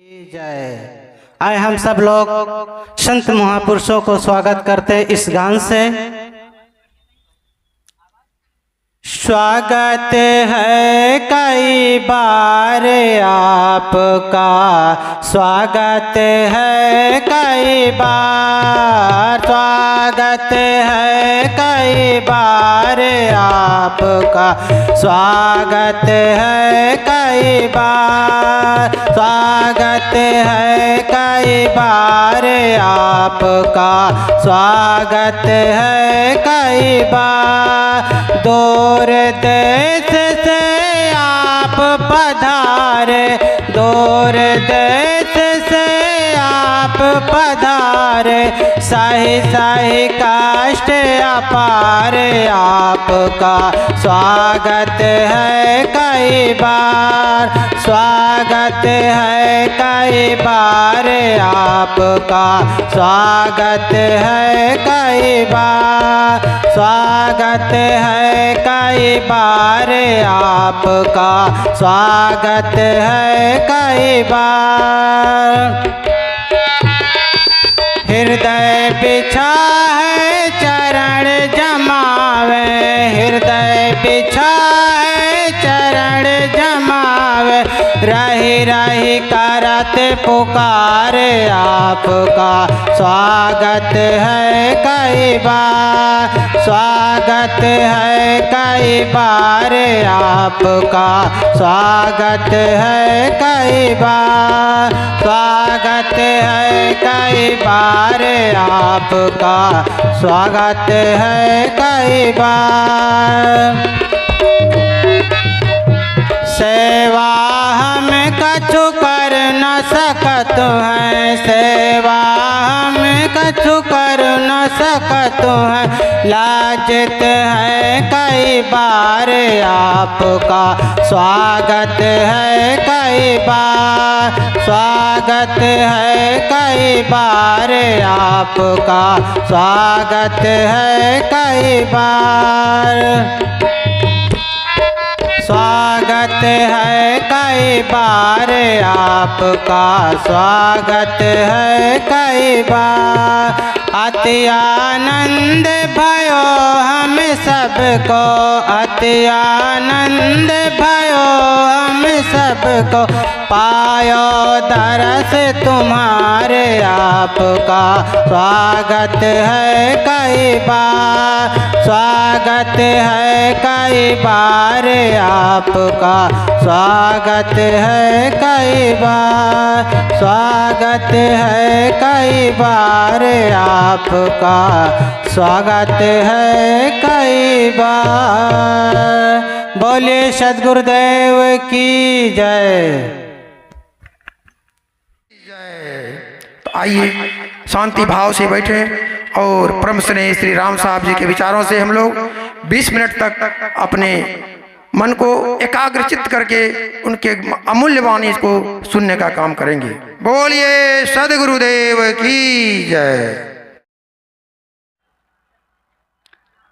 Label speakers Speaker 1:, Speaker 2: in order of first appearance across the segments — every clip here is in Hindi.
Speaker 1: जय। आए हम सब लोग संत महापुरुषों को स्वागत करते हैं इस गान से। स्वागत है कई बार आपका, स्वागत है कई बार, स्वागत है कई बार आपका, स्वागत है कई बार, स्वागत है कई बार आपका, स्वागत है कई बार। दूर देश से आप पधारे, दूर देश से आप पधारे, सही सही कष्ट अपार आपका, स्वागत है कई बार, स्वागत है कई बार आपका, स्वागत है कई बार, स्वागत है कई बार आपका, स्वागत है कई बार। हृदय बिछा है चरण जमावे, हृदय बिछा है चरण जमावे, रही रही करत पुकार आपका, स्वागत है कई बार, स्वागत है कई बार आपका, स्वागत है कई बार, स्वागत है कई बार आपका, स्वागत है कई बार। सेवा हम कछु कर न सकत हैं, सेवा हम कछु कर न सकत हैं, लाजित है कई बार आपका, स्वागत है कई बार, स्वागत है कई बार आपका, स्वागत है कई बार। स्वागत है कई बार आपका, स्वागत है कई बार। अति आनंद भयो हम सबको, अति आनंद भयो हम सबको, पायो दरस तुम्हारे आपका, स्वागत है कई बार, स्वागत है कई बार आपका, स्वागत है कई बार, स्वागत है कई बार आपका, स्वागत है कई बार। बोलिए सद्गुरुदेव की जय।
Speaker 2: आइए शांति भाव से बैठे और परम स्नेह श्री राम साहब जी के विचारों से हम लोग 20 मिनट तक अपने मन को एकाग्रचित करके उनके अमूल्य वाणी को सुनने का काम करेंगे। बोलिए सद्गुरुदेव की जय।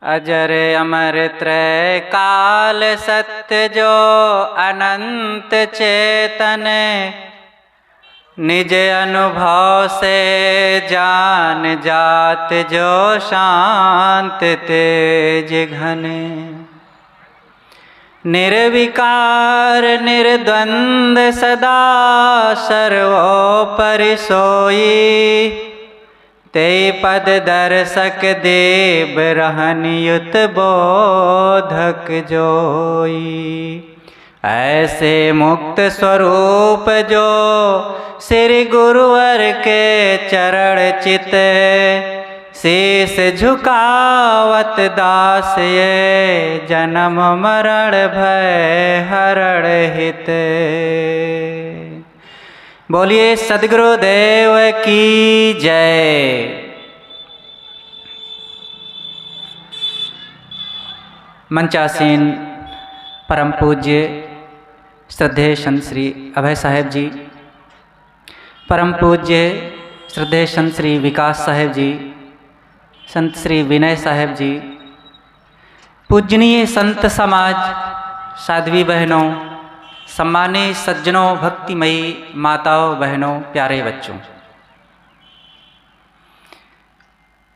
Speaker 3: अजर अमर त्रय काल सत्य जो अनंत चेतन, निज अनुभव से जान जात जो शांत तेज घने, निर्विकार निर्द्वंद सदा सर्वोपरि सोई, ते पद दर्शक देव रहन युत बोधक जोई। ऐसे मुक्त स्वरूप जो श्री गुरुवर के चरण चित, शीस झुकावत दास ये जन्म मरण भय हरण हित। बोलिए सद्गुरुदेव की जय। मंचासीन परम पूज्य श्रद्धेय संत श्री अभय साहेब जी, परम पूज्य श्रद्धेय संत श्री विकास साहेब जी, संत श्री विनय साहेब जी, पूजनीय संत समाज, साध्वी बहनों, सम्मानित सज्जनों, भक्तिमयी माताओं, बहनों, प्यारे बच्चों,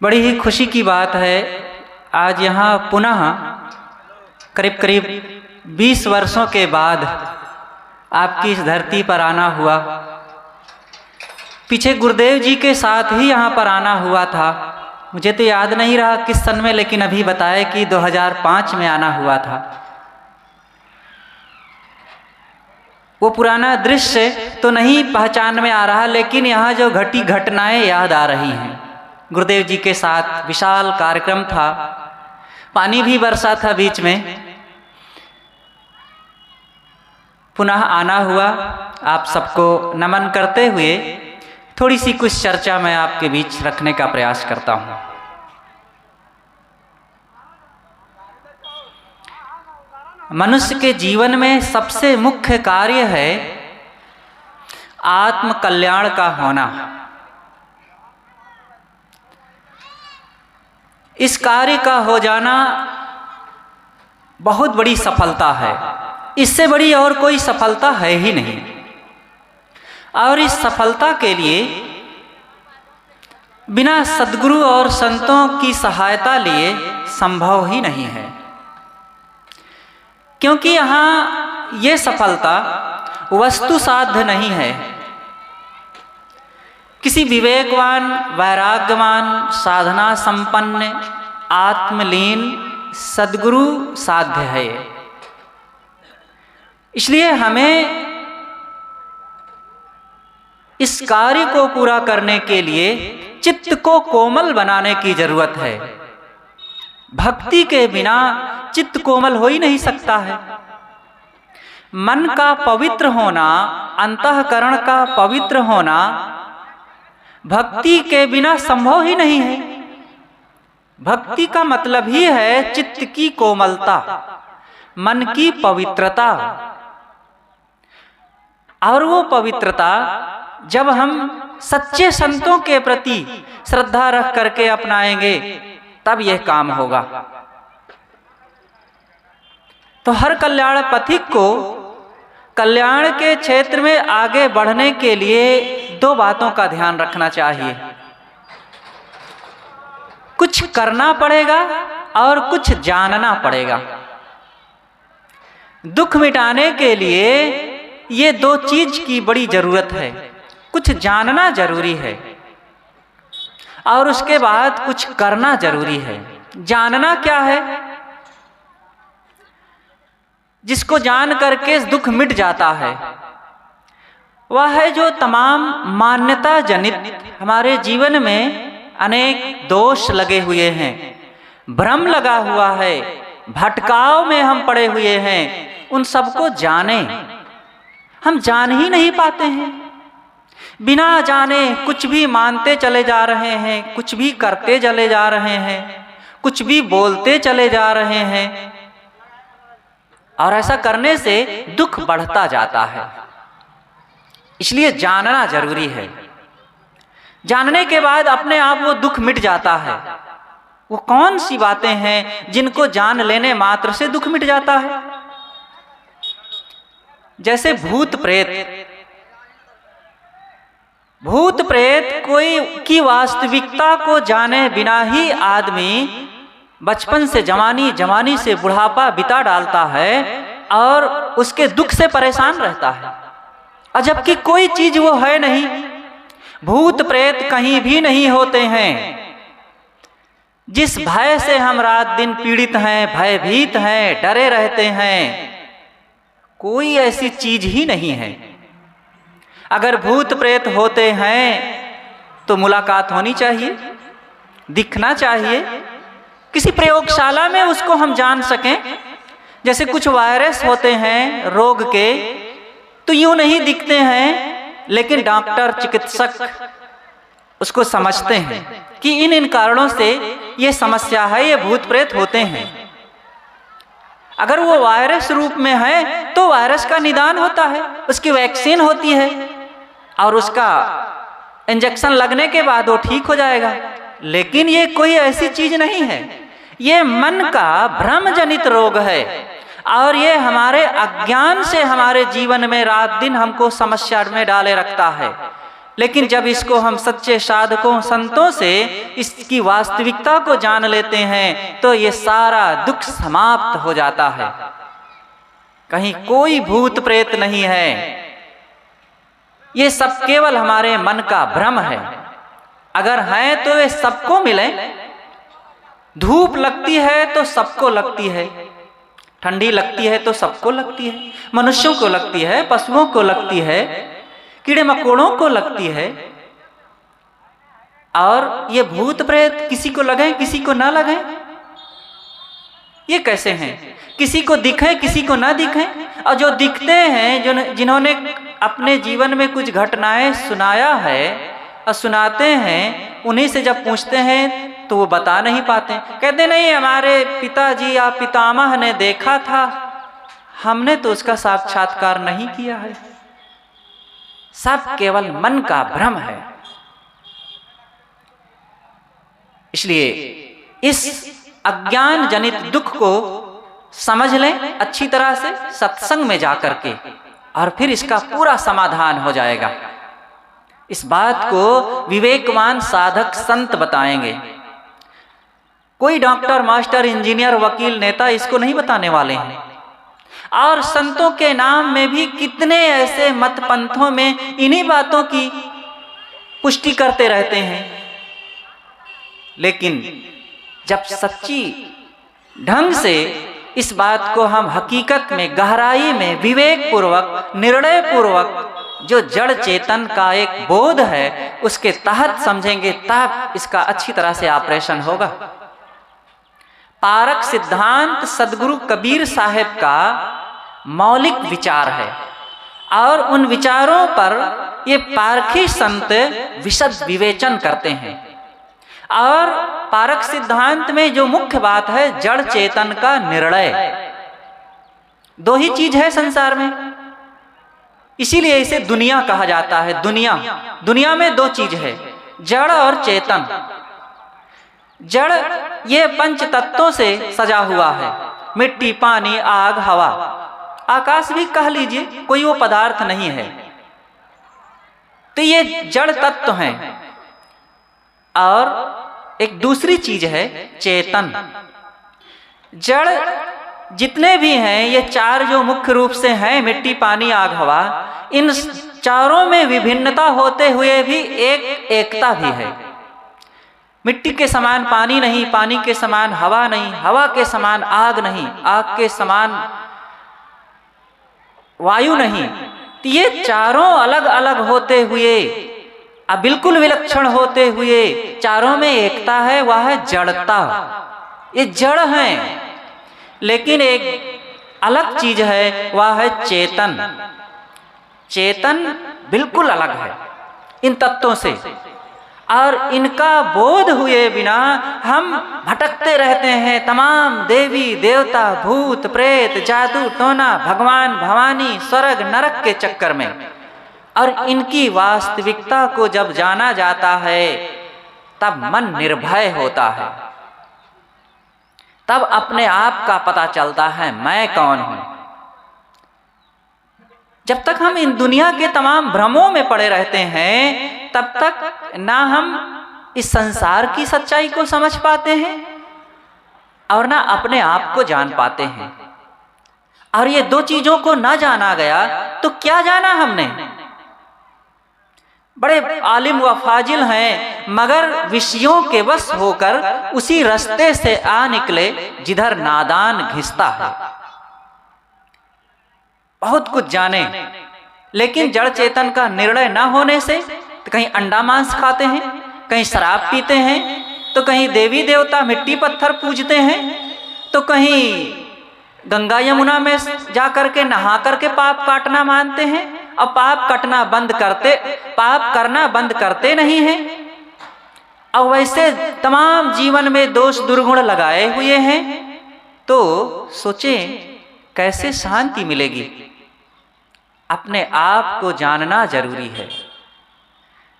Speaker 3: बड़ी ही खुशी की बात है आज यहाँ पुनः करीब करीब 20 वर्षों के बाद आपकी इस धरती पर आना हुआ। पीछे गुरुदेव जी के साथ ही यहाँ पर आना हुआ था। मुझे तो याद नहीं रहा किस सन में, लेकिन अभी बताया कि 2005 में आना हुआ था। वो पुराना दृश्य तो नहीं पहचान में आ रहा, लेकिन यहाँ जो घटी घटनाएं याद आ रही हैं। गुरुदेव जी के साथ विशाल कार्यक्रम था, पानी भी बरसा था बीच में। पुनः आना हुआ। आप सबको नमन करते हुए थोड़ी सी कुछ चर्चा मैं आपके बीच रखने का प्रयास करता हूँ। मनुष्य के जीवन में सबसे मुख्य कार्य है आत्म कल्याण का होना। इस कार्य का हो जाना बहुत बड़ी सफलता है। इससे बड़ी और कोई सफलता है ही नहीं। और इस सफलता के लिए बिना सद्गुरु और संतों की सहायता लिए संभव ही नहीं है, क्योंकि यहाँ ये सफलता वस्तु साध्य नहीं है। किसी विवेकवान, वैराग्यवान, साधना संपन्न, आत्मलीन सद्गुरु साध्य है। इसलिए हमें इस कार्य को पूरा करने के लिए चित्त को कोमल बनाने की जरूरत है। भक्ति के बिना चित्त कोमल हो ही नहीं सकता है। मन का पवित्र होना, अंतःकरण का पवित्र होना भक्ति के बिना संभव ही नहीं है। भक्ति का मतलब ही है चित्त की कोमलता, मन की पवित्रता। और वो पवित्रता जब हम सच्चे संतों के प्रति श्रद्धा रख करके अपनाएंगे तब यह काम होगा। तो हर कल्याण पथिक को कल्याण के क्षेत्र में आगे बढ़ने के लिए 2 बातों का ध्यान रखना चाहिए। कुछ करना पड़ेगा और कुछ जानना पड़ेगा। दुख मिटाने के लिए ये 2 चीज की बड़ी जरूरत है। कुछ जानना जरूरी है और उसके बाद कुछ करना जरूरी है। जानना क्या है? जिसको जान करके दुख मिट जाता है वह है जो तमाम मान्यता जनित हमारे जीवन में अनेक दोष लगे हुए हैं, भ्रम लगा हुआ है, भटकाव में हम पड़े हुए हैं। उन सबको जाने। हम जान ही नहीं पाते हैं। बिना जाने कुछ भी मानते चले जा रहे हैं, कुछ भी करते चले जा रहे हैं, कुछ भी बोलते चले जा रहे हैं, और ऐसा करने से दुख बढ़ता जाता है। इसलिए जानना जरूरी है। जानने के बाद अपने आप वो दुख मिट जाता है। वो कौन सी बातें हैं जिनको जान लेने मात्र से दुख मिट जाता है? जैसे भूत प्रेत। भूत प्रेत कोई की वास्तविकता को जाने बिना ही आदमी बचपन से जवानी, जवानी से बुढ़ापा बिता डालता है और उसके दुख से परेशान रहता है। और जबकि कोई चीज वो है नहीं। भूत प्रेत कहीं भी नहीं होते हैं। जिस भय से हम रात दिन पीड़ित हैं, भयभीत हैं, डरे रहते हैं, कोई ऐसी चीज ही नहीं है। अगर भूत प्रेत होते हैं तो मुलाकात होनी चाहिए, दिखना चाहिए, किसी प्रयोगशाला में उसको हम जान सकें। जैसे कुछ वायरस होते हैं रोग के, तो यूं नहीं दिखते हैं, लेकिन डॉक्टर, चिकित्सक उसको समझते हैं कि इन कारणों से ये समस्या है, ये भूत प्रेत होते हैं। अगर वो वायरस रूप में है तो वायरस का निदान होता है, उसकी वैक्सीन होती है और उसका इंजेक्शन लगने के बाद वो ठीक हो जाएगा। लेकिन ये कोई ऐसी चीज नहीं है, ये मन का भ्रम जनित रोग है। और ये हमारे अज्ञान से हमारे जीवन में रात दिन हमको समस्या में डाले रखता है। लेकिन जब इसको हम सच्चे साधकों संतों से इसकी वास्तविकता को जान लेते हैं तो ये सारा दुख समाप्त हो जाता है। कहीं कोई भूत प्रेत नहीं है, ये सब केवल हमारे मन का भ्रम है। अगर हैं तो वे सबको मिले। धूप लगती है तो सबको लगती है, ठंडी लगती है तो सबको लगती है, मनुष्यों को लगती है, पशुओं को लगती है, कीड़े मकोड़ों को लगती है। और ये भूत प्रेत किसी को लगे किसी को ना लगे, ये कैसे हैं? किसी को दिखे किसी को ना दिखे। और जो दिखते हैं, जिन्होंने अपने जीवन में कुछ घटनाएं सुनाया है और सुनाते हैं, उन्हीं से जब पूछते हैं तो वो बता नहीं पाते। कहते नहीं, हमारे पिताजी या पितामह ने देखा था, हमने तो उसका साक्षात्कार नहीं किया है। सब केवल मन का भ्रम है। इसलिए इस अज्ञान जनित दुख को समझ लें अच्छी तरह से सत्संग में जाकर के, और फिर इसका पूरा समाधान हो जाएगा। इस बात को विवेकवान साधक संत बताएंगे। कोई डॉक्टर, मास्टर, इंजीनियर, वकील, नेता इसको नहीं बताने वाले हैं। और संतों के नाम में भी कितने ऐसे मत पंथों में इन्हीं बातों की पुष्टि करते रहते हैं। लेकिन जब सच्ची ढंग से इस बात को हम हकीकत में, गहराई में, विवेक पूर्वक, निर्णय पूर्वक, जो जड़ चेतन का एक बोध है उसके तहत समझेंगे, तब इसका अच्छी तरह से ऑपरेशन होगा। पारक सिद्धांत सदगुरु कबीर साहब का मौलिक विचार है, और उन विचारों पर ये पारखी संत विशद विवेचन करते हैं। और पारक सिद्धांत में जो मुख्य बात है, जड़ चेतन का निर्णय। दो ही चीज है संसार में, इसीलिए इसे दुनिया कहा जाता है। दुनिया में दो चीज है, जड़ और चेतन। जड़ ये पंच तत्वों से सजा हुआ है, मिट्टी, पानी, आग, हवा, आकाश भी कह लीजिए, कोई वो पदार्थ नहीं है। तो ये जड़ तत्व हैं। और एक दूसरी चीज है चेतन। जड़ जितने भी हैं, ये चार जो मुख्य रूप से हैं, मिट्टी, पानी, आग, हवा, इन चारों में विभिन्नता होते हुए भी एकता भी है। मिट्टी के समान पानी नहीं, पानी के समान हवा नहीं, हवा के समान आग नहीं, आग के समान वायु नहीं। तो ये चारों अलग अलग होते हुए, अब बिल्कुल विलक्षण होते हुए, चारों में एकता है, वह है जड़ता। ये जड़ हैं, लेकिन एक अलग चीज है, वह है चेतन। चेतन बिल्कुल अलग है इन तत्वों से, और इनका बोध हुए बिना हम भटकते रहते हैं तमाम देवी देवता, भूत प्रेत, जादू टोना, भगवान भवानी, स्वर्ग नरक के चक्कर में। और इनकी वास्तविकता को जब जाना जाता है तब मन निर्भय होता है, तब अपने आप का पता चलता है मैं कौन हूं। जब तक हम इन दुनिया के तमाम भ्रमों में पड़े रहते हैं, तब तक ना हम इस संसार की सच्चाई को समझ पाते हैं और ना अपने आप को जान पाते हैं। और ये दो चीजों को ना जाना गया तो क्या जाना हमने? बड़े आलिम व फाजिल हैं, मगर विषयों के वश होकर उसी रास्ते से आ निकले जिधर नादान घिसता है। बहुत कुछ जाने, लेकिन जड़ चेतन का निर्णय न होने से तो कहीं अंडा मांस खाते हैं, कहीं शराब पीते हैं, तो कहीं देवी देवता मिट्टी पत्थर पूजते हैं, तो कहीं गंगा यमुना में जा करके नहा करके पाप काटना मानते हैं, और पाप करना बंद करते नहीं हैं। और वैसे तमाम जीवन में दोष दुर्गुण लगाए हुए हैं। तो सोचें कैसे शांति मिलेगी? अपने आप को जानना जरूरी है।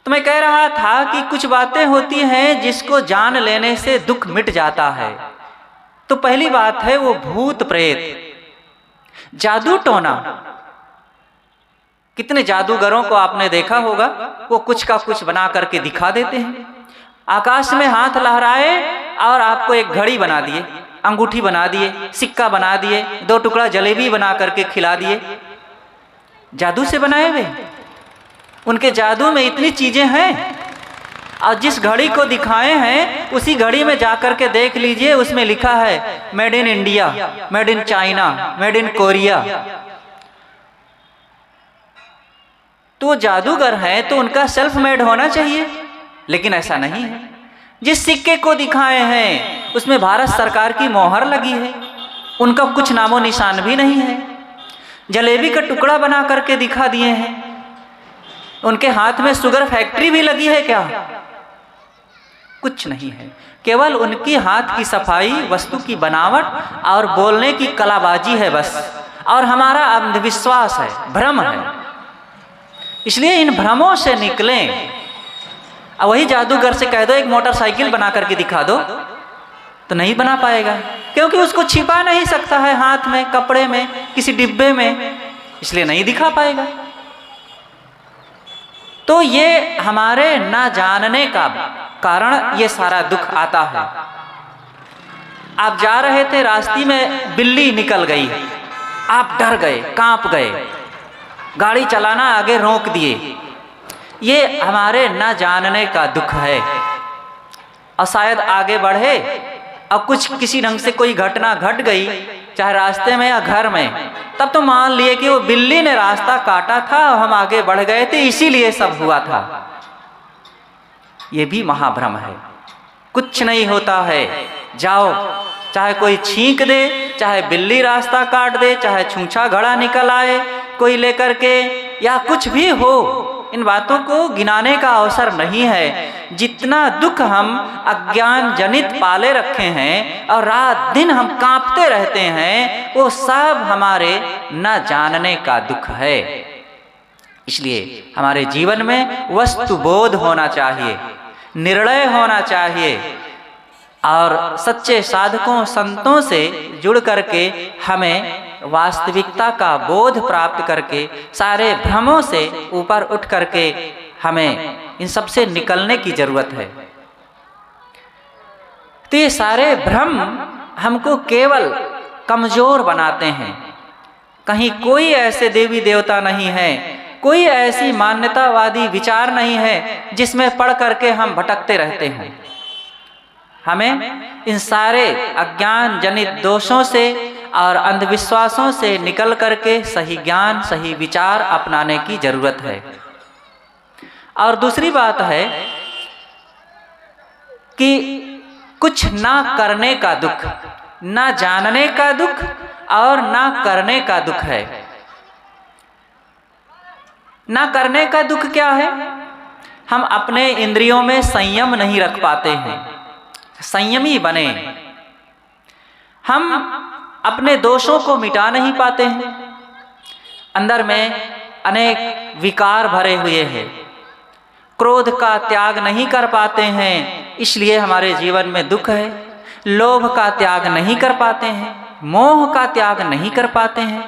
Speaker 3: तो मैं कह रहा था कि कुछ बातें होती हैं जिसको जान लेने से दुख मिट जाता है। तो पहली बात है वो भूत प्रेत। जादू टोना, कितने जादूगरों को आपने देखा होगा, वो कुछ का कुछ बना करके दिखा देते हैं। आकाश में हाथ लहराए और आपको एक घड़ी बना दिए, अंगूठी बना दिए, सिक्का बना दिए, 2 टुकड़ा जलेबी बना करके खिला दिए। जादू से बनाए हुए, उनके जादू में इतनी चीजें हैं। और जिस घड़ी को दिखाए हैं उसी घड़ी में जाकर के देख लीजिए, उसमें लिखा है made in India, made in China, made in Korea. तो जादूगर है तो उनका सेल्फ मेड होना चाहिए, लेकिन ऐसा नहीं है। जिस सिक्के को दिखाए हैं उसमें भारत सरकार की मोहर लगी है, उनका कुछ नामो निशान भी नहीं है। जलेबी का टुकड़ा बना करके दिखा दिए हैं, उनके हाथ में शुगर फैक्ट्री भी लगी है क्या? कुछ नहीं है, केवल उनकी हाथ की सफाई, वस्तु की बनावट और बोलने की कलाबाजी है बस। और हमारा अंधविश्वास है, भ्रम है। इसलिए इन भ्रमों से निकलें। अब वही जादूगर से कह दो एक मोटरसाइकिल बना करके दिखा दो, तो नहीं बना पाएगा, क्योंकि उसको छिपा नहीं सकता है हाथ में, कपड़े में, किसी डिब्बे में, इसलिए नहीं दिखा पाएगा। तो ये हमारे ना जानने का कारण ये सारा दुख आता है। आप जा रहे थे, रास्ते में बिल्ली निकल गई, आप डर गए, कांप गए, गाड़ी चलाना आगे रोक दिए। ये हमारे ना जानने का दुख है। और शायद आगे बढ़े और कुछ किसी ढंग से कोई घटना घट गई, चाहे रास्ते में या घर में, तब तो मान लिए कि वो बिल्ली ने रास्ता काटा था और हम आगे बढ़ गए थे, इसीलिए सब हुआ था। ये भी महाभ्रम है, कुछ नहीं होता है। जाओ, चाहे कोई छींक दे, चाहे बिल्ली रास्ता काट दे, चाहे छूछा घड़ा निकल आए कोई लेकर के, या कुछ भी हो, इन बातों को गिनाने का अवसर नहीं है। जितना दुख हम अज्ञान जनित पाले रखे हैं और रात दिन हम कांपते रहते हैं, वो सब हमारे न जानने का दुख है। इसलिए हमारे जीवन में वस्तु बोध होना चाहिए, निर्णय होना चाहिए, और सच्चे साधकों संतों से जुड़ करके हमें वास्तविकता का बोध प्राप्त करके सारे भ्रमों से ऊपर उठ करके हमें इन सब से निकलने की जरूरत है। तो ये सारे भ्रम हमको केवल कमजोर बनाते हैं। कहीं कोई ऐसे देवी देवता नहीं है, कोई ऐसी मान्यतावादी विचार नहीं है जिसमें पढ़ करके हम भटकते रहते हैं। हमें इन सारे अज्ञान जनित दोषों से और अंधविश्वासों से निकल करके सही ज्ञान, सही विचार अपनाने की जरूरत है। और दूसरी बात है कि कुछ ना करने का दुख, ना जानने का दुख और ना करने का दुख है। ना करने का दुख क्या है? हम अपने इंद्रियों में संयम नहीं रख पाते हैं। संयमी बने, हम अपने दोषों को मिटा नहीं पाते हैं। अंदर में अनेक विकार भरे हुए हैं, क्रोध का त्याग नहीं कर पाते हैं, इसलिए हमारे जीवन में दुख है। लोभ का त्याग नहीं कर पाते हैं, मोह का त्याग नहीं कर पाते हैं।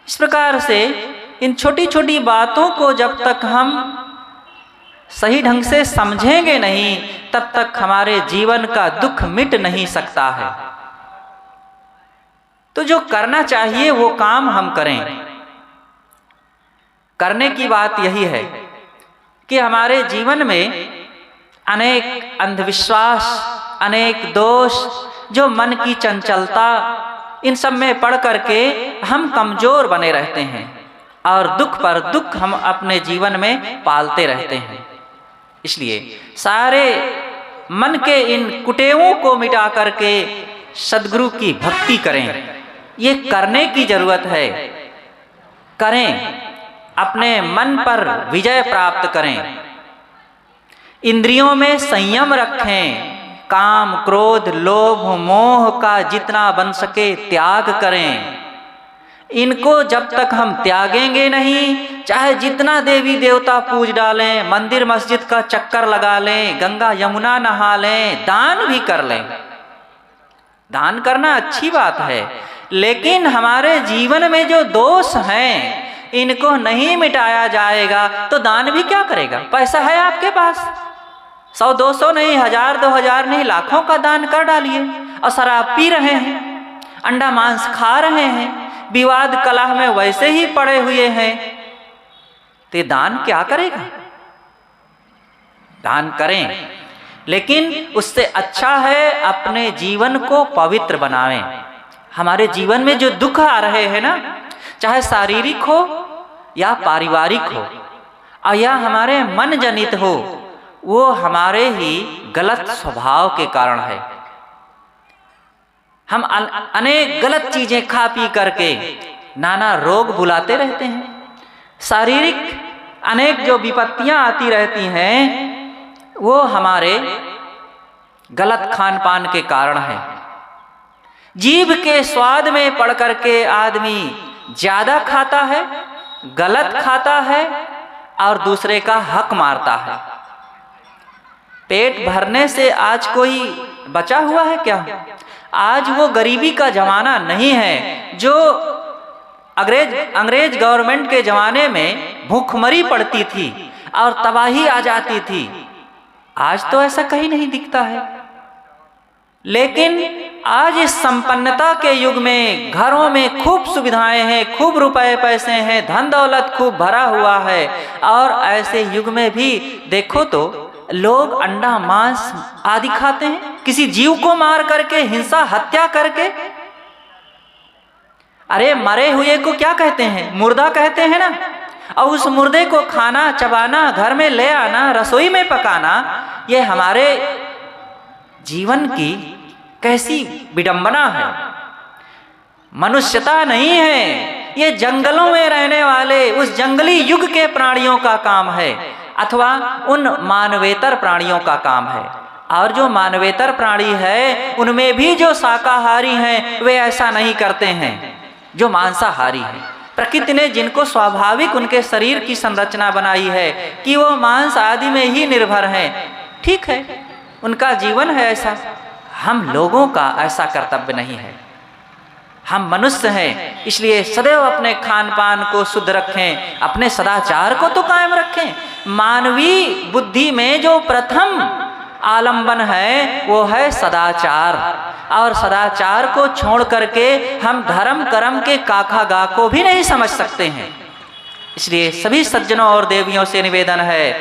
Speaker 3: इस प्रकार से इन छोटी छोटी बातों को जब तक हम सही ढंग से समझेंगे नहीं, तब तक हमारे जीवन का दुख मिट नहीं सकता है। तो जो करना चाहिए वो काम हम करें। करने की बात यही है कि हमारे जीवन में अनेक अंधविश्वास, अनेक दोष, जो मन की चंचलता, इन सब में पड़ करके हम कमजोर बने रहते हैं और दुख पर दुख हम अपने जीवन में पालते रहते हैं। इसलिए सारे मन के इन कुटेवों को मिटा करके सद्गुरु की भक्ति करें। ये करने की जरूरत है। करें, अपने मन पर विजय प्राप्त करें, इंद्रियों में संयम रखें, काम, क्रोध, लोभ, मोह का जितना बन सके त्याग करें। इनको जब तक हम त्यागेंगे नहीं, चाहे जितना देवी देवता पूज डालें, मंदिर मस्जिद का चक्कर लगा लें, गंगा यमुना नहा लें, दान भी कर लें। दान करना अच्छी बात है, लेकिन हमारे जीवन में जो दोष हैं इनको नहीं मिटाया जाएगा तो दान भी क्या करेगा। पैसा है आपके पास, 100-200 नहीं, 1000-2000 नहीं, लाखों का दान कर डालिए और शराब पी रहे हैं, अंडा मांस खा रहे हैं, विवाद कलह में वैसे ही पड़े हुए हैं, तो ये दान क्या करेगा। दान करें, लेकिन उससे अच्छा है अपने जीवन को पवित्र बनावें। हमारे जीवन में जो दुख आ रहे हैं ना, चाहे शारीरिक हो या पारिवारिक हो और या हमारे मन जनित हो, वो हमारे ही गलत स्वभाव के कारण है। हम अनेक गलत चीजें खा पी करके नाना रोग बुलाते रहते हैं। शारीरिक अनेक जो विपत्तियां आती रहती हैं वो हमारे गलत खान पान के कारण है। जीभ के स्वाद में पड़ करके आदमी ज्यादा खाता है, गलत खाता है और दूसरे का हक मारता है। पेट भरने से आज कोई बचा हुआ है क्या। आज वो गरीबी का जमाना नहीं है जो अंग्रेज गवर्नमेंट के जमाने में भूखमरी पड़ती थी और तबाही आ जाती थी। आज तो ऐसा कहीं नहीं दिखता है। लेकिन आज इस संपन्नता के युग में घरों में खूब सुविधाएं हैं, खूब रुपए पैसे हैं, धन दौलत खूब भरा हुआ है, और ऐसे युग में भी देखो तो लोग अंडा मांस आदि खाते हैं, किसी जीव को मार करके, हिंसा हत्या करके। अरे मरे हुए को क्या कहते हैं, मुर्दा कहते हैं ना, और उस मुर्दे को खाना, चबाना, घर में ले आना, रसोई में पकाना, ये हमारे जीवन की कैसी विडंबना है। मनुष्यता नहीं है, ये जंगलों में रहने वाले उस जंगली युग के प्राणियों का काम है, अथवा उन मानवेतर प्राणियों का काम है। और जो मानवेतर प्राणी है उनमें भी जो शाकाहारी हैं वे ऐसा नहीं करते हैं जो मांसाहारी हैं। प्रकृति ने जिनको स्वाभाविक उनके शरीर की संरचना बनाई है कि वो मांस आदि में ही निर्भर हैं, ठीक है, उनका जीवन है ऐसा। हम लोगों का ऐसा कर्तव्य नहीं है। हम मनुष्य हैं, इसलिए सदैव अपने खान पान को शुद्ध रखें, अपने सदाचार को तो कायम रखें। मानवीय बुद्धि में जो प्रथम आलंबन है वो है सदाचार, और सदाचार को छोड़ करके हम धर्म कर्म के काका गा को भी नहीं समझ सकते हैं। इसलिए सभी सज्जनों और देवियों से निवेदन है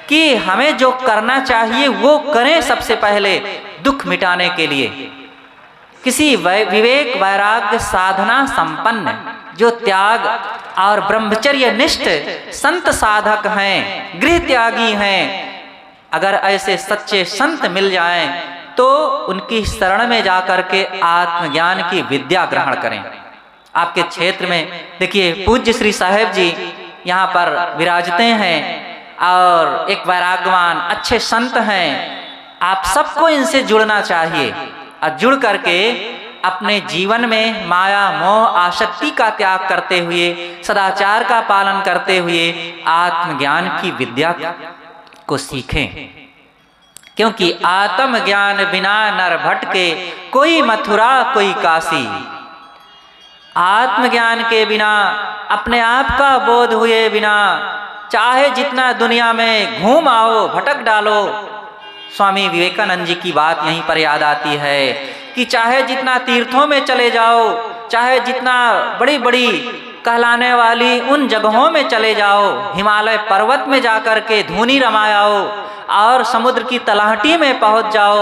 Speaker 3: कि हमें जो करना चाहिए वो करें। सबसे पहले दुख मिटाने के लिए किसी विवेक वैराग्य साधना संपन्न जो त्याग और ब्रह्मचर्य निष्ठ संत साधक हैं, गृह त्यागी हैं, अगर ऐसे सच्चे संत मिल जाएं तो उनकी शरण में जाकर के आत्मज्ञान की विद्या ग्रहण करें। आपके क्षेत्र में देखिए पूज्य श्री साहेब जी यहाँ पर विराजते हैं और एक वैराग्यवान अच्छे संत हैं। आप सबको इनसे जुड़ना चाहिए और जुड़ करके अपने जीवन में माया मोह आसक्ति का त्याग करते हुए, सदाचार का पालन करते हुए आत्मज्ञान की विद्या को सीखें। क्योंकि आत्मज्ञान बिना नर भटके, कोई मथुरा कोई काशी। आत्मज्ञान के बिना, अपने आप का बोध हुए बिना, चाहे जितना दुनिया में घूम आओ, भटक डालो। स्वामी विवेकानंद जी की बात यहीं पर याद आती है कि चाहे जितना तीर्थों में चले जाओ, चाहे जितना बड़ी बड़ी कहलाने वाली उन जगहों में चले जाओ, हिमालय पर्वत में जाकर के धूनी रमाओ और समुद्र की तलहटी में पहुंच जाओ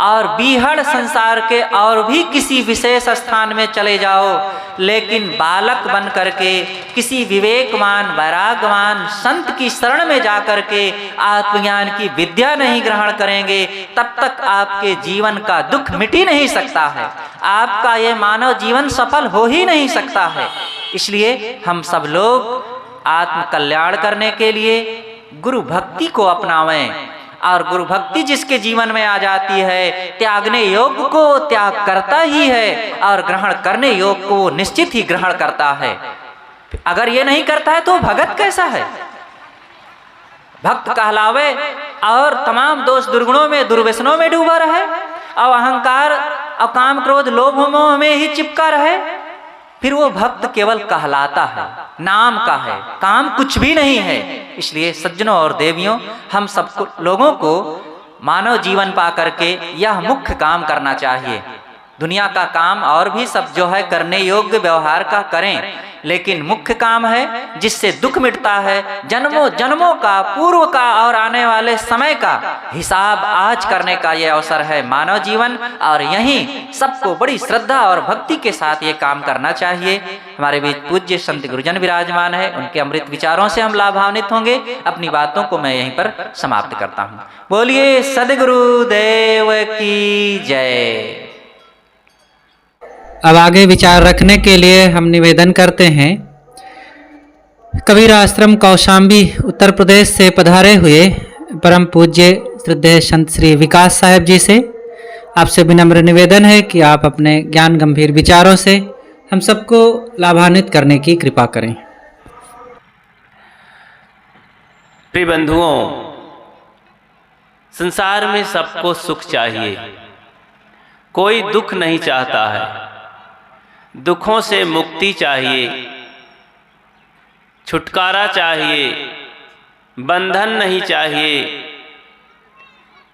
Speaker 3: और बीहड़ संसार के और भी किसी विशेष स्थान में चले जाओ, लेकिन बालक बन करके किसी विवेकवान वैरागवान संत की शरण में जाकर के आत्मज्ञान की विद्या नहीं ग्रहण करेंगे, तब तक आपके जीवन का दुख मिट ही नहीं सकता है, आपका ये मानव जीवन सफल हो ही नहीं सकता है। इसलिए हम सब लोग आत्म कल्याण करने के लिए गुरु भक्ति को अपनावें, और गुरु भक्ति जिसके जीवन में आ जाती है, त्यागने योग्य को त्याग करता ही है और ग्रहण करने योग्य को निश्चित ही ग्रहण करता है। अगर ये नहीं करता है तो भगत कैसा है? भक्त कहलावे और तमाम दोष दुर्गुणों में, दुर्व्यसनों में डूबा रहे और अहंकार और काम क्रोध लोभ मोह में ही चिपका रहे, फिर वो भक्त केवल कहलाता है, नाम का है, काम कुछ भी नहीं है। इसलिए सज्जनों और देवियों, हम सबको लोगों को मानव जीवन पा करके यह मुख्य काम करना चाहिए। दुनिया का काम और भी सब जो है करने योग्य व्यवहार का करें, लेकिन मुख्य काम है जिससे दुख मिटता है, जन्मों जन्मों का, पूर्व का और आने वाले समय का हिसाब आज करने का ये अवसर है मानव जीवन। और यहीं सबको बड़ी श्रद्धा और भक्ति के साथ ये काम करना चाहिए। हमारे बीच पूज्य संत गुरुजन विराजमान है, उनके अमृत विचारों से हम लाभान्वित होंगे। अपनी बातों को मैं यहीं पर समाप्त करता हूँ। बोलिए सद्गुरुदेव की जय।
Speaker 1: अब आगे विचार रखने के लिए हम निवेदन करते हैं कबीर आश्रम कौशाम्बी उत्तर प्रदेश से पधारे हुए परम पूज्य श्रद्धेय संत श्री विकास साहेब जी से। आपसे विनम्र निवेदन है कि आप अपने ज्ञान गंभीर विचारों से हम सबको लाभान्वित करने की कृपा करें।
Speaker 4: प्रिय बंधुओं, संसार में सबको सुख चाहिए, कोई दुख नहीं चाहता है। दुखों से मुक्ति चाहिए, छुटकारा चाहिए, बंधन नहीं चाहिए।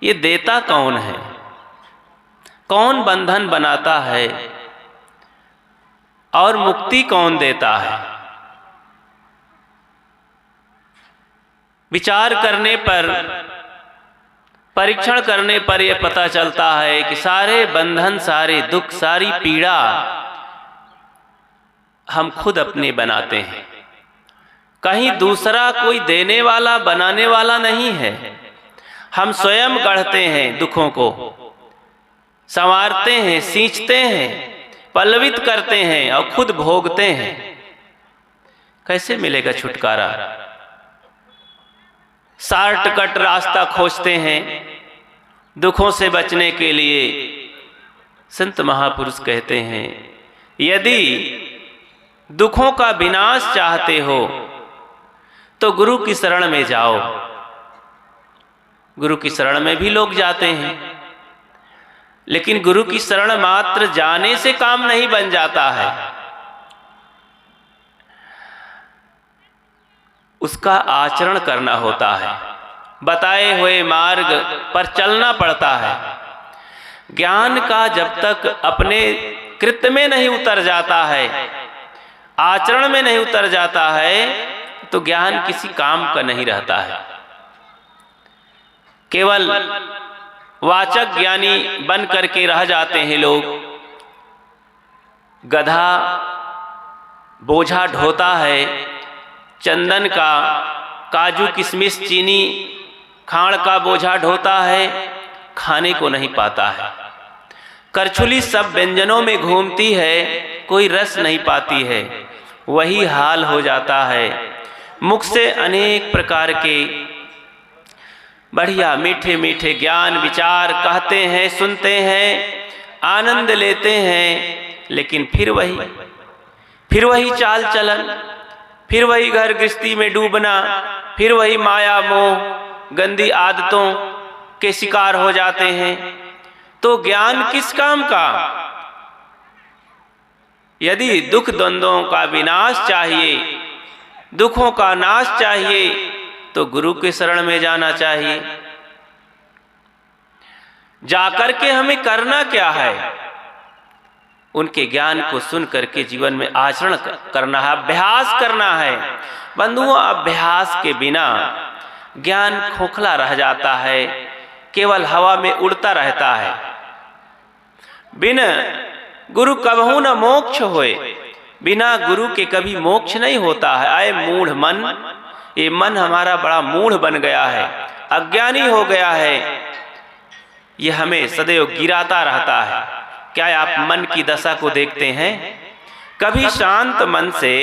Speaker 4: ये देता कौन है? कौन बंधन बनाता है और मुक्ति कौन देता है? विचार करने पर, परीक्षण करने पर यह पता चलता है कि सारे बंधन, सारे दुख, सारी पीड़ा हम खुद अपने बनाते हैं। कहीं दूसरा कोई देने वाला, बनाने वाला नहीं है। हम स्वयं गढ़ते हैं दुखों को, संवारते हैं, सींचते हैं, पल्लवित करते हैं और खुद भोगते हैं। कैसे मिलेगा छुटकारा? शॉर्टकट रास्ता खोजते हैं दुखों से बचने के लिए। संत महापुरुष कहते हैं, यदि दुखों का विनाश चाहते हो तो गुरु की शरण में जाओ। गुरु की शरण में भी लोग जाते हैं, लेकिन गुरु की शरण मात्र जाने से काम नहीं बन जाता है। उसका आचरण करना होता है, बताए हुए मार्ग पर चलना पड़ता है। ज्ञान का जब तक अपने कृत्य में नहीं उतर जाता है, आचरण में नहीं उतर जाता है, तो ज्ञान किसी काम का नहीं रहता है। केवल वाचक ज्ञानी बन करके रह जाते हैं लोग। गधा बोझा ढोता है, चंदन का, काजू किशमिश चीनी खाड़ का बोझा ढोता है, खाने को नहीं पाता है। करछुली सब व्यंजनों में घूमती है, कोई रस नहीं पाती है। वही हाल हो जाता है। मुख से अनेक प्रकार के बढ़िया मीठे मीठे ज्ञान विचार कहते हैं, सुनते हैं, आनंद लेते हैं, लेकिन फिर वही चाल चलन, फिर वही घर गृहस्थी में डूबना, फिर वही माया मोह गंदी आदतों के शिकार हो जाते हैं। तो ज्ञान किस काम का? यदि दुख द्वंद्वों का विनाश चाहिए, दुखों का नाश चाहिए, तो गुरु के शरण में जाना चाहिए। जाकर के हमें करना क्या है? उनके ज्ञान को सुन करके जीवन में आचरण करना है, अभ्यास करना है। बंधुओं, अभ्यास के बिना ज्ञान खोखला रह जाता है, केवल हवा में उड़ता रहता है। बिन गुरु कबहू न मोक्ष होए, बिना गुरु के कभी मोक्ष नहीं होता है। आए मूढ़ मन, ये मन हमारा बड़ा मूढ़ बन गया है, अज्ञानी हो गया है। ये हमें सदैव गिराता रहता है। क्या आप मन की दशा को देखते हैं? कभी शांत मन से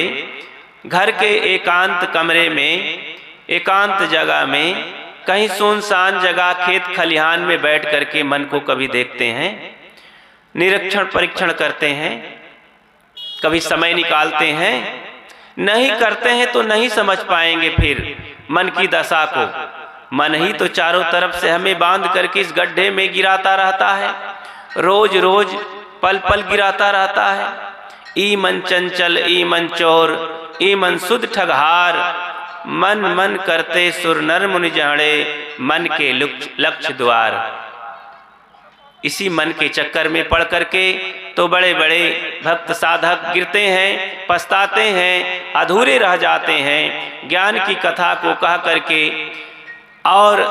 Speaker 4: घर के एकांत कमरे में, एकांत जगह में, कहीं सुनसान जगह खेत खलिहान में बैठ करके मन को कभी देखते हैं, निरीक्षण परीक्षण करते हैं, कभी समय निकालते हैं? नहीं करते हैं तो नहीं समझ पाएंगे फिर मन की दशा को। मन ही तो चारों तरफ से हमें बांध करके इस गड्ढे में गिराता रहता है, रोज रोज पल पल गिराता रहता है। ई मन चंचल ई मन चोर ई मन सुध ठगहार, मन मन करते सुर नर मुनि जाने, मन के लक्ष्य द्वार। इसी मन के चक्कर में पड़ करके तो बड़े बड़े भक्त साधक गिरते हैं, पछताते हैं, अधूरे रह जाते हैं। ज्ञान की कथा को कह करके और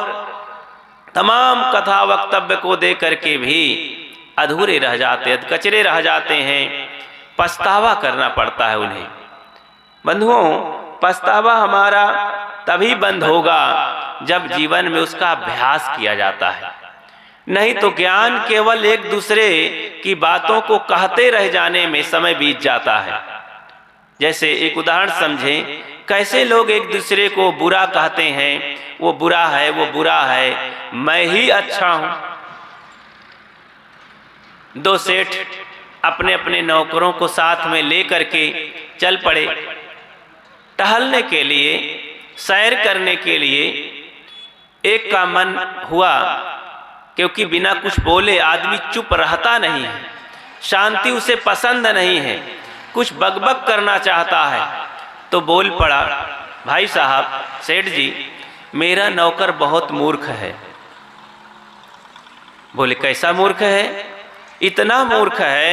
Speaker 4: तमाम कथा वक्तव्य को दे करके भी अधूरे रह जाते हैं, कचरे रह जाते हैं। पछतावा करना पड़ता है उन्हें। बंधुओं, पछतावा हमारा तभी बंद होगा जब जीवन में उसका अभ्यास किया जाता है। नहीं तो ज्ञान केवल एक दूसरे की बातों को कहते रह जाने में समय बीत जाता है। जैसे एक उदाहरण समझें, कैसे लोग एक दूसरे को बुरा कहते हैं, वो बुरा है, वो बुरा है, मैं ही अच्छा हूं। दो सेठ अपने अपने नौकरों को साथ में ले करके चल पड़े टहलने के लिए, सैर करने के लिए। एक का मन हुआ, क्योंकि बिना कुछ बोले आदमी चुप रहता नहीं है, शांति उसे पसंद नहीं है, कुछ बकबक करना चाहता है, तो बोल पड़ा, भाई साहब, सेठ जी, मेरा नौकर बहुत मूर्ख है। बोले, कैसा मूर्ख है? इतना मूर्ख है,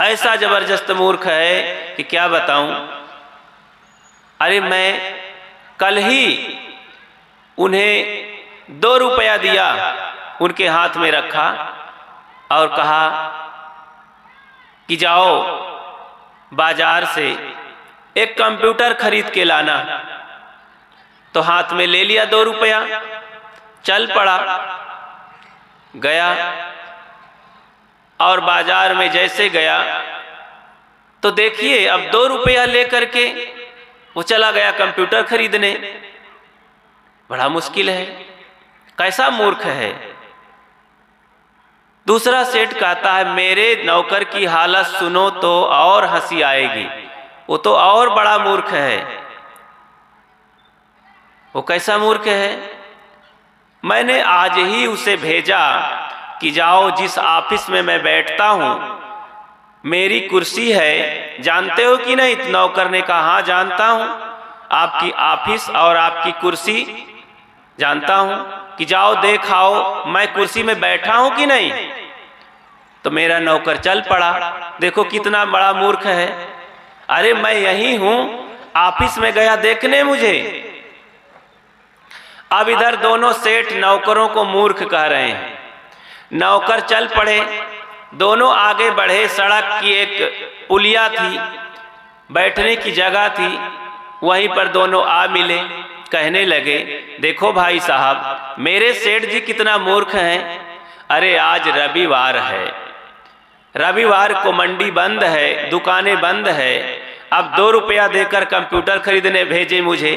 Speaker 4: ऐसा जबरदस्त मूर्ख है कि क्या बताऊं। अरे मैं कल ही उन्हें 2 रुपया दिया, उनके हाथ में रखा और कहा कि जाओ बाजार से एक कंप्यूटर खरीद के लाना। तो हाथ में ले लिया 2 रुपया, चल पड़ा, गया और बाजार में जैसे गया तो देखिए अब 2 रुपया लेकर के वो चला गया कंप्यूटर खरीदने। बड़ा मुश्किल है, कैसा मूर्ख है। दूसरा सेठ कहता है, मेरे नौकर की हालत सुनो तो और हंसी आएगी, वो तो और बड़ा मूर्ख है। वो कैसा मूर्ख है? मैंने आज ही उसे भेजा कि जाओ जिस ऑफिस में मैं बैठता हूं, मेरी कुर्सी है, जानते हो कि नहीं? नौकर ने कहा, हाँ जानता हूं, आपकी ऑफिस और आपकी कुर्सी जानता हूं, कि जाओ देखाओ मैं कुर्सी में बैठा हूं कि नहीं। तो मेरा नौकर चल पड़ा। देखो कितना बड़ा मूर्ख है। अरे मैं यही हूं, ऑफिस में गया देखने मुझे। अब इधर दोनों सेठ नौकरों को मूर्ख कह रहे हैं। नौकर चल पड़े, दोनों आगे बढ़े। सड़क की एक पुलिया थी, बैठने की जगह थी, वहीं पर दोनों आ मिले। कहने लगे, देखो भाई साहब, मेरे सेठ जी कितना मूर्ख हैं। अरे आज रविवार है, रविवार को मंडी बंद है, दुकानें बंद है, अब 2 रुपया देकर कंप्यूटर खरीदने भेजे मुझे।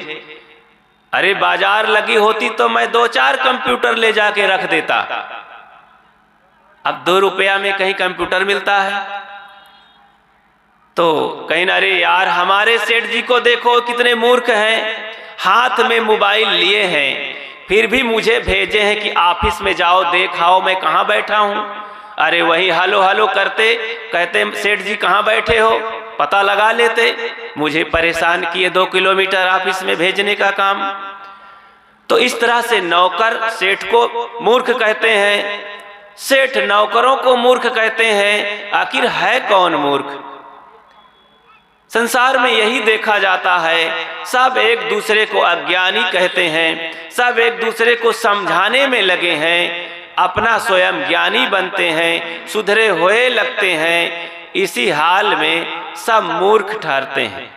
Speaker 4: अरे बाजार लगी होती तो मैं 2-4 कंप्यूटर ले जाके रख देता। अब 2 रुपया में कहीं कंप्यूटर मिलता है? तो कहीं, अरे यार हमारे सेठ जी को देखो कितने मूर्ख हैं, हाथ में मोबाइल लिए हैं, फिर भी मुझे भेजे हैं कि ऑफिस में जाओ देखाओ मैं कहाँ बैठा हूँ। अरे वही हलो हलो करते, कहते सेठ जी कहाँ बैठे हो, पता लगा लेते। मुझे परेशान किए 2 किलोमीटर ऑफिस में भेजने का काम। तो इस तरह से नौकर सेठ को मूर्ख कहते हैं, सेठ नौकरों को मूर्ख कहते हैं। आखिर है कौन मूर्ख? संसार में यही देखा जाता है, सब एक दूसरे को अज्ञानी कहते हैं, सब एक दूसरे को समझाने में लगे हैं, अपना स्वयं ज्ञानी बनते हैं, सुधरे हुए लगते हैं। इसी हाल में सब मूर्ख ठहरते हैं।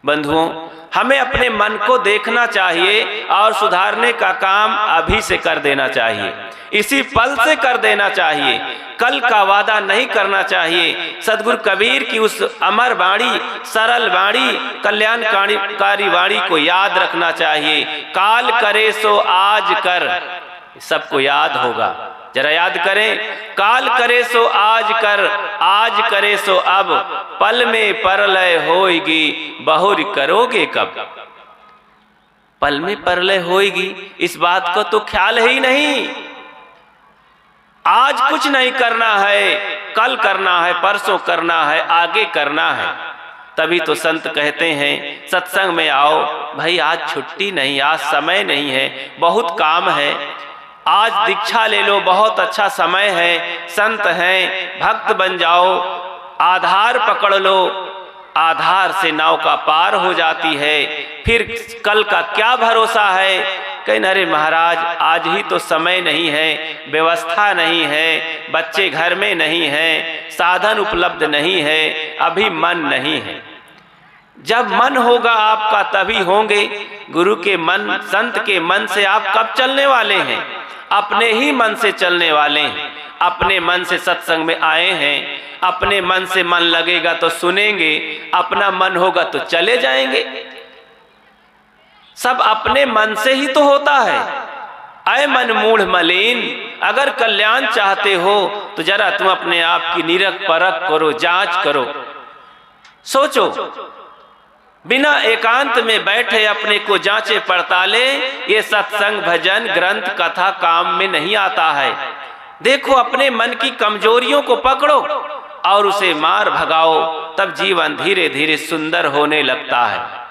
Speaker 4: बंधुओं, हमें अपने मन को देखना चाहिए और सुधारने का काम अभी से कर देना चाहिए, इसी पल से कर देना चाहिए। कल का वादा नहीं करना चाहिए। सदगुरु कबीर की उस अमर वाणी, सरल वाणी, कल्याणकारी वाणी को याद रखना चाहिए। काल करे सो आज कर, सबको याद होगा, जरा याद करें। काल करे सो आज कर, आज करे सो अब, पल में परलय होएगी, बहुर करोगे कब। पल में परलय होएगी, इस बात को तो ख्याल ही नहीं। आज कुछ नहीं करना है कल करना है, परसों करना है, आगे करना है। तभी तो संत कहते हैं सत्संग में आओ भाई, आज छुट्टी नहीं, आज समय नहीं है, बहुत काम है, आज दीक्षा ले लो, बहुत अच्छा समय है, संत हैं, भक्त बन जाओ, आधार पकड़ लो, आधार से नाव का पार हो जाती है, फिर कल का क्या भरोसा है। कहीं अरे महाराज आज ही तो समय नहीं है, व्यवस्था नहीं है, बच्चे घर में नहीं है, साधन उपलब्ध नहीं है, अभी मन नहीं है। जब मन होगा आपका तभी होंगे। गुरु के मन, संत के मन से आप कब चलने वाले हैं? अपने ही मन से चलने वाले हैं। अपने मन से सत्संग में आए हैं, अपने मन से मन लगेगा तो सुनेंगे, अपना मन होगा तो चले जाएंगे। सब अपने मन से ही तो होता है। अय मन मूढ़ मलिन, अगर कल्याण चाहते हो तो जरा तुम अपने आप की निरख परख करो, जांच करो, सोचो। बिना एकांत में बैठे अपने को जांचे पड़ताले, ये सत्संग भजन ग्रंथ कथा काम में नहीं आता है। देखो अपने मन की कमजोरियों को पकड़ो और उसे मार भगाओ, तब जीवन धीरे धीरे सुंदर होने लगता है।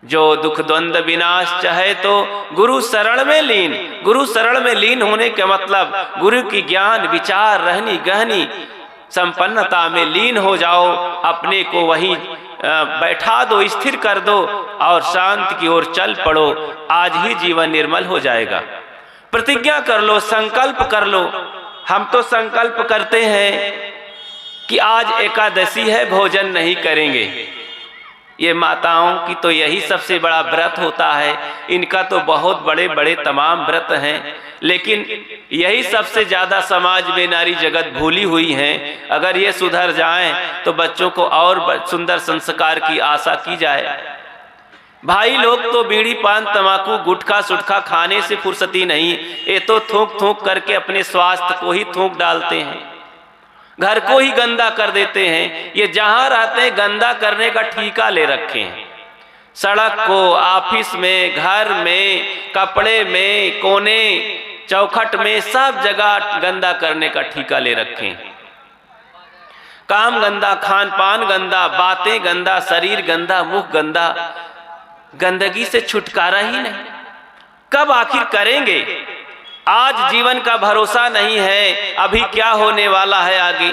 Speaker 4: जो दुख द्वंद्व विनाश चाहे तो गुरु शरण में लीन। गुरु शरण में लीन होने का मतलब गुरु की ज्ञान विचार रहनी गहनी संपन्नता में लीन हो जाओ, अपने को वहीं बैठा दो, स्थिर कर दो और शांति की ओर चल पड़ो। आज ही जीवन निर्मल हो जाएगा। प्रतिज्ञा कर लो, संकल्प कर लो। हम तो संकल्प करते हैं कि आज एकादशी है, भोजन नहीं करेंगे। ये माताओं की तो यही सबसे बड़ा व्रत होता है। इनका तो बहुत बड़े बड़े तमाम व्रत हैं, लेकिन यही सबसे ज्यादा समाज में नारी जगत भूली हुई हैं। अगर ये सुधर जाएं तो बच्चों को और सुंदर संस्कार की आशा की जाए। भाई लोग तो बीड़ी पान तंबाकू गुटखा सुटखा खाने से फुर्सती नहीं, ये तो थूक थूक करके अपने स्वास्थ्य को ही थूक डालते हैं, घर को ही गंदा कर देते हैं। ये जहां रहते हैं गंदा करने का ठेका ले रखे हैं। सड़क को, ऑफिस में, घर में, कपड़े में, कोने चौखट में, सब जगह गंदा करने का ठेका ले रखे हैं। काम गंदा, खान पान गंदा, बातें गंदा, शरीर गंदा, मुख गंदा। गंदगी से छुटकारा ही नहीं। कब आखिर करेंगे? आज जीवन का भरोसा नहीं है, अभी क्या होने वाला है आगे।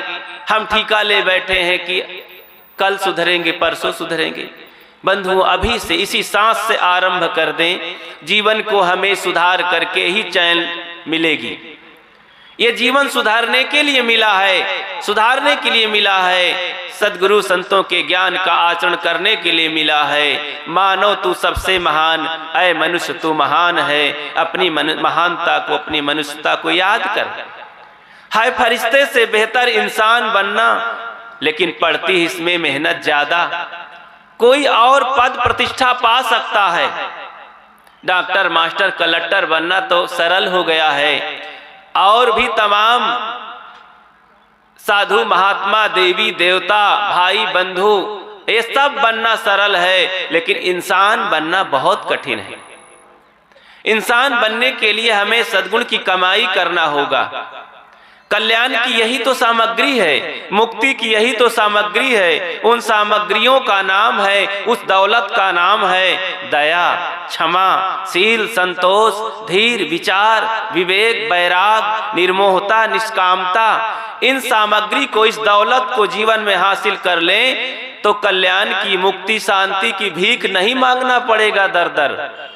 Speaker 4: हम ठेका ले बैठे हैं कि कल सुधरेंगे, परसों सुधरेंगे। बंधुओं, अभी से इसी सांस से आरंभ कर दें। जीवन को हमें सुधार करके ही चैन मिलेगी। ये जीवन सुधारने के लिए मिला है, सुधारने के लिए मिला है, सद्गुरु संतों के ज्ञान का आचरण करने के लिए मिला है। मानो तू सबसे महान, ऐ मनुष्य तू महान है। अपनी महानता को, अपनी मनुष्यता को याद कर। हाय फरिश्ते से बेहतर इंसान बनना, लेकिन पड़ती इसमें मेहनत ज्यादा। कोई और पद प्रतिष्ठा पा सकता है, डॉक्टर मास्टर कलेक्टर बनना तो सरल हो गया है, और भी तमाम साधु महात्मा देवी देवता भाई बंधु ये सब बनना सरल है, लेकिन इंसान बनना बहुत कठिन है। इंसान बनने के लिए हमें सद्गुण की कमाई करना होगा। कल्याण की यही तो सामग्री है, मुक्ति की यही तो सामग्री है। उन सामग्रियों का नाम है, उस दौलत का नाम है दया, क्षमा, शील, संतोष, धीर, विचार, विवेक, वैराग, निर्मोहता, निष्कामता। इन सामग्री को, इस दौलत को जीवन में हासिल कर लें तो कल्याण की, मुक्ति, शांति की भीख नहीं मांगना पड़ेगा दर दर।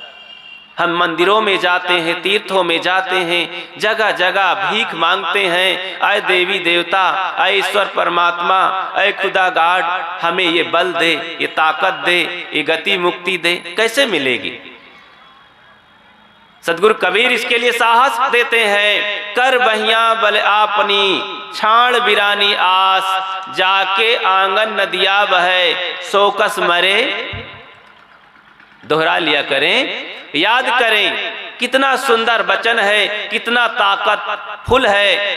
Speaker 4: हम मंदिरों में जाते हैं, तीर्थों में जाते हैं, जगह जगह भीख मांगते हैं। आए देवी देवता, आए ईश्वर परमात्मा, आए खुदा गाड, हमें ये बल दे, ये ताकत दे, ये गति मुक्ति दे। कैसे मिलेगी? सद्गुरु कबीर इसके लिए साहस देते हैं। कर बहिया बल आपनी, छाण बिरानी आस, जाके आंगन नदिया बहे, सोकस मरे। दोहरा लिया करें, याद करें। कितना सुंदर वचन है, कितना ताकतफुल है,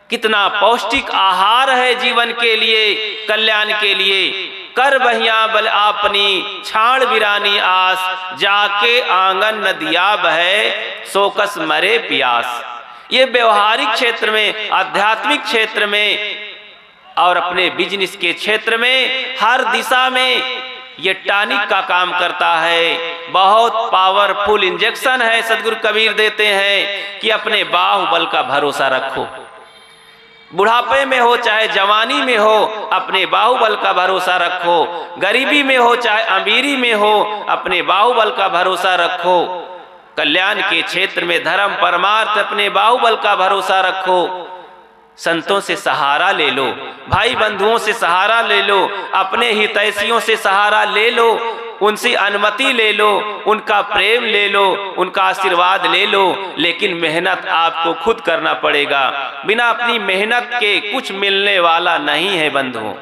Speaker 4: कितना पौष्टिक आहार है जीवन के लिए, कल्याण के लिए। कर बहिया बल आपनी, छाण बिरानी आस, जाके आंगन नदिया बहे, सोकस मरे प्यास। ये व्यवहारिक क्षेत्र में, आध्यात्मिक क्षेत्र में और अपने बिजनेस के क्षेत्र में हर दिशा में ये टॉनिक का काम करता है। बहुत पावरफुल इंजेक्शन है सदगुरु कबीर देते हैं कि अपने बाहुबल का भरोसा रखो। बुढ़ापे में हो चाहे जवानी में हो, अपने बाहुबल का भरोसा रखो। गरीबी में हो चाहे अमीरी में हो, अपने बाहुबल का भरोसा रखो। कल्याण के क्षेत्र में धर्म परमार्थ, अपने बाहुबल का भरोसा रखो। संतों से सहारा ले लो, भाई बंधुओं से सहारा ले लो, अपने हितैषियों से सहारा ले लो, उनसे अनुमति ले लो, उनका प्रेम ले लो, उनका आशीर्वाद ले लो। लेकिन मेहनत आपको खुद करना पड़ेगा। बिना अपनी मेहनत के कुछ मिलने वाला नहीं है बंधुओं।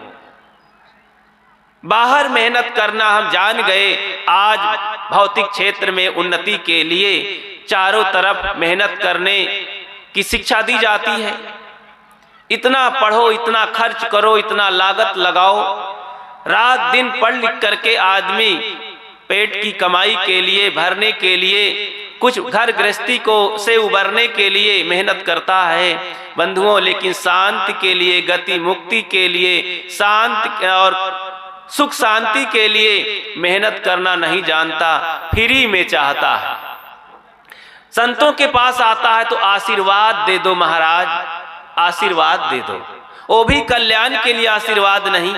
Speaker 4: बाहर मेहनत करना हम जान गए। आज भौतिक क्षेत्र में उन्नति के लिए चारों तरफ मेहनत करने की शिक्षा दी जाती है। इतना पढ़ो, इतना खर्च करो, इतना लागत लगाओ। रात दिन पढ़ लिख करके आदमी पेट की कमाई के लिए, भरने के लिए, कुछ घर गृहस्थी को से उबरने के लिए मेहनत करता है बंधुओं। लेकिन शांति के लिए, गति मुक्ति के लिए, शांति और सुख शांति के लिए मेहनत करना नहीं जानता, फ्री में चाहता है। संतों के पास आता है तो आशीर्वाद दे दो महाराज, आशीर्वाद दे दो। वो भी कल्याण के लिए आशीर्वाद नहीं,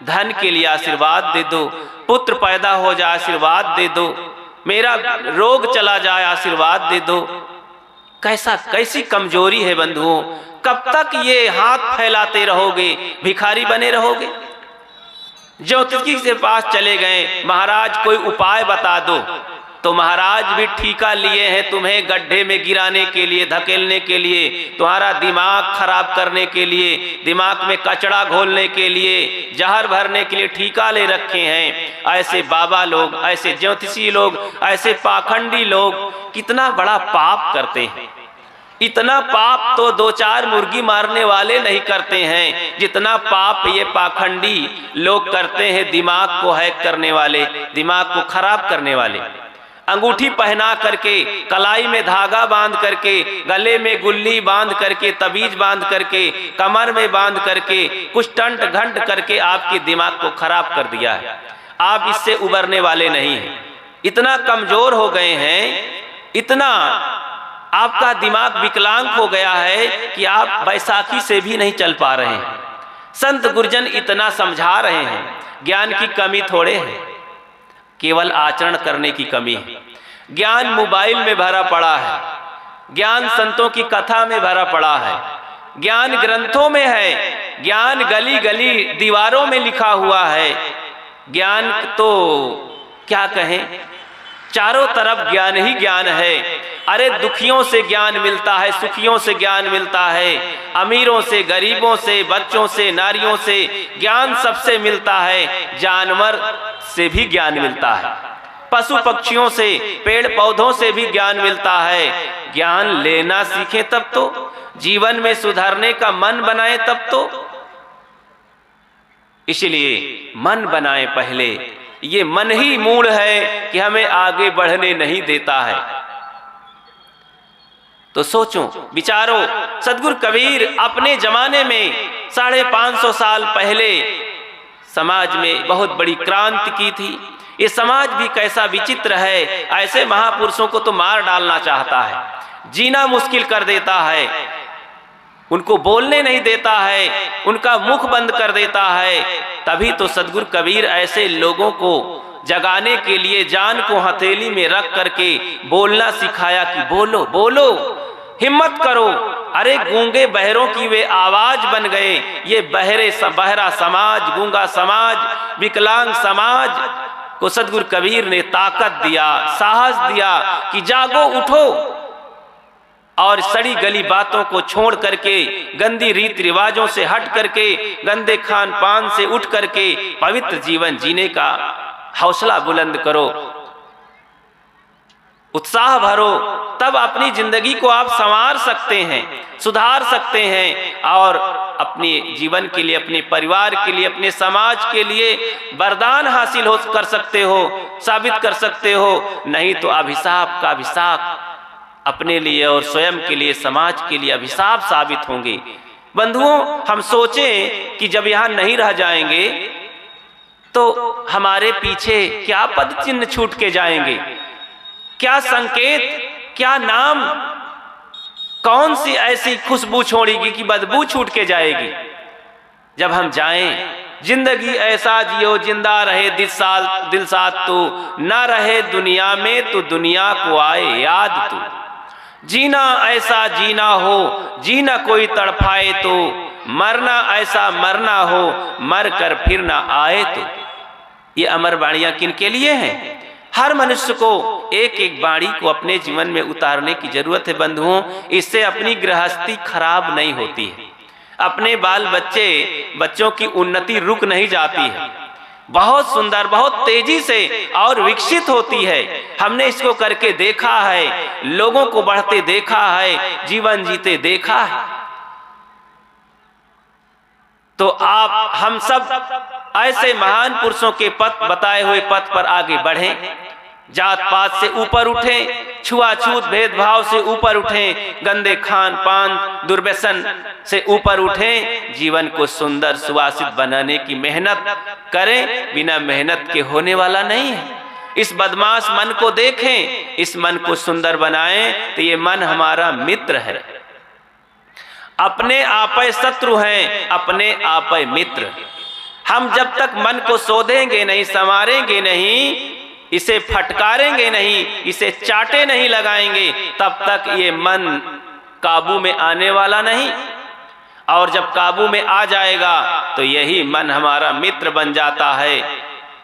Speaker 4: धन के लिए आशीर्वाद दे दो। पुत्र पैदा हो जाए आशीर्वाद दे दो, मेरा रोग चला जाए आशीर्वाद दे दो। कैसी कमजोरी है बंधुओं। कब तक ये हाथ फैलाते रहोगे, भिखारी बने रहोगे। ज्योतिषी के पास चले गए, महाराज कोई उपाय बता दो। तो महाराज भी ठीका लिए हैं तुम्हें गड्ढे में गिराने के लिए, धकेलने के लिए, तुम्हारा दिमाग खराब करने के लिए, दिमाग में कचड़ा घोलने के लिए, जहर भरने के लिए ठीका ले रखे हैं। ऐसे बाबा लोग, ऐसे ज्योतिषी लोग, ऐसे पाखंडी लोग कितना बड़ा पाप करते हैं। इतना पाप तो 2-4 मुर्गी मारने वाले नहीं करते हैं, जितना पाप ये पाखंडी लोग करते हैं। दिमाग को हैक करने वाले, दिमाग को खराब करने वाले। अंगूठी पहना करके, कलाई में धागा बांध करके, गले में गुल्ली बांध करके, तबीज बांध करके, कमर में बांध करके, कुछ टंट घंट करके आपके दिमाग को खराब कर दिया है। आप इससे उबरने वाले नहीं हैं। इतना कमजोर हो गए हैं, इतना आपका दिमाग विकलांग हो गया है कि आप बैसाखी से भी नहीं चल पा रहे हैं। संत गुरुजन इतना समझा रहे हैं, ज्ञान की कमी थोड़े है, केवल आचरण करने की कमी है। ज्ञान मोबाइल में भरा पड़ा है, ज्ञान संतों की कथा में भरा पड़ा है, ज्ञान ग्रंथों में है, ज्ञान गली गली दीवारों में लिखा हुआ है। ज्ञान तो क्या कहें, चारों तरफ ज्ञान ही ज्ञान है। अरे दुखियों से ज्ञान मिलता है, सुखियों से ज्ञान मिलता है, अमीरों से, गरीबों से, बच्चों से, नारियों से ज्ञान सबसे मिलता है। जानवर से भी ज्ञान मिलता है, पशु पक्षियों से, पेड़ पौधों से भी ज्ञान मिलता है। ज्ञान लेना सीखें तब तो, जीवन में सुधारने का मन बनाए तब तो। इसलिए मन बनाए पहले। ये मन ही मूल है कि हमें आगे बढ़ने नहीं देता है। तो सोचो, विचारो। सदगुरु कबीर अपने जमाने में 550 साल पहले समाज में बहुत बड़ी क्रांति की थी। ये समाज भी कैसा विचित्र है, ऐसे महापुरुषों को तो मार डालना चाहता है, जीना मुश्किल कर देता है, उनको बोलने नहीं देता है, उनका मुख बंद कर देता है। तभी तो सदगुरु कबीर ऐसे लोगों को जगाने के लिए जान को हथेली में रख करके बोलना सिखाया कि बोलो बोलो, हिम्मत करो। अरे गूंगे बहरों की वे आवाज बन गए। ये बहरा समाज, गूंगा समाज, विकलांग समाज को सदगुरु कबीर ने ताकत दिया, साहस दिया कि जागो, उठो और सड़ी गली बातों को छोड़ करके, गंदी रीति रिवाजों से हट करके, गंदे खान पान से उठ करके पवित्र जीवन जीने का हौसला बुलंद करो, उत्साह भरो। तब अपनी जिंदगी को आप संवार सकते हैं, सुधार सकते हैं और अपने जीवन के लिए, अपने परिवार के लिए, अपने समाज के लिए वरदान हासिल कर सकते हो, साबित कर सकते हो। नहीं तो अभिशाप का अभिशाप अपने लिए और स्वयं के लिए, समाज के लिए अभिशाप साबित होंगे। बंधुओं, हम सोचें कि जब यहाँ नहीं रह जाएंगे तो हमारे पीछे क्या पद चिन्ह छूट के जाएंगे, क्या संकेत, क्या नाम, कौन सी ऐसी खुशबू छोड़ेगी कि बदबू छूट के जाएगी। जब हम जाएं, जिंदगी ऐसा जियो जिंदा रहे दिल साथ तू, ना रहे दुनिया में तो दुनिया को आए याद तू। जीना ऐसा जीना हो, जीना कोई तड़फाए तो, मरना ऐसा मरना हो, मर कर फिर ना आए तो। ये अमर बाणियां किन के लिए हैं? हर मनुष्य को एक एक बाणी को अपने जीवन में उतारने की जरूरत है बंधुओं। इससे अपनी गृहस्थी खराब नहीं होती है, अपने बाल बच्चों की उन्नति रुक नहीं जाती है, बहुत सुंदर, बहुत तेजी से और विकसित होती है। हमने इसको करके देखा है, लोगों को बढ़ते देखा है, जीवन जीते देखा है। तो आप हम सब ऐसे महान पुरुषों के पथ बताए हुए पथ पर आगे बढ़ें, जात पात से ऊपर उठें, छुआछूत भेदभाव से ऊपर उठें, गंदे खान पान दुर्व्यसन से ऊपर उठें, जीवन को सुंदर सुवासित बनाने की मेहनत करें। बिना मेहनत के होने वाला नहीं है। इस बदमाश मन को देखें, इस मन को सुंदर बनाएं तो ये मन हमारा मित्र है। अपने आपे शत्रु हैं, अपने आपे मित्र। हम जब तक मन को सोधेंगे नहीं, संवारेंगे नहीं, इसे फटकारेंगे नहीं, इसे चाटे नहीं लगाएंगे, तब तक ये मन काबू में आने वाला नहीं। और जब काबू में आ जाएगा तो यही मन हमारा मित्र बन जाता है,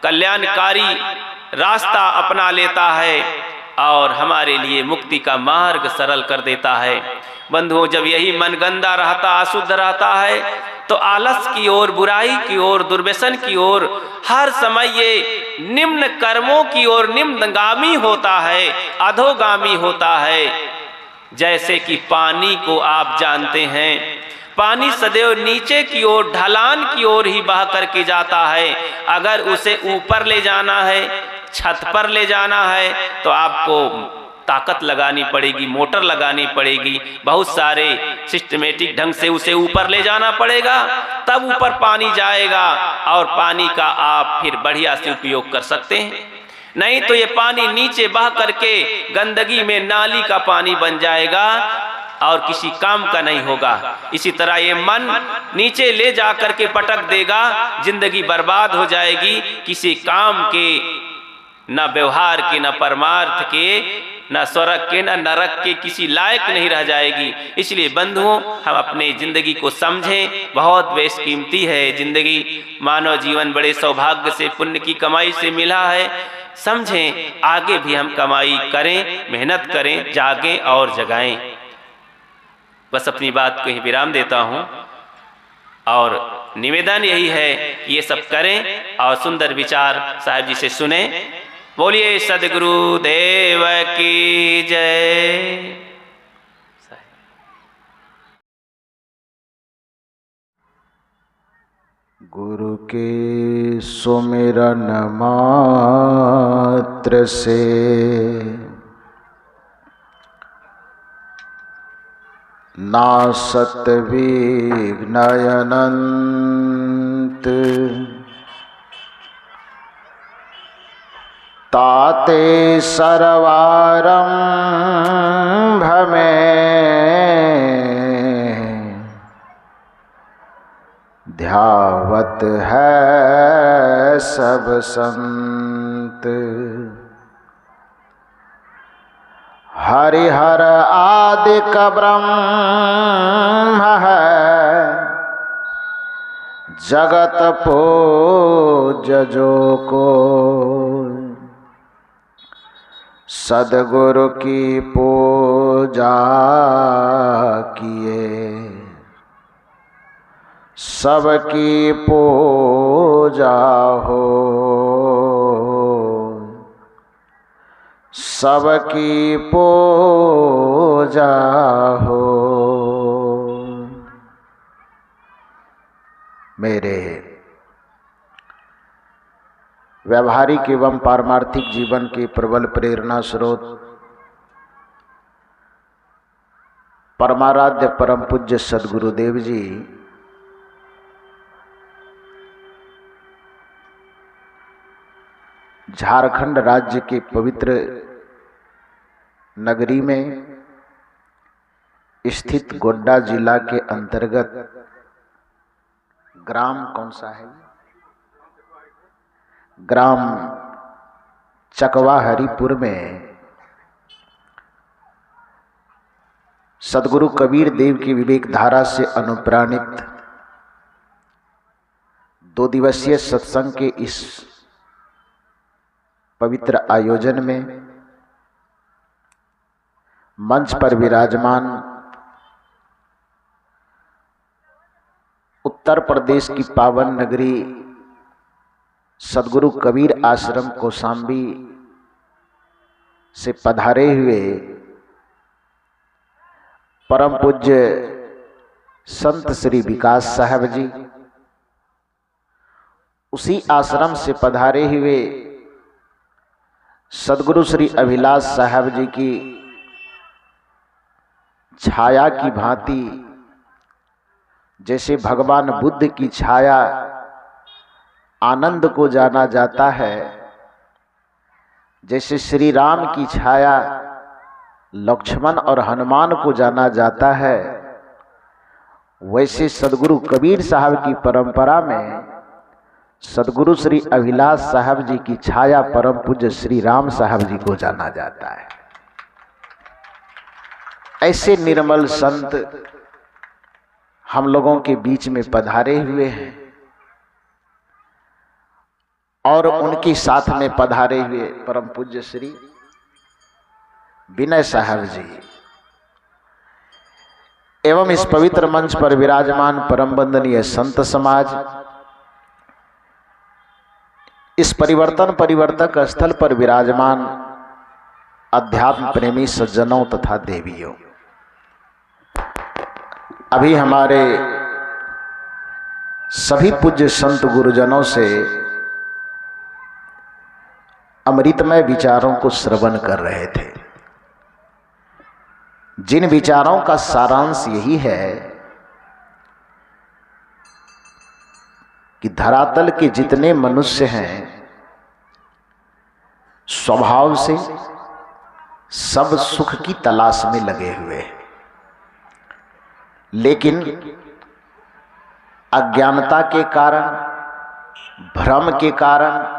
Speaker 4: कल्याणकारी रास्ता अपना लेता है और हमारे लिए मुक्ति का मार्ग सरल कर देता है। बंधुओं, जब यही मन गंदा रहता, अशुद्ध रहता है तो आलस की ओर, बुराई की ओर, दुर्व्यसन की ओर, हर समय ये निम्न कर्मों की ओर निम्नगामी होता है, अधोगामी होता है। जैसे कि पानी को आप जानते हैं, पानी सदैव नीचे की ओर, ढलान की ओर ही बह करके जाता है। अगर उसे ऊपर ले जाना है, छत पर ले जाना है, तो आपको ताकत लगानी पड़ेगी, मोटर लगानी पड़ेगी, बहुत सारे सिस्टमेटिक ढंग से उसे ऊपर ले जाना पड़ेगा, तब ऊपर पानी जाएगा और पानी का आप फिर बढ़िया से उपयोग कर सकते हैं। नहीं तो ये पानी नीचे बह करके गंदगी में नाली का पानी बन जाएगा और किसी काम का नहीं होगा। इसी तरह ये मन नीचे ले जा करके पटक देगा, जिंदगी बर्बाद हो जाएगी, किसी काम के, न व्यवहार के, न परमार्थ के, न स्वर्ग के, न नरक के, किसी लायक नहीं रह जाएगी। इसलिए बंधुओं, हम अपने जिंदगी को समझें, बहुत बेशकीमती है जिंदगी। मानव जीवन बड़े सौभाग्य से, पुण्य की कमाई से मिला है। समझें, आगे भी हम कमाई करें, मेहनत करें, जागें और जगाएं। बस अपनी बात को ही विराम देता हूँ और निवेदन यही है कि ये सब करें और सुंदर विचार साहब जी से सुने। बोलिए सदगुरु देव की जय।
Speaker 5: गुरु के सुमिरन मात्र से नासत विघ्न अनंत, ताते सर्वारंभ में ध्यावत है सब संत। हरिहर आदि का ब्रह्म है, जगत पूज्य जो को सद्गुरु की पूजा किए, सबकी पूजा हो, सबकी पूजा हो। मेरे व्यावहारिक एवं पारमार्थिक जीवन के प्रबल प्रेरणा स्रोत परमाराध्य परम पूज्य सद्गुरुदेव जी झारखंड राज्य के पवित्र नगरी में स्थित गोड्डा जिला के अंतर्गत ग्राम कौन सा है? ग्राम चकवा हरिपुर में सद्गुरु कबीर देव की विवेक धारा से अनुप्राणित 2 दिवसीय सत्संग के इस पवित्र आयोजन में मंच पर विराजमान उत्तर प्रदेश की पावन नगरी सद्गुरु कबीर आश्रम कौशाम्बी से पधारे हुए परम पूज्य संत श्री विकास साहब जी, उसी आश्रम से पधारे हुए सद्गुरु श्री अभिलाष साहब जी की छाया की भांति, जैसे भगवान बुद्ध की छाया आनंद को जाना जाता है, जैसे श्री राम की छाया लक्ष्मण और हनुमान को जाना जाता है, वैसे सद्गुरु कबीर साहब की परंपरा में सद्गुरु श्री अभिलाष साहब जी की छाया परम पूज्य श्री राम साहब जी को जाना जाता है। ऐसे निर्मल संत हम लोगों के बीच में पधारे हुए हैं और उनके साथ में पधारे हुए परम पूज्य श्री विनय साहब जी एवं इस पवित्र मंच पर विराजमान परम वंदनीय संत समाज, इस परिवर्तन परिवर्तक स्थल पर विराजमान अध्यात्म प्रेमी सज्जनों तथा देवियों, अभी हमारे सभी पूज्य संत गुरुजनों से अमृतमय विचारों को श्रवण कर रहे थे, जिन विचारों का सारांश यही है कि धरातल के जितने मनुष्य हैं स्वभाव से सब सुख की तलाश में लगे हुए हैं, लेकिन अज्ञानता के कारण, भ्रम के कारण,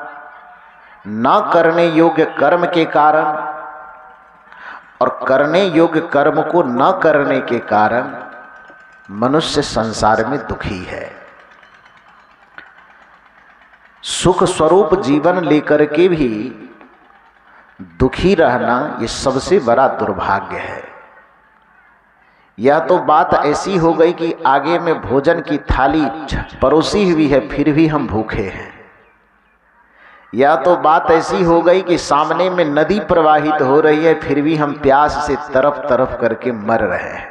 Speaker 5: न करने योग्य कर्म के कारण और करने योग्य कर्म को न करने के कारण मनुष्य संसार में दुखी है। सुख स्वरूप जीवन लेकर के भी दुखी रहना ये सबसे बड़ा दुर्भाग्य है। यह तो बात ऐसी हो गई कि आगे में भोजन की थाली परोसी हुई है फिर भी हम भूखे हैं। यह तो बात ऐसी हो गई कि सामने में नदी प्रवाहित हो रही है फिर भी हम प्यास से तरफ तरफ करके मर रहे हैं।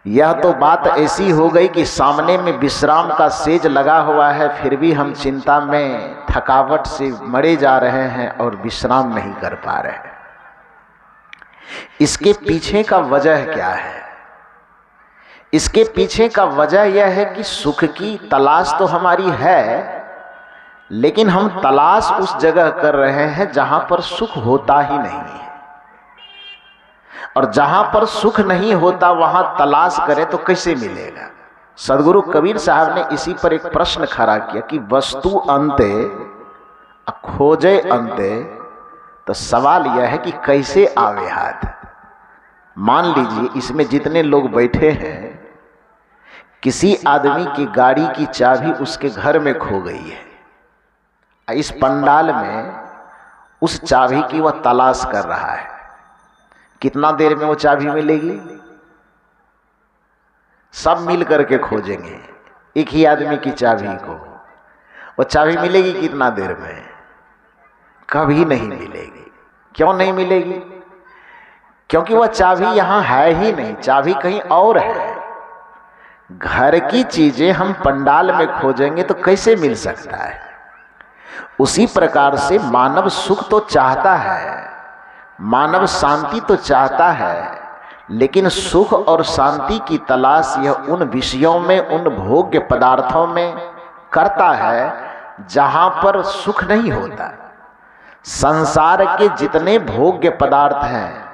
Speaker 5: यह तो बात ऐसी हो गई कि सामने में विश्राम का सेज लगा हुआ है फिर भी हम चिंता में थकावट से मरे जा रहे हैं और विश्राम नहीं कर पा रहे हैं। इसके पीछे का वजह क्या है? इसके पीछे का वजह यह है कि सुख की तलाश तो हमारी है, लेकिन हम तलाश उस जगह कर रहे हैं जहां पर सुख होता ही नहीं है, और जहां पर सुख नहीं होता वहां तलाश करें तो कैसे मिलेगा? सद्गुरु कबीर साहब ने इसी पर एक प्रश्न खड़ा किया कि वस्तु अंते खोजे अंते, तो सवाल यह है कि कैसे आवे हाथ। मान लीजिए इसमें जितने लोग बैठे हैं, किसी आदमी की गाड़ी की चाबी उसके घर में खो गई है, इस पंडाल में उस चाबी की वह तलाश कर रहा है। कितना देर में वो चाबी मिलेगी? सब मिल करके खोजेंगे एक ही आदमी की चाबी को, वो चाबी मिलेगी कितना देर में? कभी नहीं मिलेगी। क्यों नहीं मिलेगी? क्योंकि वह चाबी यहां है ही नहीं, चाबी कहीं और है। घर की चीजें हम पंडाल में खोजेंगे तो कैसे मिल सकता है? उसी प्रकार से मानव सुख तो चाहता है, मानव शांति तो चाहता है, लेकिन सुख और शांति की तलाश यह उन विषयों में, उन भोग्य पदार्थों में करता है जहां पर सुख नहीं होता। संसार के जितने भोग्य पदार्थ हैं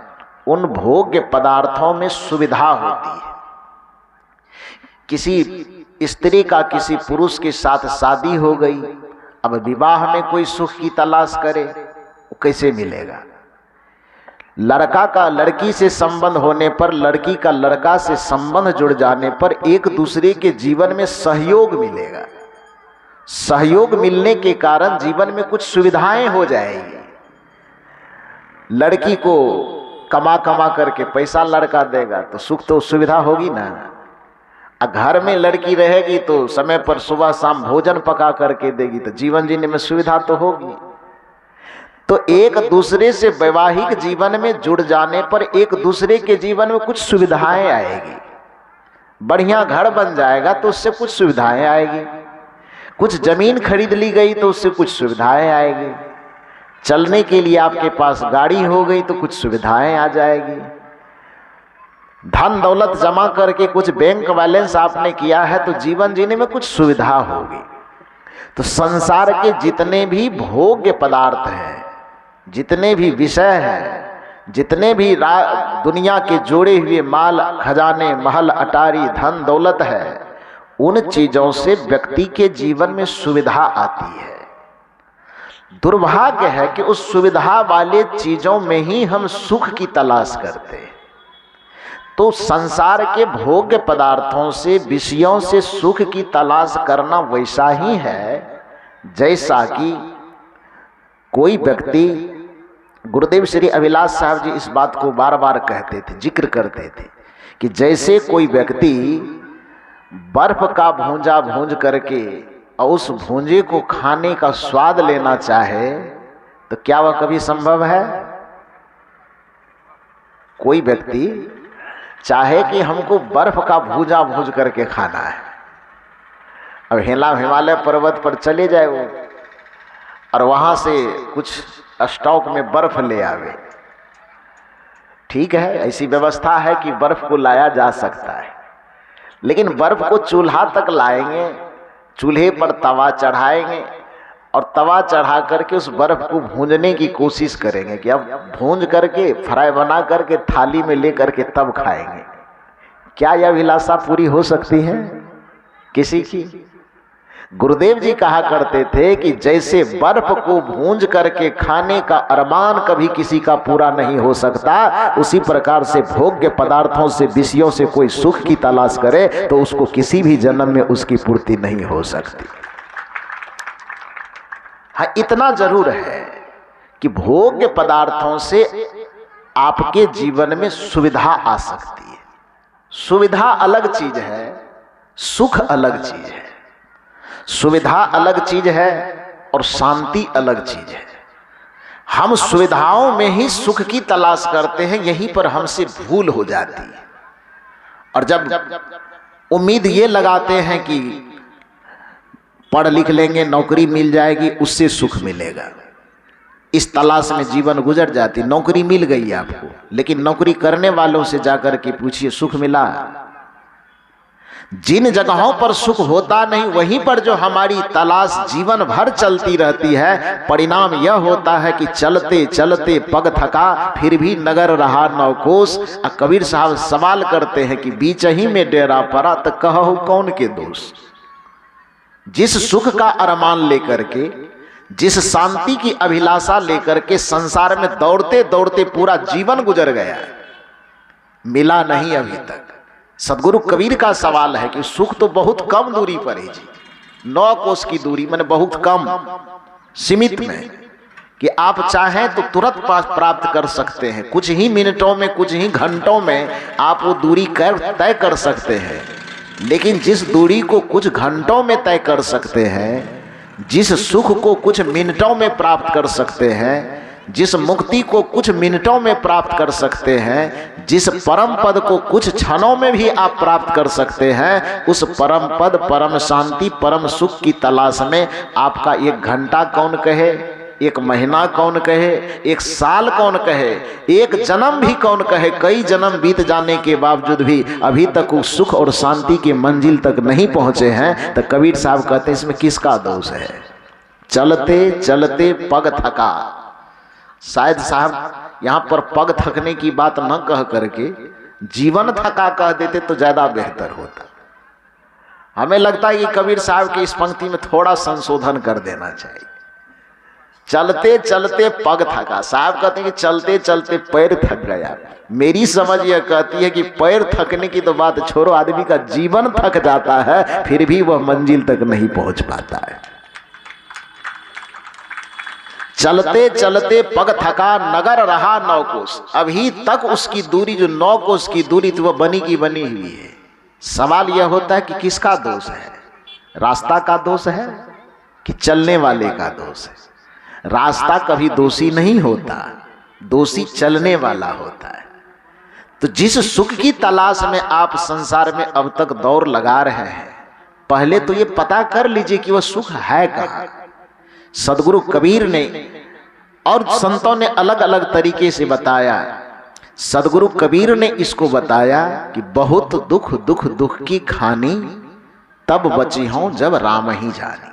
Speaker 5: उन भोग्य पदार्थों में सुविधा होती है। किसी स्त्री का किसी पुरुष के साथ शादी हो गई, अब विवाह में कोई सुख की तलाश करे वो कैसे मिलेगा? लड़का का लड़की से संबंध होने पर, लड़की का लड़का से संबंध जुड़ जाने पर एक दूसरे के जीवन में सहयोग मिलेगा। सहयोग मिलने के कारण जीवन में कुछ सुविधाएं हो जाएगी। लड़की को कमा कमा करके पैसा लड़का देगा तो सुख तो सुविधा होगी ना। घर में लड़की रहेगी तो समय पर सुबह शाम भोजन पका करके देगी तो जीवन जीने में सुविधा तो होगी। तो एक दूसरे से वैवाहिक जीवन में जुड़ जाने पर एक दूसरे के जीवन में कुछ सुविधाएं आएगी। बढ़िया घर बन जाएगा तो उससे कुछ सुविधाएं आएगी। कुछ जमीन खरीद ली गई तो उससे कुछ सुविधाएं आएगी। चलने के लिए आपके पास गाड़ी हो गई तो कुछ सुविधाएं आ जाएगी। धन दौलत जमा करके कुछ बैंक बैलेंस आपने किया है तो जीवन जीने में कुछ सुविधा होगी। तो संसार के जितने भी भोग्य पदार्थ हैं, जितने भी विषय हैं, जितने भी दुनिया के जोड़े हुए माल खजाने महल अटारी धन दौलत है, उन चीजों से व्यक्ति के जीवन में सुविधा आती है। दुर्भाग्य है कि उस सुविधा वाले चीजों में ही हम सुख की तलाश करते हैं। तो संसार के भोग्य पदार्थों से, विषयों से सुख की तलाश करना वैसा ही है जैसा कि कोई व्यक्ति, गुरुदेव श्री अभिलाष साहब जी इस बात को बार बार कहते थे, जिक्र करते थे कि जैसे कोई व्यक्ति बर्फ का भूंजा भूंज करके और उस भूंजे को खाने का स्वाद लेना चाहे तो क्या वह कभी संभव है? कोई व्यक्ति चाहे कि हमको बर्फ का भूंजा भूंज करके खाना है, अब हिमालय पर्वत पर चले जाए वो और वहां से कुछ स्टॉक में बर्फ ले आवे, ठीक है, ऐसी व्यवस्था है कि बर्फ को लाया जा सकता है। लेकिन बर्फ को चूल्हा तक लाएंगे, चूल्हे पर तवा चढ़ाएंगे और तवा चढ़ा करके उस बर्फ को भूंजने की कोशिश करेंगे कि अब भूंज करके फ्राई बना करके थाली में ले करके तब खाएंगे। क्या यह अभिलाषा पूरी हो सकती है किसी की? गुरुदेव जी कहा करते थे कि जैसे बर्फ को भूंज करके खाने का अरमान कभी किसी का पूरा नहीं हो सकता, उसी प्रकार से भोग्य पदार्थों से, विषयों से कोई सुख की तलाश करे तो उसको किसी भी जन्म में उसकी पूर्ति नहीं हो सकती। हाँ, इतना जरूर है कि भोग्य पदार्थों से आपके जीवन में सुविधा आ सकती है। सुविधा अलग चीज है, सुख अलग चीज है। सुविधा अलग चीज है और शांति अलग चीज है। हम सुविधाओं में ही सुख की तलाश करते हैं, यहीं पर हमसे भूल हो जाती है। और जब उम्मीद ये लगाते हैं कि पढ़ लिख लेंगे, नौकरी मिल जाएगी, उससे सुख मिलेगा, इस तलाश में जीवन गुजर जाती। नौकरी मिल गई आपको, लेकिन नौकरी करने वालों से जाकर के पूछिए सुख मिला? जिन जगहों पर सुख होता नहीं वहीं पर जो हमारी तलाश जीवन भर चलती रहती है, परिणाम यह होता है कि चलते चलते पग थका फिर भी नगर रहा नौकोस। कबीर साहब सवाल करते हैं कि बीच ही में डेरा पड़ा तो कहूं कौन के दोष। जिस सुख का अरमान लेकर के, जिस शांति की अभिलाषा लेकर के संसार में दौड़ते दौड़ते पूरा जीवन गुजर गया, मिला नहीं अभी तक। सदगुरु कबीर का सवाल है कि सुख तो बहुत कम दूरी पर है जी, 9 कोस की दूरी, मैंने बहुत कम सीमित में, कि आप चाहें तो तुरंत प्राप्त कर सकते हैं। कुछ ही मिनटों में, कुछ ही घंटों में आप वो दूरी तय कर सकते हैं। लेकिन जिस दूरी को कुछ घंटों में तय कर सकते हैं, जिस सुख को कुछ मिनटों में प्राप्त कर सकते हैं, जिस मुक्ति को कुछ मिनटों में प्राप्त कर सकते हैं, जिस परम पद को कुछ क्षणों में भी आप प्राप्त कर सकते हैं, उस परम पद, परम शांति, परम सुख की तलाश में आपका 1 घंटा कौन कहे, एक महीना कौन कहे, एक साल कौन कहे, एक जन्म भी कौन कहे, कई जन्म बीत जाने के बावजूद भी अभी तक वो सुख और शांति की मंजिल तक नहीं पहुंचे हैं, तो कबीर साहब कहते हैं इसमें किसका दोष है? चलते चलते पग थका। शायद साहब यहाँ पर पग थकने की बात न कह करके जीवन थका कह देते तो ज्यादा बेहतर होता। हमें लगता है कि कबीर साहब की इस पंक्ति में थोड़ा संशोधन कर देना चाहिए। चलते चलते पग थका, साहब कहते हैं कि चलते चलते पैर थक गया। मेरी समझ यह कहती है कि पैर थकने की तो बात छोड़ो, आदमी का जीवन थक जाता है फिर भी वह मंजिल तक नहीं पहुंच पाता है। चलते चलते पग थका, नगर रहा 9 कोस। अभी तक उसकी दूरी जो 9 कोस की दूरी थी वह बनी की बनी हुई है। सवाल यह होता है कि किसका दोष है? रास्ता का दोष है कि चलने वाले का दोष है? रास्ता कभी दोषी नहीं होता, दोषी चलने वाला होता है। तो जिस सुख की तलाश में आप संसार में अब तक दौड़ लगा रहे हैं, पहले तो ये पता कर लीजिए कि वह सुख है कहाँ। सदगुरु कबीर ने और संतों ने अलग अलग तरीके से बताया। सदगुरु कबीर ने इसको बताया कि बहुत दुख दुख दुख की खानी, तब बची हूं जब राम ही जानी।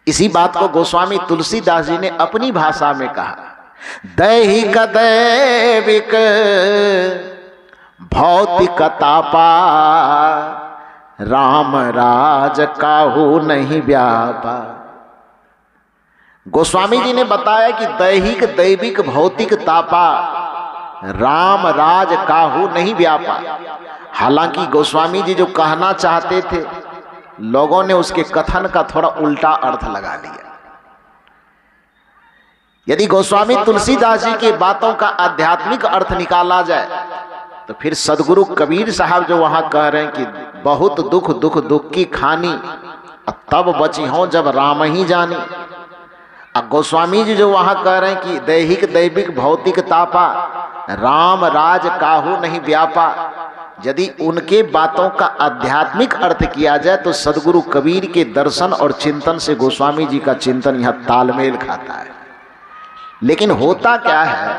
Speaker 5: इसी बात को गोस्वामी तुलसीदास जी ने अपनी भाषा में कहा, दैहिक दैविक भौतिक तापा, राम राज काहू नहीं व्यापा। गोस्वामी जी ने बताया कि दैहिक दैविक भौतिक तापा, राम राज काहू नहीं व्यापा। हालांकि गोस्वामी जी जो कहना चाहते थे, लोगों ने उसके कथन का थोड़ा उल्टा अर्थ लगा दिया। यदि गोस्वामी तुलसीदास जी की बातों का आध्यात्मिक अर्थ निकाला जाए तो फिर सदगुरु कबीर साहब जो वहां कह रहे हैं कि बहुत दुख दुख दुख की खानी, तब बची हो जब राम ही जानी। अब गोस्वामी जी जो वहां कह रहे हैं कि दैहिक दैविक भौतिक तापा, राम राज काहू नहीं व्यापा, यदि उनके बातों का आध्यात्मिक अर्थ किया जाए तो सदगुरु कबीर के दर्शन और चिंतन से गोस्वामी जी का चिंतन यह तालमेल खाता है। लेकिन होता क्या है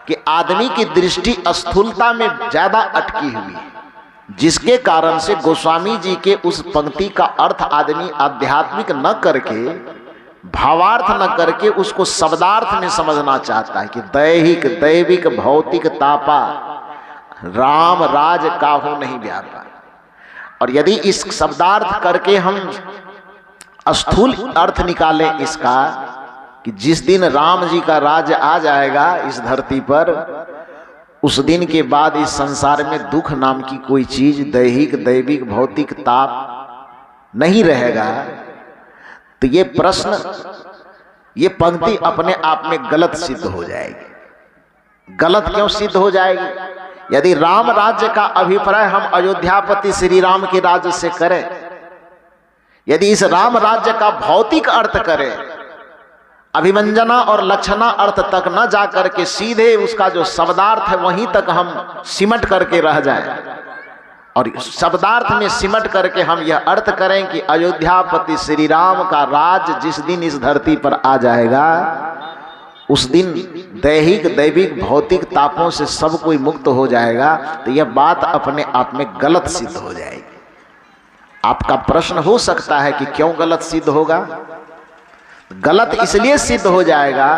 Speaker 5: कि आदमी की दृष्टि स्थूलता में ज्यादा अटकी हुई है, जिसके कारण से गोस्वामी जी के उस पंक्ति का अर्थ आदमी आध्यात्मिक न करके, भावार्थ न करके उसको शब्दार्थ में समझना चाहता है कि दैहिक दैविक भौतिक तापा, राम राज काहू नहीं व्यापा। और यदि इस शब्दार्थ करके हम स्थूल अर्थ निकालें इसका कि जिस दिन राम जी का राज आ जाएगा इस धरती पर, उस दिन के बाद इस संसार में दुख नाम की कोई चीज, दैहिक दैविक भौतिक ताप नहीं रहेगा, तो ये प्रश्न, ये पंक्ति अपने आप में गलत सिद्ध हो जाएगी। गलत क्यों सिद्ध हो जाएगी? यदि राम राज्य का अभिप्राय हम अयोध्यापति श्री राम के राज्य से करें, यदि इस राम राज्य का भौतिक अर्थ करें, अभिमंजना और लक्षणा अर्थ तक न जाकर के सीधे उसका जो शब्दार्थ है वहीं तक हम सिमट करके रह जाएं, और शब्दार्थ में सिमट करके हम यह अर्थ करें कि अयोध्यापति श्री राम का राज जिस दिन इस धरती पर आ जाएगा, उस दिन दैहिक दैविक भौतिक तापों से सब कोई मुक्त हो जाएगा, तो यह बात अपने आप में गलत सिद्ध हो जाएगी। आपका प्रश्न हो सकता है कि क्यों गलत सिद्ध होगा? गलत इसलिए सिद्ध हो जाएगा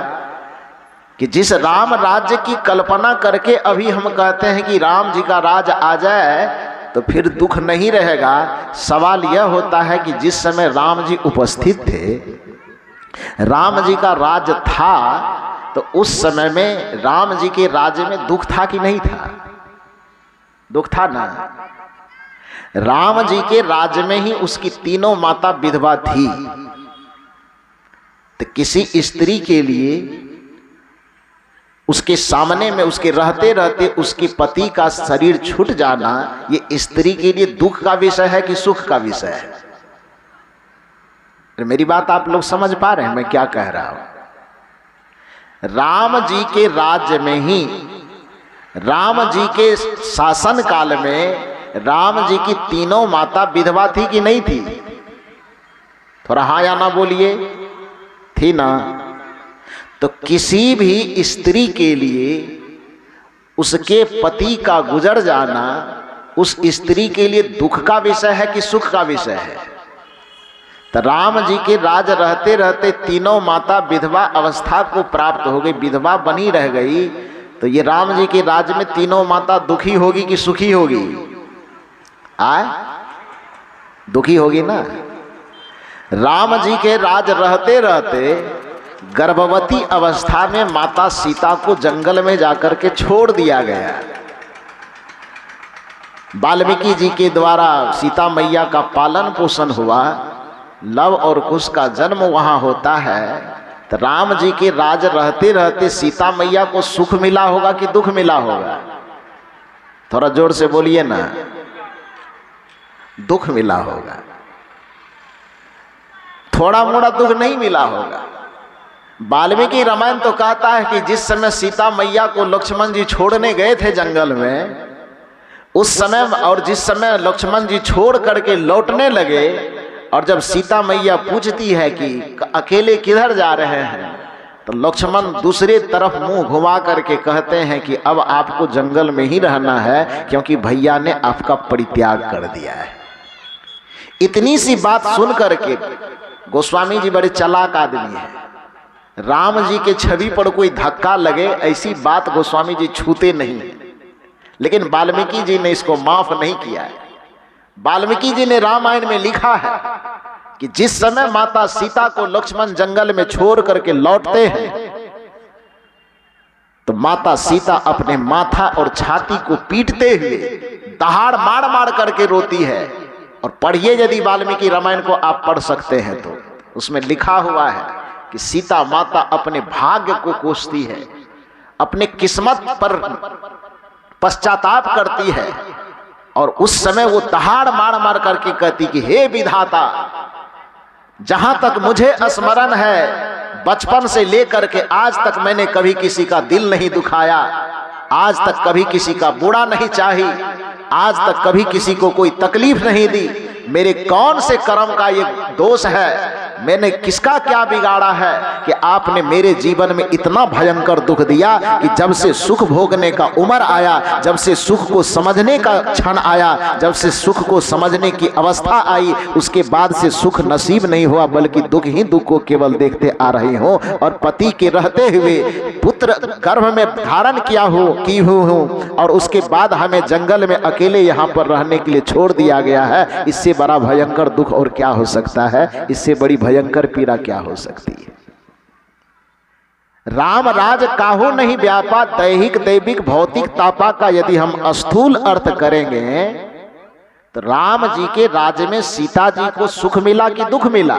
Speaker 5: कि जिस राम राज्य की कल्पना करके अभी हम कहते हैं कि राम जी का राज आ जाए तो फिर दुख नहीं रहेगा। सवाल यह होता है कि जिस समय राम जी उपस्थित थे, राम जी का राज था, तो उस समय में राम जी के राज्य में दुख था कि नहीं था? दुख था ना। राम जी के राज्य में ही उसकी तीनों माता विधवा थी, तो किसी स्त्री के लिए उसके सामने में उसके रहते रहते उसके पति का शरीर छूट जाना, ये स्त्री के लिए दुख का विषय है कि सुख का विषय है? मेरी बात आप लोग समझ पा रहे हैं मैं क्या कह रहा हूं? राम जी के राज्य में ही, राम जी के शासन काल में राम जी की तीनों माता विधवा थी कि नहीं थी? थोड़ा हाँ या ना बोलिए। थी ना, तो किसी भी स्त्री के लिए उसके पति का गुजर जाना उस स्त्री के लिए दुख का विषय है कि सुख का विषय है। तो राम जी के राज रहते रहते तीनों माता विधवा अवस्था को प्राप्त हो गई, विधवा बनी रह गई। तो ये राम जी के राज में तीनों माता दुखी होगी कि सुखी होगी? दुखी होगी ना। राम जी के राज रहते रहते गर्भवती अवस्था में माता सीता को जंगल में जाकर के छोड़ दिया गया। वाल्मीकि जी के द्वारा सीता मैया का पालन पोषण हुआ, लव और कुश का जन्म वहां होता है। तो राम जी के राज रहते रहते सीता मैया को सुख मिला होगा कि दुख मिला होगा? थोड़ा जोर से बोलिए ना। दुख मिला होगा, थोड़ा मोड़ा दुख नहीं मिला होगा। वाल्मीकि रामायण तो कहता है कि जिस समय सीता मैया को लक्ष्मण जी छोड़ने गए थे जंगल में, उस समय और जिस समय लक्ष्मण जी छोड़ करके लौटने लगे, और जब सीता मैया पूछती है कि अकेले किधर जा रहे हैं, तो लक्ष्मण दूसरे तरफ मुंह घुमा करके कहते हैं कि अब आपको जंगल में ही रहना है, क्योंकि भैया ने आपका परित्याग कर दिया है। इतनी सी बात सुन करके गोस्वामी जी बड़े चालाक आदमी हैं। राम जी के छवि पर कोई धक्का लगे ऐसी बात गोस्वामी जी छूते नहीं, लेकिन वाल्मीकि जी ने इसको माफ नहीं किया है। वाल्मीकि जी ने रामायण में लिखा है कि जिस समय माता सीता को लक्ष्मण जंगल में छोड़ करके लौटते हैं, तो माता सीता अपने माथा और छाती को पीटते हुए दहाड़ मार मार करके रोती है। और पढ़िए, यदि वाल्मीकि रामायण को आप पढ़ सकते हैं तो उसमें लिखा हुआ है कि सीता माता अपने भाग्य को कोसती है, अपने किस्मत पर पश्चाताप करती है, और उस समय वो दहाड़ मार मार करके कहती कि हे विधाता, जहां तक मुझे स्मरण है बचपन से लेकर के आज तक मैंने कभी किसी का दिल नहीं दुखाया, आज तक कभी किसी का बुरा नहीं चाही, आज तक कभी किसी को कोई तकलीफ नहीं दी। मेरे कौन से कर्म का ये दोष है, मैंने किसका क्या बिगाड़ा है कि आपने मेरे जीवन में इतना भयंकर दुख दिया कि जब से सुख भोगने का उम्र आया, जब से सुख को समझने का क्षण आया, जब से सुख को समझने की अवस्था आई, उसके बाद से सुख नसीब नहीं हुआ, बल्कि दुख ही दुख को केवल देखते आ रही हूँ। और पति के रहते हुए पुत्र गर्भ में धारण की हूँ, और उसके बाद हमें जंगल में अकेले यहाँ पर रहने के लिए छोड़ दिया गया है। इससे बड़ा भयंकर दुख और क्या हो सकता है? इससे बड़ी भयंकर पीड़ा क्या हो सकती है? राम राज काहू नहीं व्यापा, दैहिक दैविक भौतिक तापा का यदि हम स्थूल अर्थ करेंगे, तो राम जी के राज्य में सीता जी को सुख मिला कि दुख मिला?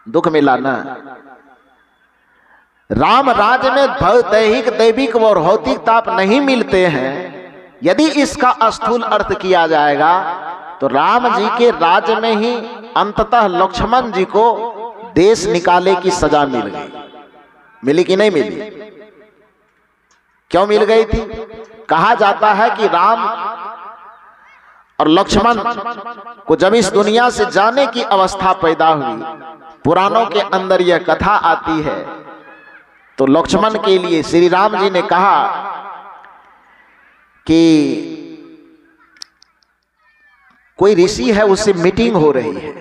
Speaker 5: दुख मिला ना। राम राज्य में दैहिक दैविक और भौतिक ताप नहीं मिलते हैं। यदि इसका स्थूल अर्थ किया जाएगा तो राम जी के राज्य में ही अंततः लक्ष्मण जी को देश निकाले की सजा मिल गई। मिली कि नहीं मिली? क्यों मिल गई थी? कहा जाता है कि राम और लक्ष्मण को जब इस दुनिया से जाने की अवस्था पैदा हुई, पुराणों के अंदर यह कथा आती है, तो लक्ष्मण के लिए श्री राम जी ने कहा कि कोई ऋषि है, उससे मीटिंग हो रही है,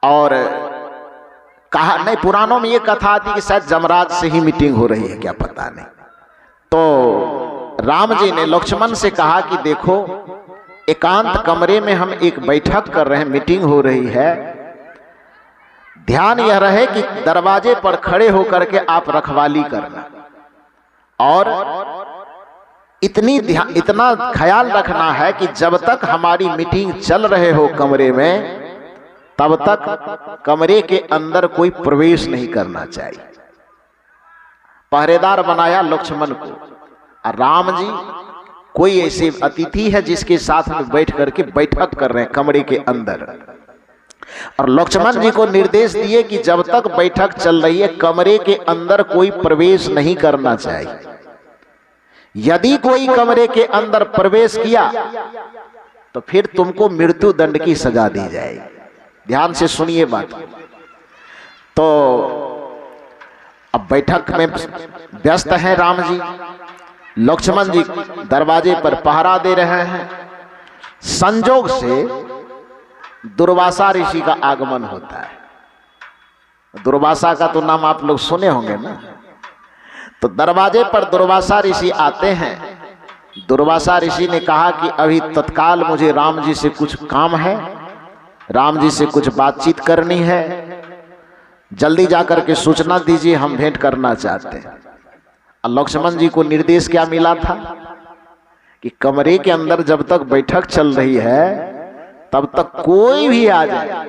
Speaker 5: और कहा नहीं, पुराणों में ये कथा आती कि शायद जमराज से ही मीटिंग हो रही है, क्या पता नहीं। तो राम जी ने लक्ष्मण से कहा कि देखो, एकांत कमरे में हम एक बैठक कर रहे हैं, मीटिंग हो रही है, ध्यान यह रहे कि दरवाजे पर खड़े होकर के आप रखवाली करना, और इतना ख्याल रखना है कि जब तक हमारी मीटिंग चल रहे हो कमरे में, तब तक कमरे के अंदर कोई प्रवेश नहीं करना चाहिए। पहरेदार बनाया लक्ष्मण को। और राम जी कोई ऐसे अतिथि है जिसके साथ में बैठ करके बैठक कर रहे हैं कमरे के अंदर, और लक्ष्मण जी को निर्देश दिए कि जब तक बैठक चल रही है कमरे के अंदर कोई प्रवेश नहीं करना चाहिए। यदि कोई कमरे के अंदर प्रवेश किया तो फिर तुमको मृत्यु दंड की सजा दी जाएगी। ध्यान से सुनिए बात। तो अब बैठक में व्यस्त हैं राम जी। लक्ष्मण जी दरवाजे पर पहरा दे रहे हैं। संजोग से दुर्वासा ऋषि का आगमन होता है। दुर्वासा का तो नाम आप लोग सुने होंगे ना। तो दरवाजे पर दुर्वासा ऋषि आते हैं। दुर्वासा ऋषि ने कहा कि अभी तत्काल मुझे राम जी से कुछ काम है, राम जी से कुछ बातचीत करनी है, जल्दी जाकर के सूचना दीजिए, हम भेंट करना चाहते हैं। लक्ष्मण जी को निर्देश क्या मिला था कि कमरे के अंदर जब तक बैठक चल रही है तब तक कोई भी आ जाए,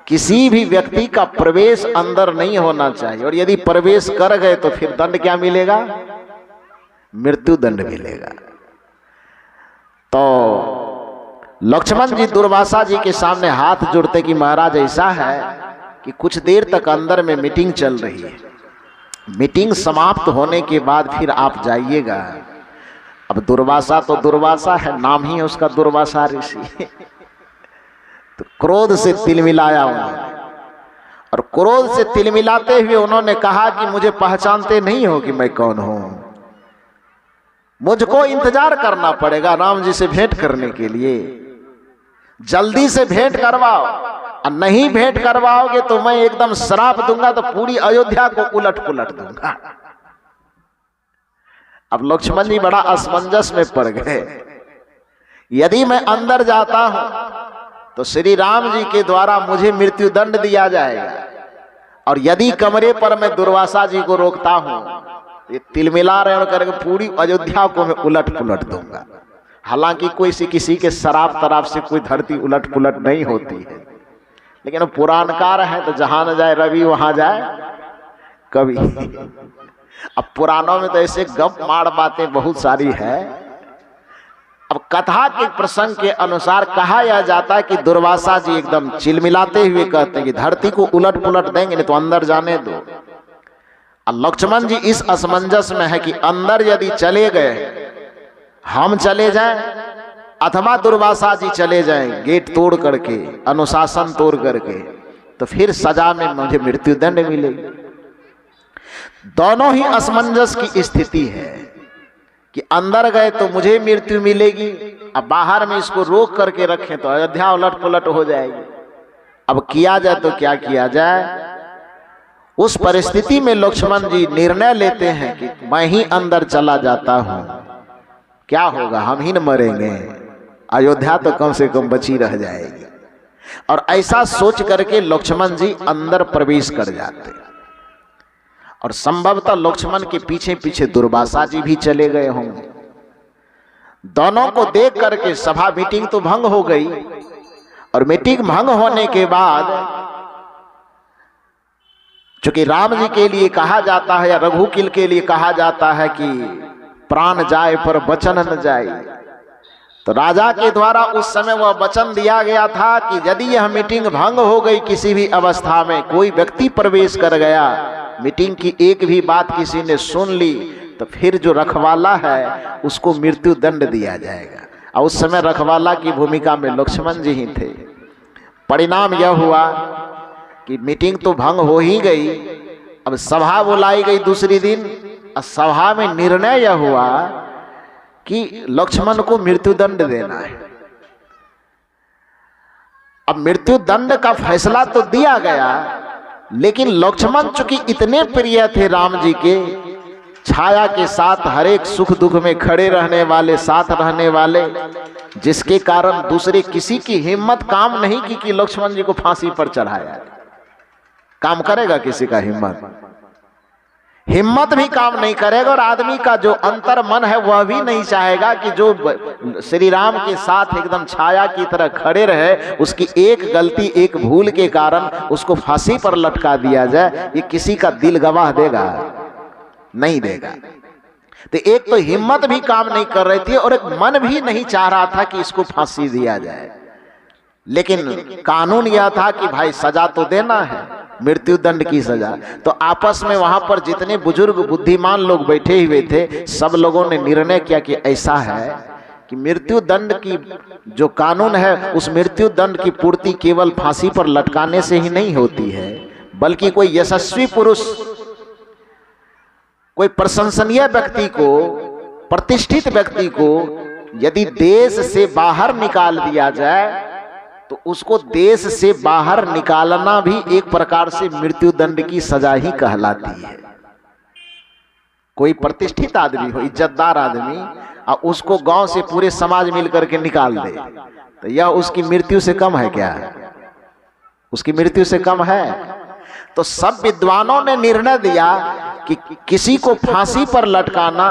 Speaker 5: किसी भी व्यक्ति का प्रवेश अंदर नहीं होना चाहिए, और यदि प्रवेश कर गए तो फिर दंड क्या मिलेगा? मृत्यु दंड मिलेगा। तो लक्ष्मण जी दुर्वासा जी के सामने हाथ जोड़ते कि महाराज ऐसा है कि कुछ देर तक अंदर में मीटिंग चल रही है, मीटिंग समाप्त होने के बाद फिर आप जाइएगा। अब दुर्वासा तो दुर्वासा है, नाम ही है उसका दुर्वासा ऋषि। तो क्रोध से तिलमिलाया उन्होंने, और क्रोध से तिलमिलाते हुए उन्होंने कहा कि मुझे पहचानते नहीं हो कि मैं कौन हूं, मुझको इंतजार करना पड़ेगा राम जी से भेंट करने के लिए, जल्दी से भेंट करवाओ, और नहीं भेंट करवाओगे तो मैं एकदम श्राप दूंगा, तो पूरी अयोध्या को उलट पुलट दूंगा। अब लक्ष्मण जी बड़ा असमंजस में पड़ गए। यदि मैं अंदर जाता हूं तो श्री राम जी के द्वारा मुझे मृत्यु दंड दिया जाएगा, और यदि कमरे पर मैं दुर्वासा जी को रोकता हूं, ये तिलमिला रहे करके पूरी अयोध्या को मैं उलट पुलट दूंगा। हालांकि कोई से किसी के शराब तराब से कोई धरती उलट पुलट नहीं होती है, लेकिन पुराणकार है तो जहां न जाए रवि वहां जाए कवि। अब पुराणों में तो ऐसे गप मार बातें बहुत सारी है। अब कथा के प्रसंग के अनुसार कहा यह जाता है कि दुर्वासा जी एकदम चिलमिलाते हुए कहते हैं कि धरती को उलट पुलट देंगे, नहीं तो अंदर जाने दो। और लक्ष्मण जी इस असमंजस में है कि अंदर यदि चले गए, हम चले जाएं अथवा दुर्वासा जी चले जाएं गेट तोड़ करके, अनुशासन तोड़ करके, तो फिर सजा में मुझे मृत्यु दंड मिलेगी। दोनों ही असमंजस की स्थिति है कि अंदर गए तो मुझे मृत्यु मिलेगी, अब बाहर में इसको रोक करके रखें तो अयोध्या उलट पुलट हो जाएगी। अब किया जाए तो क्या किया जाए? उस परिस्थिति में लक्ष्मण जी निर्णय लेते हैं कि मैं ही अंदर चला जाता हूं, क्या होगा, हम ही न मरेंगे, अयोध्या तो कम से कम बची रह जाएगी। और ऐसा सोच करके लक्ष्मण जी अंदर प्रवेश कर जाते, और संभवतः लक्ष्मण के पीछे पीछे दुर्वासा जी भी चले गए होंगे। दोनों को देख करके सभा मीटिंग तो भंग हो गई, और मीटिंग भंग होने के बाद चूंकि राम जी के लिए कहा जाता है या रघुकुल के लिए कहा जाता है कि प्राण जाए पर वचन न जाए, तो राजा के द्वारा उस समय वह वचन दिया गया था कि यदि यह मीटिंग भंग हो गई, किसी भी अवस्था में कोई व्यक्ति प्रवेश कर गया, मीटिंग की एक भी बात किसी ने सुन ली, तो फिर जो रखवाला है उसको मृत्यु दंड दिया जाएगा। और उस समय रखवाला की भूमिका में लक्ष्मण जी ही थे। परिणाम यह हुआ कि मीटिंग तो भंग हो ही गई, अब सभा बुलाई गई दूसरी दिन, और सभा में निर्णय यह हुआ कि लक्ष्मण को मृत्यु दंड देना है। अब मृत्यु दंड का फैसला तो दिया गया, लेकिन लक्ष्मण चूंकि इतने प्रिय थे राम जी के, छाया के साथ हर एक सुख दुख में खड़े रहने वाले, साथ रहने वाले, जिसके कारण दूसरे किसी की हिम्मत काम नहीं की कि लक्ष्मण जी को फांसी पर चढ़ाया। काम करेगा किसी का हिम्मत भी काम नहीं करेगा, और आदमी का जो अंतर मन है वह भी नहीं चाहेगा कि जो श्री राम के साथ एकदम छाया की तरह खड़े रहे, उसकी एक गलती, एक भूल के कारण उसको फांसी पर लटका दिया जाए। ये किसी का दिल गवाह देगा? नहीं देगा। तो एक तो हिम्मत भी काम नहीं कर रही थी, और एक मन भी नहीं चाह रहा था कि इसको फांसी दिया जाए। लेकिन कानून यह था कि भाई सजा तो देना है, मृत्यु दंड की सजा। तो आपस में वहां पर जितने बुजुर्ग बुद्धिमान लोग बैठे हुए थे, सब लोगों ने निर्णय किया कि ऐसा है कि मृत्यु दंड की जो कानून है, उस मृत्यु दंड की पूर्ति केवल फांसी पर लटकाने से ही नहीं होती है, बल्कि कोई यशस्वी पुरुष, कोई प्रशंसनीय व्यक्ति को, प्रतिष्ठित व्यक्ति को यदि देश से बाहर निकाल दिया जाए तो उसको देश से बाहर निकालना भी एक प्रकार से मृत्युदंड की सजा ही कहलाती है। कोई प्रतिष्ठित आदमी हो, इज्जतदार आदमी, और उसको गांव से पूरे समाज मिलकर के निकाल दे तो यह उसकी मृत्यु से कम है क्या? उसकी मृत्यु से कम है। तो सब विद्वानों ने निर्णय दिया कि किसी को फांसी पर लटकाना,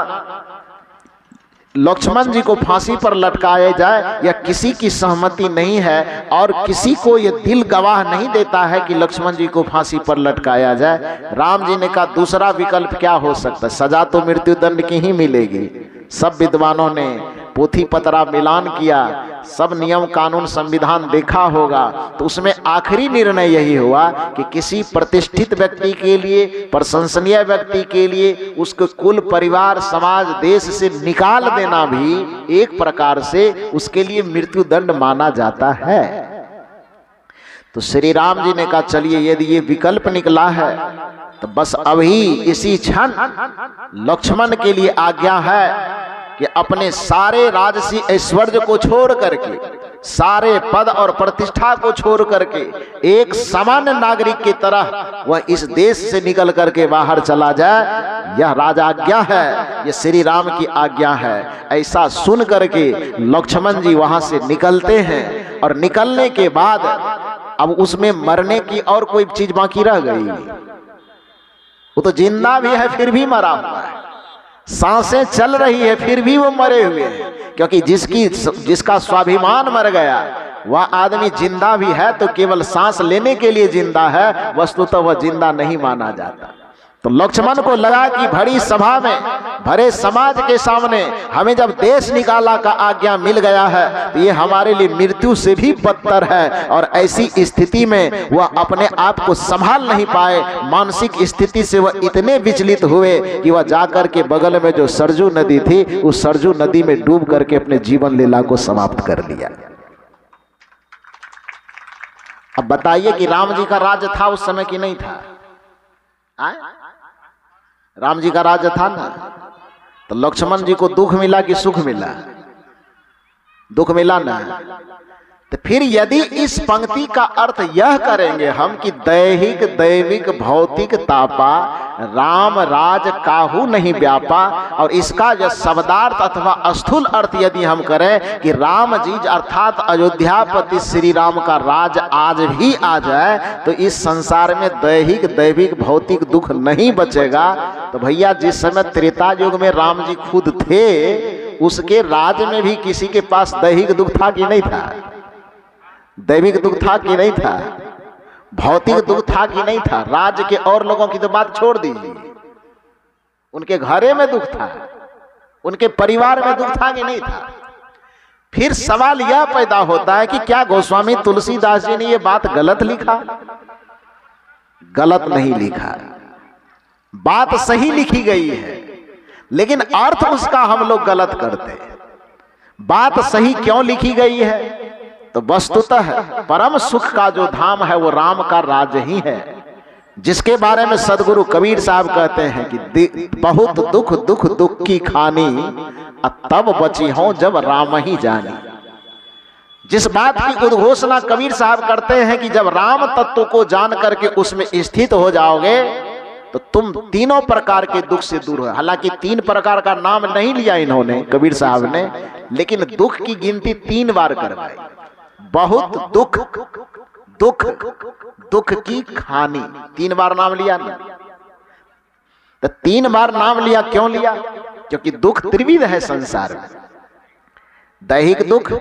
Speaker 5: लक्ष्मण जी को फांसी पर लटकाया जाए, या किसी की सहमति नहीं है और किसी को यह दिल गवाह नहीं देता है कि लक्ष्मण जी को फांसी पर लटकाया जाए। राम जी ने कहा दूसरा विकल्प क्या हो सकता है, सजा तो मृत्युदंड की ही मिलेगी। सब विद्वानों ने पोथी पतरा मिलान किया, सब नियम कानून संविधान देखा होगा, तो उसमें आखिरी निर्णय यही हुआ कि किसी प्रतिष्ठित व्यक्ति के लिए, प्रशंसनीय व्यक्ति के लिए उसके कुल परिवार समाज देश से निकाल देना भी एक प्रकार से उसके लिए मृत्युदंड माना जाता है। तो श्री राम जी ने कहा चलिए यदि ये विकल्प निकला है तो बस अभी इसी क्षण लक्ष्मण के लिए आज्ञा है कि अपने सारे राजसी ऐश्वर्य को छोड़ करके, सारे पद और प्रतिष्ठा को छोड़ करके एक सामान्य नागरिक की तरह वह इस देश से निकल करके बाहर चला जाए। यह राजाज्ञा है, यह श्री राम की आज्ञा है। ऐसा सुन करके लक्ष्मण जी वहां से निकलते हैं और निकलने के बाद अब उसमें मरने की और कोई चीज बाकी रह गई? वो तो जिंदा भी है फिर भी मरा हुआ है, सांसें चल रही है फिर भी वो मरे हुए हैं, क्योंकि जिसका स्वाभिमान मर गया वह आदमी जिंदा भी है तो केवल सांस लेने के लिए जिंदा है, वस्तुतः वह जिंदा नहीं माना जाता। तो लक्ष्मण को लगा कि भरी सभा में, भरे समाज के सामने हमें जब देश निकाला का आज्ञा मिल गया है तो ये हमारे लिए मृत्यु से भी बदतर है। और ऐसी स्थिति में वह अपने आप को संभाल नहीं पाए, मानसिक स्थिति से वह इतने विचलित हुए कि वह जाकर के बगल में जो सरजू नदी थी उस सरजू नदी में डूब करके अपने जीवन लीला को समाप्त कर लिया। अब बताइए कि राम जी का राज्य था उस समय कि नहीं था? राम जी का राज्य था ना। तो लक्ष्मण जी को दुख मिला कि सुख मिला? दुख मिला ना। तो फिर यदि इस पंक्ति का अर्थ यह करेंगे हम कि दैहिक दैविक भौतिक तापा राम राज काहू नहीं व्यापा, और इसका जो शब्दार्थ अथवा स्थूल अर्थ यदि हम करें कि राम जी अर्थात अयोध्यापति श्री राम का राज आज भी आ जाए तो इस संसार में दैहिक दैविक भौतिक दुख नहीं बचेगा। तो भैया जिस समय त्रेता युग में राम जी खुद थे उसके राज में भी किसी के पास दैहिक दुख था कि नहीं था? दैविक दुख था कि नहीं था? भौतिक दुख था कि नहीं था? राज्य के और लोगों की तो बात छोड़ दीजिए, उनके घरे में दुख था, उनके परिवार में दुख था कि नहीं था? फिर सवाल यह पैदा होता है कि क्या गोस्वामी तुलसीदास जी ने यह बात गलत लिखा? गलत नहीं लिखा, बात सही लिखी गई है, लेकिन अर्थ उसका हम लोग गलत करते हैं। बात सही क्यों लिखी गई है? तो वस्तुतः परम सुख का जो धाम है वो राम का राज्य ही है, जिसके बारे में सदगुरु कबीर साहब कहते हैं कि बहुत दुख दुख दुख की खानी तब बची हो जब राम ही जानी। जिस बात की उद्घोषणा कबीर साहब करते हैं कि जब राम तत्व को जान करके उसमें स्थित हो जाओगे तो तुम तीनों प्रकार के दुख से दूर हो। हालांकि 3 प्रकार का नाम नहीं लिया इन्होंने कबीर साहब ने, लेकिन दुख की गिनती 3 बार करवाई। बहुत दुख दुख दुख की खानी 3 बार नाम लिया ना। तो 3 बार नाम लिया, क्यों लिया? क्योंकि दुख त्रिविध है संसार में, दैहिक दुख,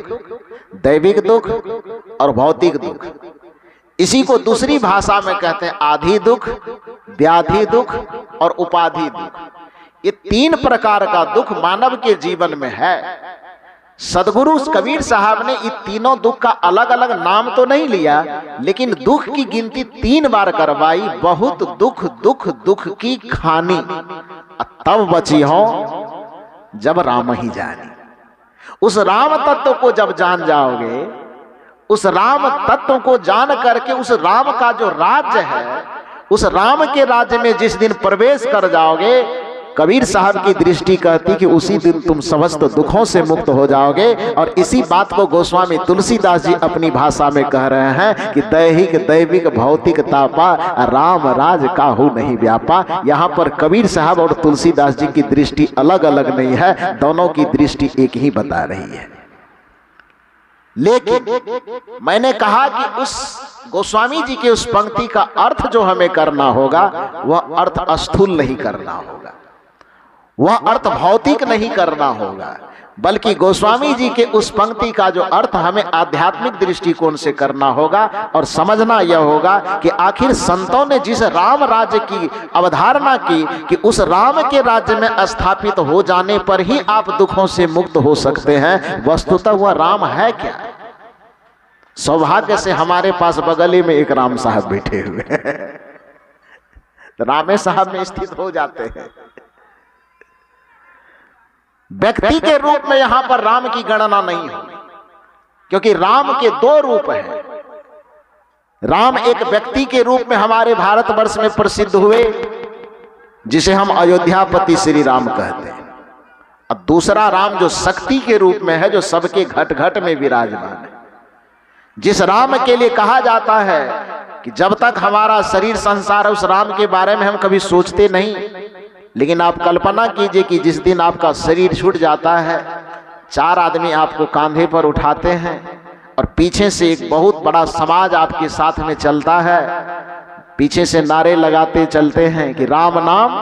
Speaker 5: दैविक दुख और भौतिक दुख। इसी को दूसरी भाषा में कहते हैं आधि दुख, व्याधि दुख और उपाधि दुख। ये 3 प्रकार का दुख मानव के जीवन में है। सदगुरु कबीर साहब ने इन तीनों दुख का अलग अलग नाम तो नहीं लिया, लेकिन दुख की गिनती 3 बार करवाई। बहुत दुख दुख दुख की खानी तब बची हो जब राम ही जानी। उस राम तत्व को जब जान जाओगे, उस राम तत्व को जान करके उस राम का जो राज्य है उस राम के राज्य में जिस दिन प्रवेश कर जाओगे, कबीर साहब की दृष्टि कहती कि उसी दिन तुम समस्त दुखों से मुक्त हो जाओगे। और इसी बात को गोस्वामी तुलसीदास जी अपनी भाषा में कह रहे हैं कि दैहिक दैविक भौतिक तापा राम राज काहू नहीं व्यापा। यहाँ पर कबीर साहब और तुलसीदास जी की दृष्टि अलग अलग नहीं है, दोनों की दृष्टि एक ही बता रही है। लेकिन मैंने कहा कि उस गोस्वामी जी के उस पंक्ति का अर्थ जो हमें करना होगा वह अर्थ स्थूल नहीं करना होगा, वह अर्थ भौतिक नहीं करना होगा, बल्कि गोस्वामी जी के उस पंक्ति का जो अर्थ हमें आध्यात्मिक दृष्टिकोण से करना होगा और समझना यह होगा कि आखिर संतों ने जिस राम राज्य की अवधारणा की कि उस राम के राज्य में स्थापित हो जाने पर ही आप दुखों से मुक्त हो सकते हैं, वस्तुतः वह राम है क्या? सौभाग्य से हमारे पास बगली में एक राम साहब बैठे हुए हैं, रामे साहब में स्थित हो जाते हैं। व्यक्ति के रूप में यहां पर राम की गणना नहीं होगी, क्योंकि राम के दो रूप हैं। राम एक व्यक्ति के रूप में हमारे भारतवर्ष में प्रसिद्ध हुए, जिसे हम अयोध्यापति श्री राम कहते हैं, और दूसरा राम जो शक्ति के रूप में है, जो सबके घट घट में विराजमान है, जिस राम के लिए कहा जाता है कि जब तक हमारा शरीर संसार है उस राम के बारे में हम कभी सोचते नहीं। लेकिन आप कल्पना कीजिए कि जिस दिन आपका शरीर छूट जाता है, चार आदमी आपको कांधे पर उठाते हैं और पीछे से एक बहुत बड़ा समाज आपके साथ में चलता है, पीछे से नारे लगाते चलते हैं कि राम नाम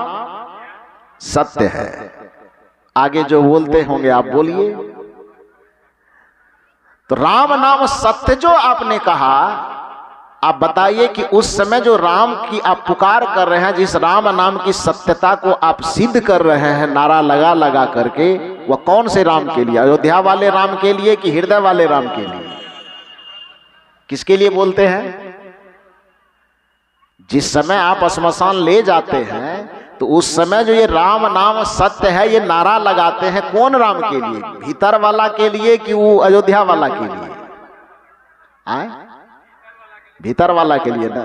Speaker 5: सत्य है। आगे जो बोलते होंगे आप बोलिए। तो राम नाम सत्य जो आपने कहा, आप बताइए कि उस समय जो राम की आप पुकार कर रहे हैं, जिस राम नाम की सत्यता को आप सिद्ध कर रहे हैं नारा लगा लगा करके, वह कौन से राम के लिए? अयोध्या वाले राम के लिए कि हृदय वाले राम के लिए? किसके लिए बोलते हैं? जिस समय आप श्मशान ले जाते हैं तो उस समय जो ये राम नाम सत्य है ये नारा लगाते हैं, कौन राम के लिए? भीतर वाला के लिए कि वो अयोध्या वाला के लिए? आए भीतर वाला के लिए ना,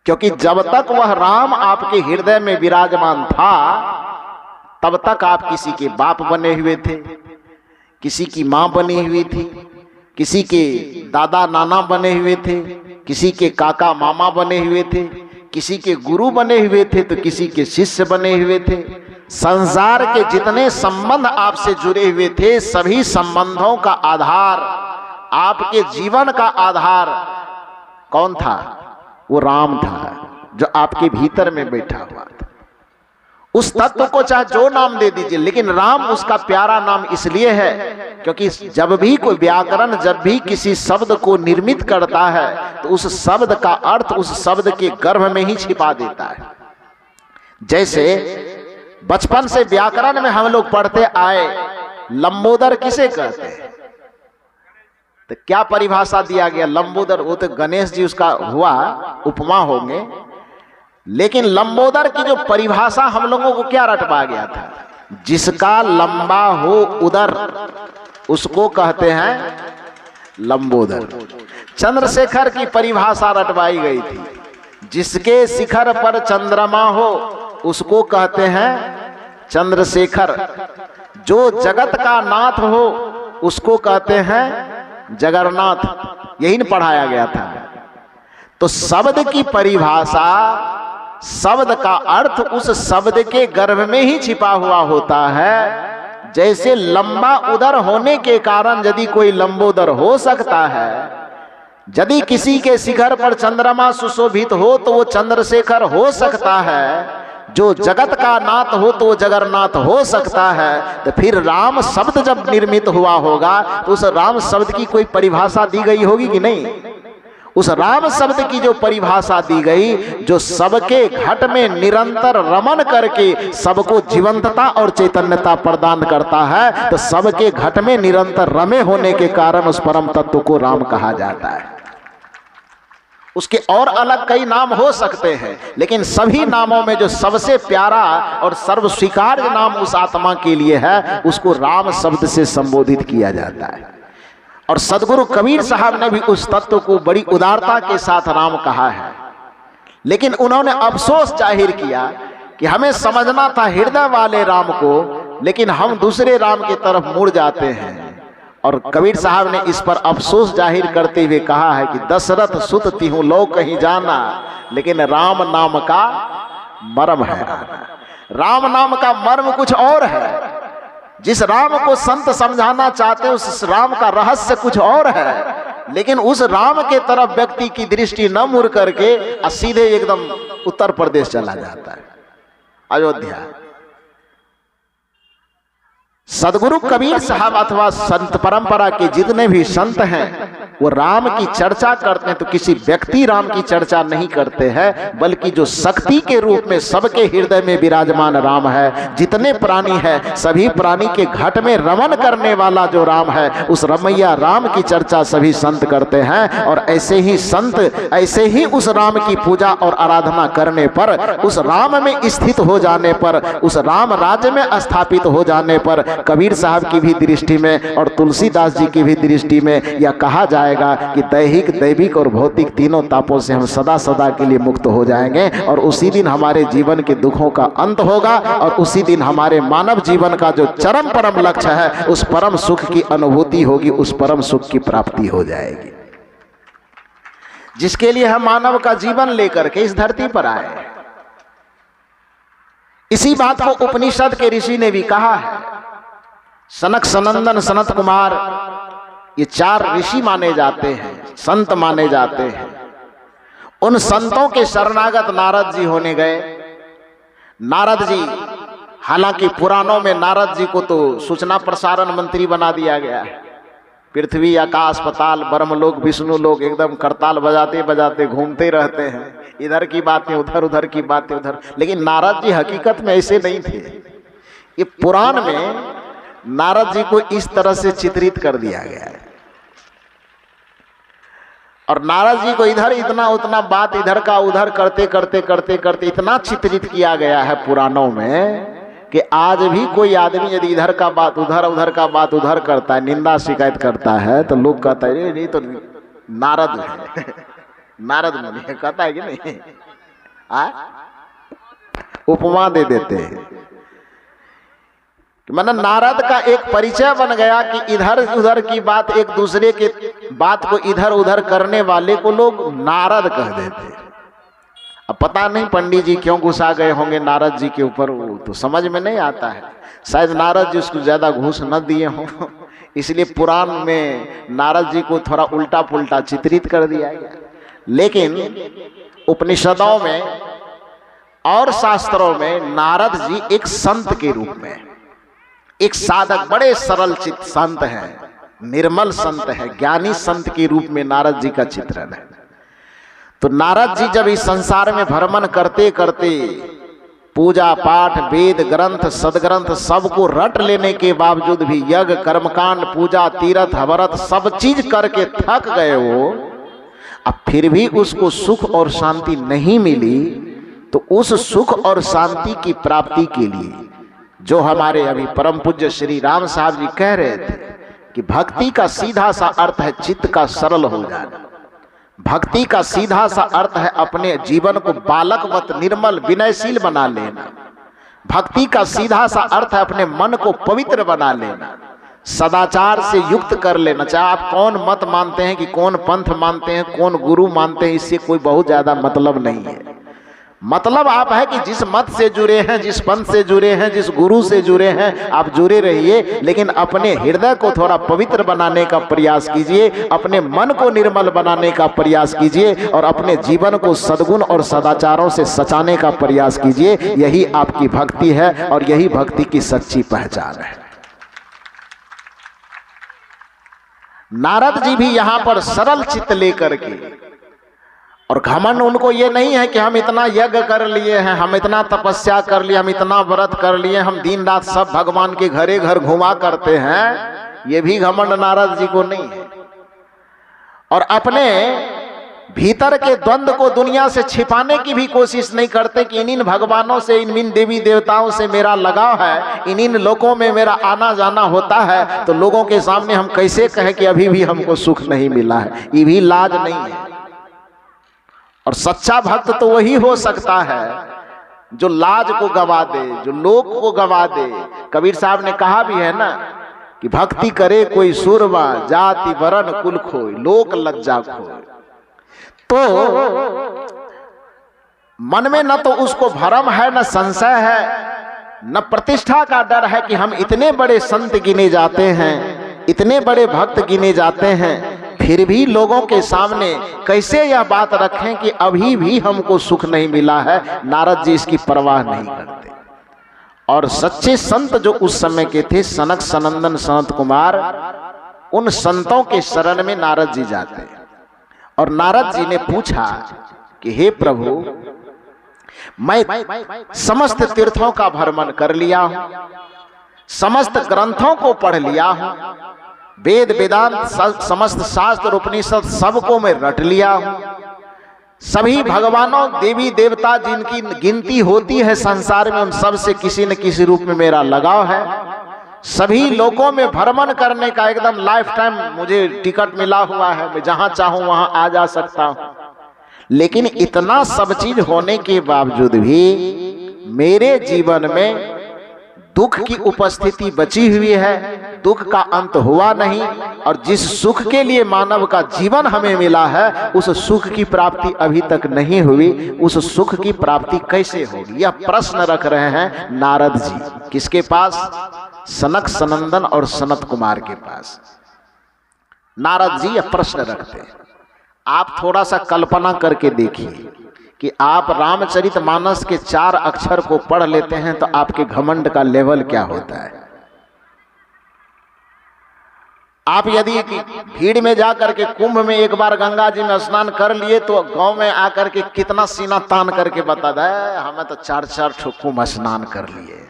Speaker 5: क्योंकि जब तक वह राम आपके हृदय में विराजमान था तब तक आप किसी के बाप बने हुए थे, किसी की मां बनी हुई थी, किसी के दादा नाना बने हुए थे, किसी के काका मामा बने हुए थे, किसी के गुरु बने हुए थे, तो किसी के शिष्य बने हुए थे। संसार के जितने संबंध आपसे जुड़े हुए थे, सभी संबंधों का आधार, आपके जीवन का आधार कौन था? वो राम था, जो आपके भीतर में बैठा हुआ था। उस तत्व को चाहे जो नाम दे दीजिए, लेकिन राम उसका प्यारा नाम इसलिए है क्योंकि जब भी कोई व्याकरण जब भी किसी शब्द को निर्मित करता है तो उस शब्द का अर्थ उस शब्द के गर्भ में ही छिपा देता है। जैसे बचपन से व्याकरण में हम लोग पढ़ते आए, लंबोदर किसे कहते हैं? तो क्या परिभाषा दिया गया? लंबोदर, वो तो गणेश जी उसका हुआ उपमा होंगे, लेकिन लंबोदर की जो परिभाषा हम लोगों को क्या रटवा गया था? जिसका लंबा हो उदर उसको कहते हैं लंबोदर। चंद्रशेखर की परिभाषा रटवाई गई थी, जिसके शिखर पर चंद्रमा हो उसको कहते हैं चंद्रशेखर। जो जगत का नाथ हो उसको कहते हैं जगन्नाथ। यही न पढ़ाया गया था। तो शब्द की परिभाषा, शब्द का अर्थ उस शब्द के गर्भ में ही छिपा हुआ होता है। जैसे लंबा उदर होने के कारण यदि कोई लंबोदर हो सकता है, यदि किसी के शिखर पर चंद्रमा सुशोभित हो तो वो चंद्रशेखर हो सकता है। जो जगत का नाथ हो तो वो जगन्नाथ हो सकता है। तो फिर राम शब्द जब निर्मित हुआ होगा तो उस राम शब्द की कोई परिभाषा दी गई होगी कि नहीं? उस राम शब्द की जो परिभाषा दी गई, जो सबके घट में निरंतर रमन करके सबको जीवंतता और चैतन्यता प्रदान करता है, तो सबके घट में निरंतर रमे होने के कारण उस परम तत्व को राम कहा जाता है। उसके और अलग कई नाम हो सकते हैं, लेकिन सभी नामों में जो सबसे प्यारा और सर्वस्वीकार्य नाम उस आत्मा के लिए है, उसको राम शब्द से संबोधित किया जाता है। और सदगुरु कबीर साहब ने भी उस तत्व को बड़ी उदारता के साथ राम कहा है। लेकिन उन्होंने अफसोस जाहिर किया कि हमें समझना था हृदय वाले राम को, लेकिन हम दूसरे राम की तरफ मुड़ जाते हैं। और कबीर साहब ने इस पर अफसोस जाहिर करते हुए कहा है कि दशरथ सुत तिहु लो कहीं जाना, लेकिन राम नाम का मर्म है। राम नाम का मर्म कुछ और है। जिस राम को संत समझाना चाहते हैं उस राम का रहस्य कुछ और है, लेकिन उस राम के तरफ व्यक्ति की दृष्टि न मुड़ करके सीधे एकदम उत्तर प्रदेश चला जाता है, अयोध्या। सदगुरु कबीर साहब अथवा संत परंपरा के जितने भी संत हैं वो राम की चर्चा करते हैं तो किसी व्यक्ति राम की चर्चा नहीं करते हैं, बल्कि जो शक्ति के रूप में सबके हृदय में विराजमान राम है। जितने प्राणी है सभी प्राणी के घट में रमन करने वाला जो राम है, उस रमैया राम की चर्चा सभी संत करते हैं। और ऐसे ही संत ऐसे ही उस राम की पूजा और आराधना करने पर, उस राम में स्थित हो जाने पर, उस राम राज्य में स्थापित हो जाने पर कबीर साहब की भी दृष्टि में और तुलसीदास जी की भी दृष्टि में यह कहा जाएगा कि दैहिक, दैविक और भौतिक तीनों तापों से हम सदा सदा के लिए मुक्त हो जाएंगे। और उसी दिन हमारे जीवन के दुखों का अंत होगा और उसी दिन हमारे मानव जीवन का जो चरम परम लक्ष्य है उस परम सुख की अनुभूति होगी, उस परम सुख की प्राप्ति हो जाएगी, जिसके लिए हम मानव का जीवन लेकर के इस धरती पर आए। इसी बात को उपनिषद के ऋषि ने भी कहा है। सनक, सनंदन, सनत कुमार, ये 4 ऋषि माने जाते हैं, संत माने जाते हैं। उन संतों के शरणागत नारद जी होने गए। नारद जी, हालांकि पुराणों में नारद जी को तो सूचना प्रसारण मंत्री बना दिया गया है। पृथ्वी, आकाश, पाताल, ब्रह्मलोक, विष्णु लोक एकदम करताल बजाते बजाते घूमते रहते हैं, इधर की बातें उधर, उधर की बातें उधर। लेकिन नारद जी हकीकत में ऐसे नहीं थे। ये पुराण में नारद जी को इस तरह से चित्रित कर दिया गया है। और नारद जी को इधर इतना उतना बात इधर का उधर करते करते करते करते इतना चित्रित किया गया है पुराणों में कि आज भी कोई आदमी यदि इधर का बात उधर, उधर का बात उधर करता है, निंदा शिकायत करता है, तो लोग कहता है नहीं तो नारद है, नारद मुनि है, कहता है कि नहीं? उपमा दे देते हैं। मतलब नारद का एक परिचय बन गया कि इधर उधर की बात, एक दूसरे के बात को इधर उधर करने वाले को लोग नारद कह देते। अब पता नहीं पंडित जी क्यों गुस्सा गए होंगे नारद जी के ऊपर, वो तो समझ में नहीं आता है। शायद नारद जी उसको ज्यादा घूस न दिए हों, इसलिए पुराण में नारद जी को थोड़ा उल्टा पुल्टा चित्रित कर दिया गया। लेकिन उपनिषदों में और शास्त्रों में नारद जी एक संत के रूप में, एक साधक, बड़े सरल चित्त संत हैं, निर्मल संत है, ज्ञानी संत के रूप में नारद जी का चित्रण है। तो नारद जी जब इस संसार में भ्रमण करते करते पूजा पाठ, वेद ग्रंथ, सदग्रंथ सबको रट लेने के बावजूद भी यज्ञ, कर्मकांड, पूजा, तीर्थ, व्रत सब चीज करके थक गए वो, अब फिर भी उसको सुख और शांति नहीं मिली, तो उस सुख और शांति की प्राप्ति के लिए जो हमारे अभी परम पूज्य श्री राम साहब जी कह रहे थे कि भक्ति का सीधा सा अर्थ है चित्त का सरल हो जाना। भक्ति का सीधा सा अर्थ है अपने जीवन को बालकवत निर्मल विनयशील बना लेना। भक्ति का सीधा सा अर्थ है अपने मन को पवित्र बना लेना, सदाचार से युक्त कर लेना। चाहे आप कौन मत मानते हैं कि कौन पंथ मानते हैं, कौन गुरु मानते हैं, इससे कोई बहुत ज्यादा मतलब नहीं है। मतलब आप है कि जिस मत से जुड़े हैं, जिस पंथ से जुड़े हैं, जिस गुरु से जुड़े हैं, आप जुड़े रहिए, लेकिन अपने हृदय को थोड़ा पवित्र बनाने का प्रयास कीजिए, अपने मन को निर्मल बनाने का प्रयास कीजिए और अपने जीवन को सद्गुण और सदाचारों से सचाने का प्रयास कीजिए। यही आपकी भक्ति है और यही भक्ति की सच्ची पहचान है। नारद जी भी यहां पर सरल चित्त लेकर के, और घमंड उनको ये नहीं है कि हम इतना यज्ञ कर लिए हैं, हम इतना तपस्या कर लिए, हम इतना व्रत कर लिए, हम दिन रात सब भगवान के घरे घर घुमा करते हैं, ये भी घमंड नारद जी को नहीं है। और अपने भीतर के द्वंद्व को दुनिया से छिपाने की भी कोशिश नहीं करते कि इन भगवानों से, इन देवी देवताओं से मेरा लगाव है, इन लोकों में मेरा आना जाना होता है, तो लोगों के सामने हम कैसे कहें कि अभी भी हमको सुख नहीं मिला है। ये भी लाज नहीं है। और सच्चा भक्त तो वही हो सकता है जो लाज को गवा दे, जो लोक को गवा दे। कबीर साहब ने कहा भी है ना कि भक्ति करे कोई सूरमा, जाति वरण कुल खोय, लोक लज्जा खोय। तो मन में न तो उसको भरम है, न संशय है, न प्रतिष्ठा का डर है कि हम इतने बड़े संत गिने जाते हैं, इतने बड़े भक्त गिने जाते हैं, फिर भी लोगों के सामने कैसे यह बात रखें कि अभी भी हमको सुख नहीं मिला है। नारद जी इसकी परवाह नहीं करते। और सच्चे संत जो उस समय के थे, सनक सनंदन सनत कुमार, उन संतों के शरण में नारद जी जाते। और नारद जी ने पूछा कि हे प्रभु, मैं समस्त तीर्थों का भ्रमण कर लिया हूं, समस्त ग्रंथों को पढ़ लिया हूं, वेद वेदांत समस्त शास्त्र उपनिषद सबको मैं रट लिया हूं, सभी भगवानों देवी देवता जिनकी गिनती होती है संसार में, उन सब से किसी न किसी रूप में मेरा लगाव है। सभी लोगों में भ्रमण करने का एकदम लाइफ टाइम मुझे टिकट मिला हुआ है, मैं जहां चाहूं वहां आ जा सकता हूं। लेकिन इतना सब चीज होने के बावजूद भी मेरे जीवन में दुख की उपस्थिति बची हुई है, दुख का अंत हुआ नहीं। और जिस सुख के लिए मानव का जीवन हमें मिला है, उस सुख की प्राप्ति अभी तक नहीं हुई। उस सुख की प्राप्ति कैसे होगी, यह प्रश्न रख रहे हैं नारद जी। किसके पास? सनक सनंदन और सनत कुमार के पास नारद जी यह प्रश्न रखते हैं। आप थोड़ा सा कल्पना करके देखिए कि आप रामचरितमानस के 4 अक्षर को पढ़ लेते हैं तो आपके घमंड का लेवल क्या होता है। आप यदि भीड़ में जाकर के कुंभ में एक बार गंगा जी में स्नान कर लिए तो गांव में आकर के कितना सीना तान करके बता दे, हमें तो 4-4 ठो कुंभ स्नान कर लिए।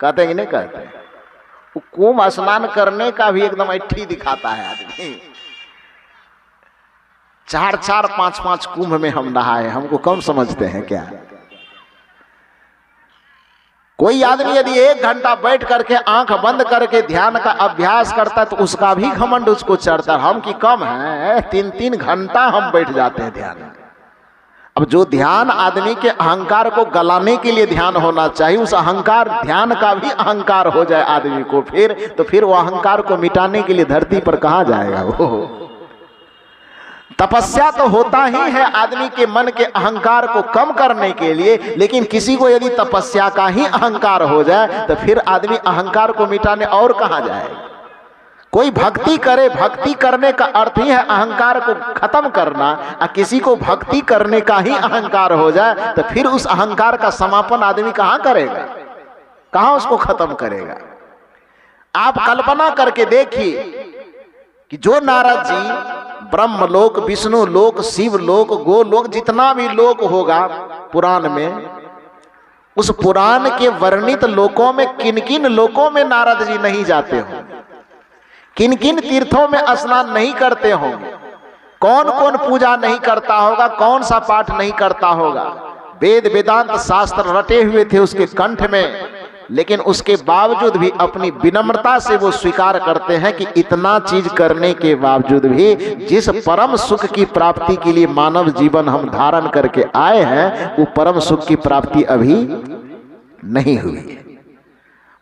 Speaker 5: कहते हैं कि नहीं कहते? वो कुंभ स्नान करने का भी एकदम ऐठी दिखाता है आदमी। 4-4, 5-5 कुंभ में हम नहाए, हमको कम समझते हैं क्या? कोई आदमी यदि 1 घंटा बैठ करके आंख बंद करके ध्यान का अभ्यास करता है तो उसका भी घमंड उसको चढ़ता है। हम की कम है, 3-3 घंटा हम बैठ जाते हैं ध्यान में। अब जो ध्यान आदमी के अहंकार को गलाने के लिए ध्यान होना चाहिए, उस अहंकार ध्यान का भी अहंकार हो जाए आदमी को, फिर वो अहंकार को मिटाने के लिए धरती पर कहां जाएगा वो? तपस्या तो होता ही है आदमी के मन के अहंकार को कम करने के लिए, लेकिन किसी को यदि तपस्या का ही अहंकार हो जाए तो फिर आदमी अहंकार को मिटाने और कहां जाए? कोई भक्ति करे, भक्ति करने का अर्थ ही है अहंकार को खत्म करना। और किसी को भक्ति करने का ही अहंकार हो जाए तो फिर उस अहंकार का समापन आदमी कहां करेगा, कहां उसको खत्म करेगा? आप कल्पना करके देखिए कि जो नारद जी ब्रह्मलोक, विष्णु लोक, शिव लोक, गोलोक, जितना भी लोक होगा पुराण में, उस पुराण के वर्णित लोकों में किन किन लोकों में नारद जी नहीं जाते होंगे, किन किन तीर्थों में स्नान नहीं करते होंगे, कौन कौन पूजा नहीं करता होगा, कौन सा पाठ नहीं करता होगा। वेद वेदांत शास्त्र रटे हुए थे उसके कंठ में, लेकिन उसके बावजूद भी अपनी विनम्रता से वो स्वीकार करते हैं कि इतना चीज करने के बावजूद भी जिस परम सुख की प्राप्ति के लिए मानव जीवन हम धारण करके आए हैं, वो परम सुख की प्राप्ति अभी नहीं हुई है।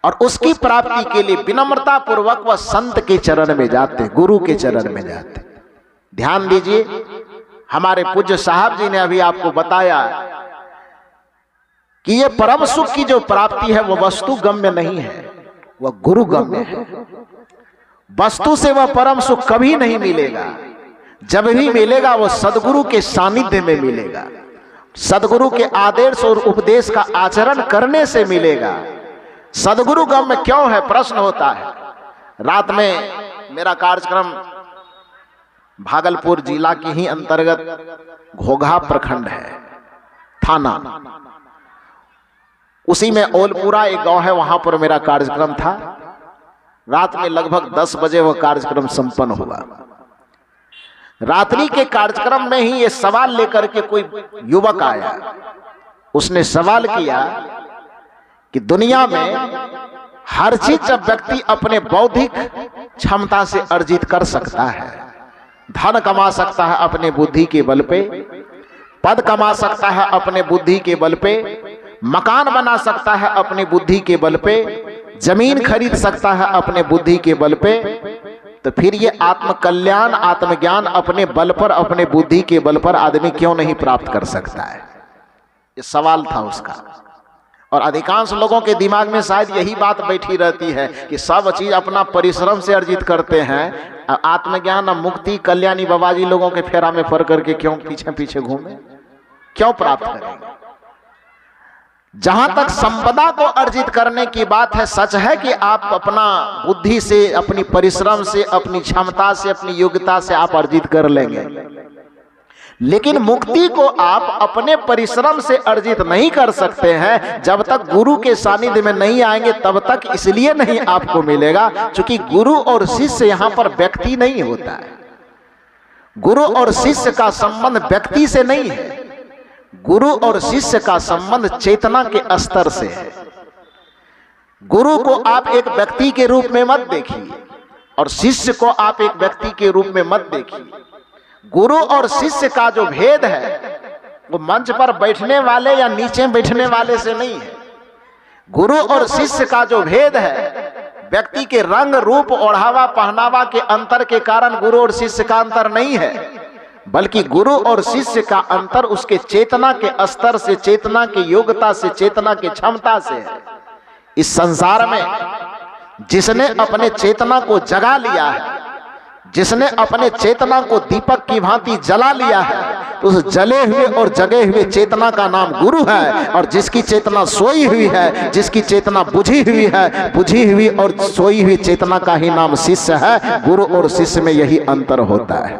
Speaker 5: और उसकी प्राप्ति के लिए विनम्रता पूर्वक वह संत के चरण में जाते, गुरु के चरण में जाते। ध्यान दीजिए, हमारे पूज्य साहब जी ने अभी आपको बताया कि ये परम सुख की जो प्राप्ति है वो वस्तु गम्य नहीं है, वह गुरु गम्य है। वस्तु से वह परम सुख कभी नहीं मिलेगा। जब भी मिलेगा वो सदगुरु के सानिध्य में मिलेगा, सदगुरु के आदेश और उपदेश का आचरण करने से मिलेगा। सदगुरु गम्य क्यों है, प्रश्न होता है। रात में मेरा कार्यक्रम भागलपुर जिला के ही अंतर्गत घोघा प्रखंड है, थाना, उसी में ओलपुरा एक गांव है, वहां पर मेरा कार्यक्रम था। रात में लगभग 10 बजे वह कार्यक्रम संपन्न हुआ। रात्रि के कार्यक्रम में ही ये सवाल लेकर के कोई युवक आया। उसने सवाल किया कि दुनिया में हर चीज जब व्यक्ति अपने बौद्धिक क्षमता से अर्जित कर सकता है, धन कमा सकता है अपने बुद्धि के बल पे, पद कमा सकता है अपने बुद्धि के बल पे, मकान बना सकता है अपनी बुद्धि के बल पे, जमीन खरीद सकता है अपने बुद्धि के बल पे, तो फिर ये आत्मकल्याण आत्मज्ञान अपने बल पर, अपने बुद्धि के बल पर आदमी क्यों नहीं प्राप्त कर सकता है? ये सवाल था उसका। और अधिकांश लोगों के दिमाग में शायद यही बात बैठी रहती है कि सब चीज अपना परिश्रम से अर्जित करते हैं, आत्मज्ञान मुक्ति कल्याणी बाबाजी लोगों के फेरा में पड़ करके क्यों पीछे पीछे घूमे, क्यों प्राप्त करेंगे? जहां तक संपदा को अर्जित करने की बात है, सच है कि आप अपना बुद्धि से, अपनी परिश्रम से, अपनी क्षमता से, अपनी योग्यता से आप अर्जित कर लेंगे, लेकिन मुक्ति को आप अपने परिश्रम से अर्जित नहीं कर सकते हैं जब तक गुरु के सानिध्य में नहीं आएंगे, तब तक इसलिए नहीं आपको मिलेगा क्योंकि गुरु और शिष्य यहां पर व्यक्ति नहीं होता है। गुरु और शिष्य का संबंध व्यक्ति से नहीं है, गुरु और शिष्य का संबंध चेतना के स्तर से है। गुरु को आप एक व्यक्ति के रूप में मत देखिए और शिष्य को आप एक व्यक्ति के रूप में मत देखिए। गुरु और शिष्य का जो भेद है वो मंच पर बैठने वाले या नीचे बैठने वाले से नहीं है। गुरु और शिष्य का जो भेद है व्यक्ति के रंग रूप ओढ़ावा पहनावा के अंतर के कारण गुरु और शिष्य का अंतर नहीं है, बल्कि गुरु और शिष्य का अंतर उसके चेतना के स्तर से, चेतना की योग्यता से, चेतना की क्षमता से है। इस संसार में जिसने अपने चेतना को जगा लिया है, जिसने अपने चेतना को दीपक की भांति जला लिया है, तो उस जले हुए और जगे हुए चेतना का नाम गुरु है। और जिसकी चेतना सोई हुई है, जिसकी चेतना बुझी हुई है, बुझी हुई और सोई हुई चेतना का ही नाम शिष्य है। गुरु और शिष्य में यही अंतर होता है।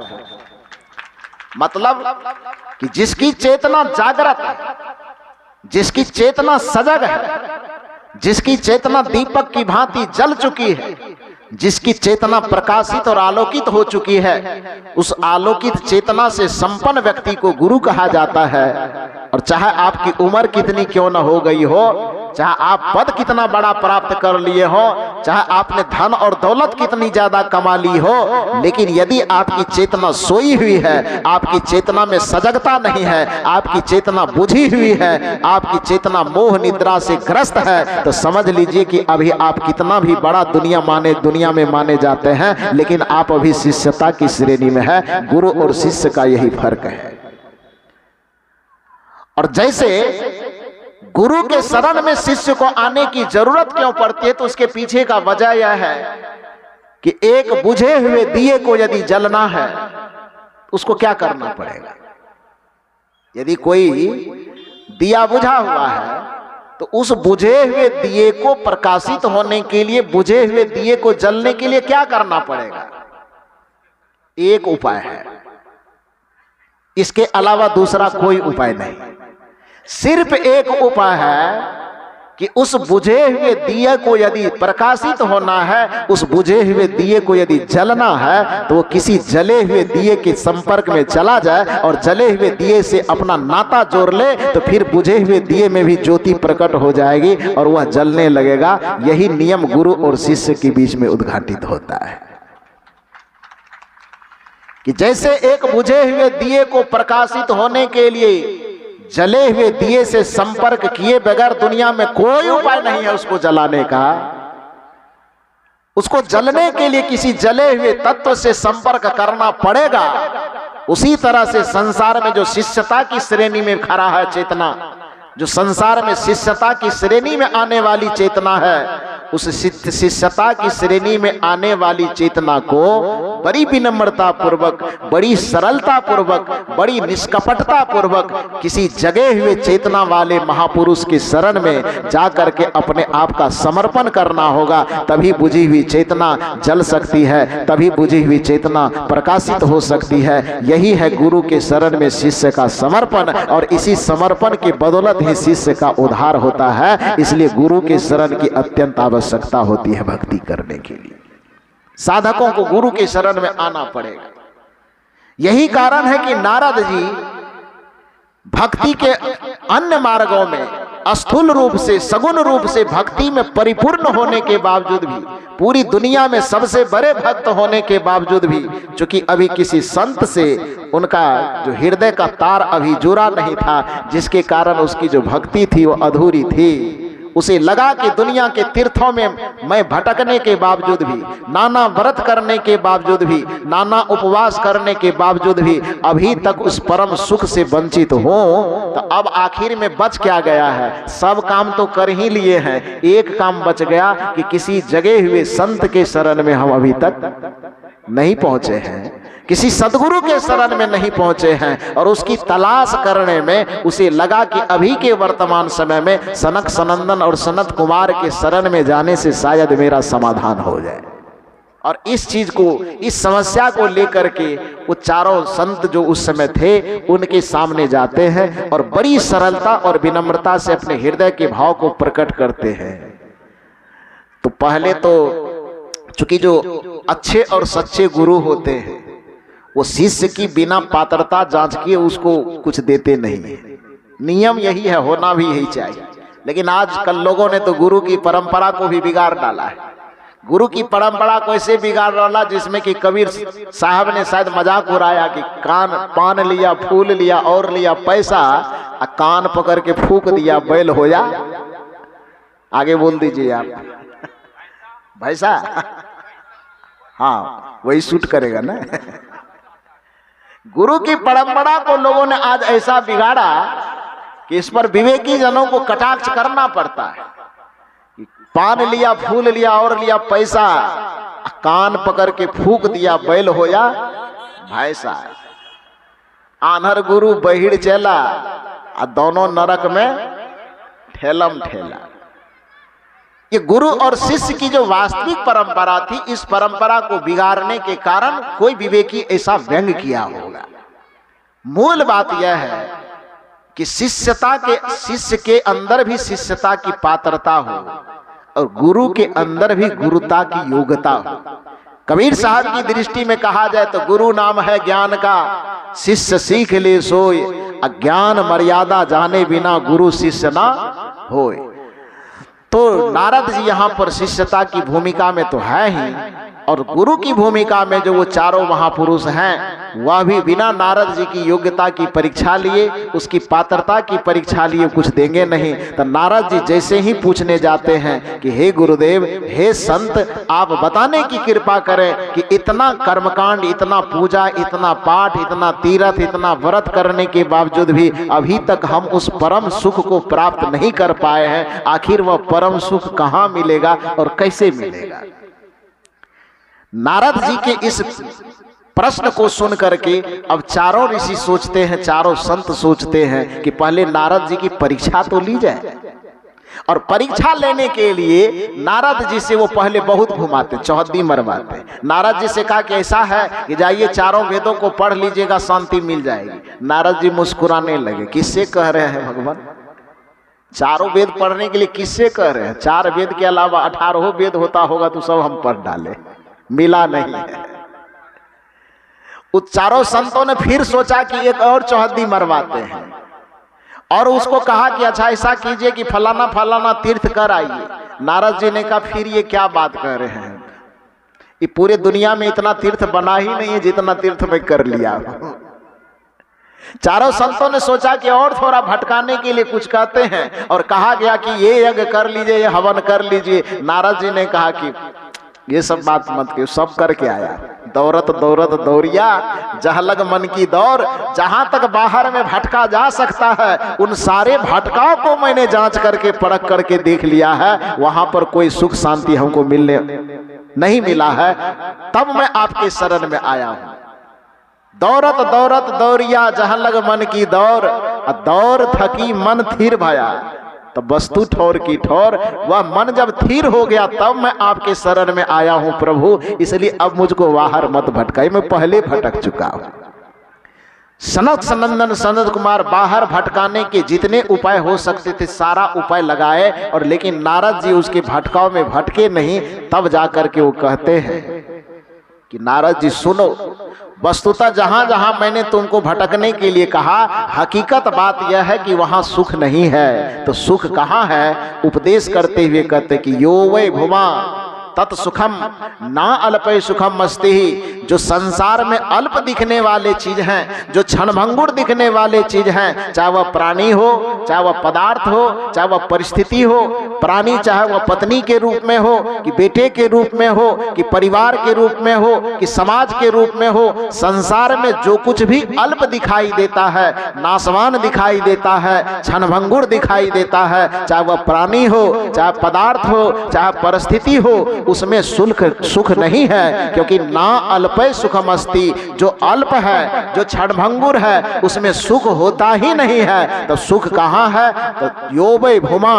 Speaker 5: मतलब कि जिसकी चेतना जागृत है, जिसकी चेतना सजग है, जिसकी चेतना दीपक की भांति जल चुकी है, जिसकी चेतना प्रकाशित और आलोकित हो चुकी है, उस आलोकित चेतना से संपन्न व्यक्ति को गुरु कहा जाता है। और चाहे आपकी उम्र कितनी क्यों न हो गई हो, चाहे आप पद कितना बड़ा प्राप्त कर लिए हो, चाहे आपने धन और दौलत कितनी ज्यादा कमा ली हो, लेकिन यदि आपकी चेतना सोई हुई है, आपकी चेतना में सजगता नहीं है, आपकी चेतना बुझी हुई है, आपकी चेतना मोह निद्रा से ग्रस्त है, तो समझ लीजिए कि अभी आप कितना भी बड़ा दुनिया में माने जाते हैं, लेकिन आप अभी शिष्यता की श्रेणी में है। गुरु और शिष्य का यही फर्क है। और जैसे गुरु के शरण में शिष्य को आने की जरूरत क्यों पड़ती है, तो उसके पीछे का वजह यह है कि एक बुझे हुए दिए को यदि जलना है उसको क्या करना पड़ेगा। यदि कोई दिया बुझा हुआ है तो उस बुझे हुए दिए को प्रकाशित होने के लिए, बुझे हुए दिए को जलने के लिए क्या करना पड़ेगा? एक उपाय है, इसके अलावा दूसरा कोई उपाय नहीं। सिर्फ एक उपाय है कि उस बुझे हुए दिए को यदि प्रकाशित होना है, उस बुझे हुए दिए को यदि जलना है, तो वो किसी जले हुए दिए के संपर्क में चला जाए और जले हुए दिए से अपना नाता जोड़ ले, तो फिर बुझे हुए दिए में भी ज्योति प्रकट हो जाएगी और वह जलने लगेगा। यही नियम गुरु और शिष्य के बीच में उद्घाटित होता है कि जैसे एक बुझे हुए दिए को प्रकाशित होने के लिए जले हुए दिए से संपर्क किए बगैर दुनिया में कोई उपाय नहीं है उसको जलाने का। उसको जलने के लिए किसी जले हुए तत्व से संपर्क करना पड़ेगा। उसी तरह से संसार में जो शिष्यता की श्रेणी में खड़ा है चेतना, जो संसार में शिष्यता की श्रेणी में आने वाली चेतना है, उस शिष्यता की श्रेणी में आने वाली चेतना को बड़ी विनम्रता पूर्वक, बड़ी सरलता पूर्वक, बड़ी निष्कपटता पूर्वक किसी जगे हुए चेतना वाले महापुरुष के शरण में जाकर के अपने आप का समर्पण करना होगा। तभी बुझी हुई चेतना जल सकती है, तभी बुझी हुई चेतना प्रकाशित हो सकती है। यही है गुरु के शरण में शिष्य का समर्पण, और इसी समर्पण के बदौलत ही शिष्य का उद्धार होता है। इसलिए गुरु के शरण की अत्यंत आवश्यकता होती है भक्ति करने के लिए। साधकों को गुरु के शरण में आना पड़ेगा। यही कारण है कि नारद जी भक्ति के अन्य मार्गों में स्थूल रूप से, सगुण रूप से भक्ति में परिपूर्ण होने के बावजूद भी, पूरी दुनिया में सबसे बड़े भक्त होने के बावजूद भी, चूंकि अभी किसी संत से उनका जो हृदय का तार अभी जुड़ा नहीं था, जिसके कारण उसकी जो भक्ति थी वो अधूरी थी। उसे लगा कि दुनिया के तीर्थों में मैं भटकने के बावजूद भी, नाना व्रत करने के बावजूद भी, नाना उपवास करने के बावजूद भी अभी तक उस परम सुख से वंचित हूँ, तो अब आखिर में बच क्या गया है? सब काम तो कर ही लिए हैं, एक काम बच गया कि किसी जगे हुए संत के शरण में हम अभी तक नहीं पहुंचे हैं, किसी सदगुरु के शरण में नहीं पहुंचे हैं, और उसकी तलाश करने में उसे लगा कि अभी के वर्तमान समय में सनक सनंदन और सनत कुमार के शरण में जाने से शायद मेरा समाधान हो जाए। और इस चीज को, इस समस्या को लेकर के वो चारों संत जो उस समय थे उनके सामने जाते हैं और बड़ी सरलता और विनम्रता से अपने हृदय के भाव को प्रकट करते हैं। तो पहले तो चूंकि जो अच्छे और सच्चे गुरु होते हैं वो शिष्य की बिना पात्रता जांच किए उसको कुछ देते नहीं है। नियम यही है, होना भी यही चाहिए। लेकिन आजकल लोगों ने तो गुरु की परंपरा को भी बिगाड़ डाला है। गुरु की परंपरा को ऐसे बिगाड़ डाला जिसमें कि कबीर साहब ने शायद मजाक उड़ाया कि पान लिया, फूल लिया और लिया पैसा, कान पकड़ के फूक दिया, बैल हो जा। आगे बोल दीजिए आप भैसा, हाँ वही सूट करेगा ना। गुरु की परंपरा को लोगों ने आज ऐसा बिगाड़ा कि इस पर विवेकी जनों को कटाक्ष करना पड़ता है। पान लिया, फूल लिया और लिया पैसा, कान पकड़ के फूक दिया, बैल होया भैंसा। आन्हर गुरु बहिड़ चला, दोनों नरक में ठेलम ठेला। ये गुरु और शिष्य की जो वास्तविक परंपरा थी, इस परंपरा को बिगाड़ने के कारण कोई विवेकी ऐसा व्यंग किया होगा। मूल बात यह है कि शिष्य के अंदर भी शिष्यता की पात्रता हो और गुरु के अंदर भी गुरुता की योग्यता हो। कबीर साहब की दृष्टि में कहा जाए तो गुरु नाम है ज्ञान का, शिष्य सीख ले सोए, अज्ञान मर्यादा जाने बिना गुरु शिष्य ना होए। तो नारद जी यहाँ पर शिष्यता की भूमिका में तो है ही, और गुरु की भूमिका में जो वो चारों महापुरुष हैं वह भी बिना नारद जी की योग्यता की परीक्षा लिए, उसकी पात्रता की परीक्षा लिए कुछ देंगे नहीं। तो नारद जी जैसे ही पूछने जाते हैं कि हे गुरुदेव, हे संत, आप बताने की कृपा करें कि इतना कर्मकांड, इतना पूजा, इतना पाठ, इतना तीर्थ, इतना व्रत करने के बावजूद भी अभी तक हम उस परम सुख को प्राप्त नहीं कर पाए हैं, आखिर वह परम सुख कहाँ मिलेगा और कैसे मिलेगा? नारद जी के इस प्रश्न को सुन करके अब चारों ऋषि सोचते हैं, चारों संत सोचते हैं कि पहले नारद जी की परीक्षा तो ली जाए। और परीक्षा लेने के लिए नारद जी से वो पहले बहुत घुमाते, चौहद्दी मरवाते। नारद जी से कहा कि ऐसा है कि जाइए चारों वेदों को पढ़ लीजिएगा, शांति मिल जाएगी। नारद जी मुस्कुराने लगे। किससे कह रहे हैं भगवान? चारों वेद पढ़ने के लिए किससे कह रहे हैं? 4 वेद के अलावा 18 वेद होता होगा तो सब हम पढ़ डाले, मिला नहीं है। उस चारों संतों ने फिर सोचा कि एक और चौहद्दी मरवाते हैं और उसको कहा कि अच्छा ऐसा कीजिए कि फलाना फलाना तीर्थ कर आइए। नारद जी ने कहा फिर ये क्या बात कर रहे हैं, ये पूरे दुनिया में इतना तीर्थ बना ही नहीं है जितना तीर्थ में कर लिया। चारों संतों ने सोचा कि और थोड़ा भटकाने के लिए कुछ कहते हैं और कहा गया कि ये यज्ञ कर लीजिए, ये हवन कर लीजिए। नारद जी ने कहा कि ये सब बात मत करो, सब करके आया। दौरत दौरत दौरिया जहाँ लग मन की दौर, जहां तक बाहर में भटका जा सकता है उन सारे भटकाओं को मैंने जांच करके परख करके देख लिया है, वहां पर कोई सुख शांति हमको मिलने नहीं मिला है, तब मैं आपके शरण में आया हूं। दौरत दौरत दौरिया जहाँ लग मन की दौर, दौर थकी मन थिर भया। तो वस्तु ठौर की ठौर, वह मन जब थिर हो गया तब मैं आपके शरण में आया हूं प्रभु, इसलिए अब मुझको बाहर मत भटकाइए, मैं पहले भटक चुका हूं। सनत सनंदन सनत कुमार बाहर भटकाने के जितने उपाय हो सकते थे सारा उपाय लगाए, और लेकिन नारद जी उसके भटकाव में भटके नहीं। तब जाकर के वो कहते हैं कि नारद जी सुनो, वस्तुतः जहां जहां मैंने तुमको भटकने के लिए कहा, हकीकत बात यह है कि वहां सुख नहीं है। तो सुख कहाँ है? उपदेश करते हुए कहते कि यो वै भूमा तत् सुखम ना अल्पे सुखम मस्ति ही। जो संसार में अल्प दिखने वाले चीज हैं, जो क्षणभंगुर दिखने वाले चीज हैं, चाहे वह प्राणी हो, चाहे वह पदार्थ हो, चाहे वह परिस्थिति हो, प्राणी चाहे वह पत्नी के रूप में हो, कि बेटे के रूप में हो, कि परिवार के रूप में हो, कि समाज के रूप में हो, संसार में जो कुछ भी अल्प दिखाई देता है, नाशवान दिखाई देता है, क्षणभंगुर दिखाई देता है, चाहे वह प्राणी हो, चाहे पदार्थ हो, चाहे परिस्थिति हो, उसमें सुख नहीं है। क्योंकि ना अल्पे सुखमस्ति, जो अल्प है, जो क्षणभंगुर है, उसमें सुख होता ही नहीं है। तो सुख कहाँ है? तो यो वै भूमा,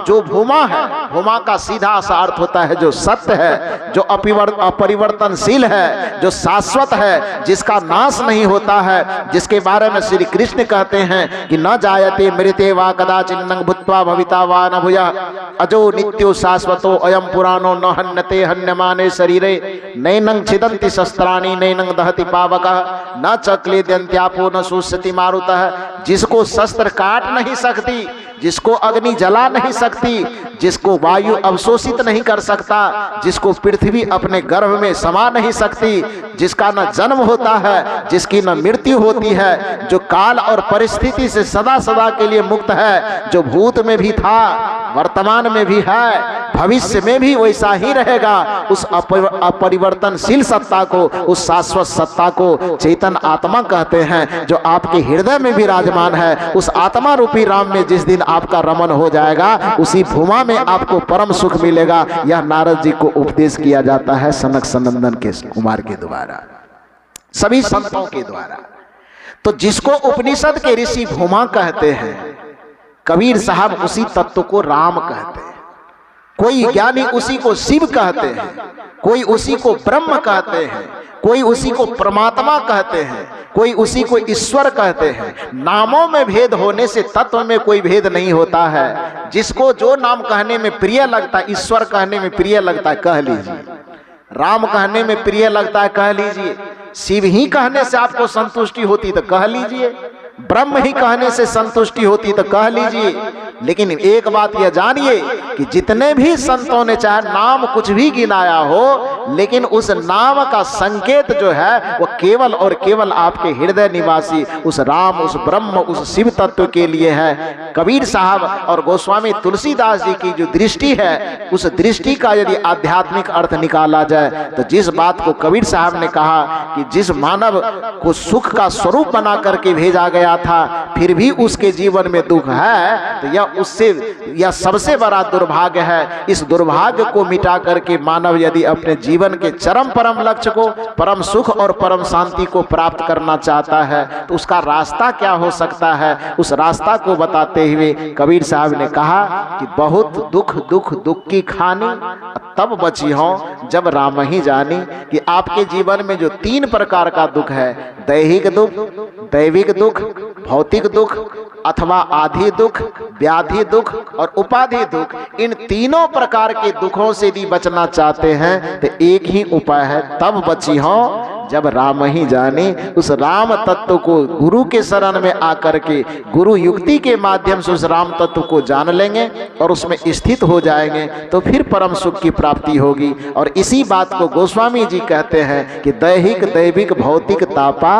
Speaker 5: जो भूमा है, भूमा का सीधा सा अर्थ होता है जो सत्य है, जो अपरिवर्तनशील है, जो शाश्वत है, जिसका नाश नहीं होता है, जिसके बारे में श्री कृष्ण कहते हैं कि न जायते मृते वा कदाचिन्न भूत्वा भविता वा न भूयः अजो नित्यो शाश्वतो अयम पुराणो न हन्यते हन्यमाने शरीरे नैनं छिदन्ति शस्त्राणि नैनं दहति पावकः न च क्लेदन्त्यापो न शुष्यति मारुतः। जिसको शस्त्र काट नहीं सकती, जिसको अग्नि जला नहीं सकती, जिसको वायु अवशोषित नहीं कर सकता, जिसको पृथ्वी अपने गर्भ में समा नहीं सकती, जिसका न जन्म होता है, जिसकी न मृत्यु होती है, जो काल और परिस्थिति से सदा सदा के लिए मुक्त है, जो भूत में भी था, वर्तमान में भी है, भविष्य में भी वैसा ही रहेगा, उस अपरिवर्तनशील सत्ता को, उस शाश्वत सत्ता को चेतन आत्मा कहते हैं, जो आपके हृदय में विराजमान है। उस आत्मा रूपी राम में जिस दिन आपका रमन हो जाएगा, उसी भूमा में आपको परम सुख मिलेगा। यह नारद जी को उपदेश किया जाता है सनक सनंदन के कुमार के द्वारा, सभी संतों के द्वारा। तो जिसको उपनिषद के ऋषि भूमा कहते हैं, कबीर साहब उसी तत्व को राम कहते हैं। कोई ज्ञानी उसी को शिव कहते हैं, कोई उसी को ब्रह्म कहते हैं, कोई उसी को परमात्मा कहते हैं, कोई उसी को ईश्वर कहते हैं। नामों में भेद होने से तत्व में कोई भेद नहीं होता है। जिसको जो नाम कहने में प्रिय लगता है, ईश्वर कहने में प्रिय लगता है, कह लीजिए। राम कहने में प्रिय लगता है, कह लीजिए। शिव ही कहने से आपको संतुष्टि होती तो कह लीजिए, ब्रह्म ही कहने से संतुष्टि होती तो कह लीजिए। लेकिन एक बात यह जानिए कि जितने भी संतों ने चाहे नाम कुछ भी गिनाया हो, लेकिन उस नाम का संकेत जो है वो केवल और केवल आपके हृदय निवासी उस राम, उस ब्रह्म, उस शिव तत्व के लिए है। कबीर साहब और गोस्वामी तुलसीदास जी की जो दृष्टि है, उस दृष्टि का यदि आध्यात्मिक अर्थ निकाला जाए तो जिस बात को कबीर साहब ने कहा कि जिस मानव को सुख का स्वरूप बना करके भेजा गया था, फिर भी उसके जीवन में दुख है, तो यह सबसे बड़ा दुर्भाग्य है। इस दुर्भाग्य को मिटा करके मानव यदि अपने जीवन के चरम परम लक्ष्य को, परम सुख और परम शांति को प्राप्त करना चाहता है, तो उसका रास्ता क्या हो सकता है? उस रास्ता को बताते हुए कबीर साहब ने कहा कि बहुत दुख दुख दुख की खानी तब बची हो जब राम ही जानी। कि आपके जीवन में जो 3 प्रकार का दुख है, दैहिक दुख, दैविक दुख, भौतिक दुख अथवा आधि दुख, व्याधि दुख और उपाधि दुख, इन तीनों प्रकार के दुखों से भी बचना चाहते हैं तो एक ही उपाय है, तब बची हो जब राम ही जाने। उस राम तत्व को गुरु के शरण में आकर के गुरु युक्ति के माध्यम से उस राम तत्व को जान लेंगे और उसमें स्थित हो जाएंगे, तो फिर परम सुख की प्राप्ति होगी। और इसी बात को गोस्वामी जी कहते हैं कि दैहिक दैविक भौतिक तापा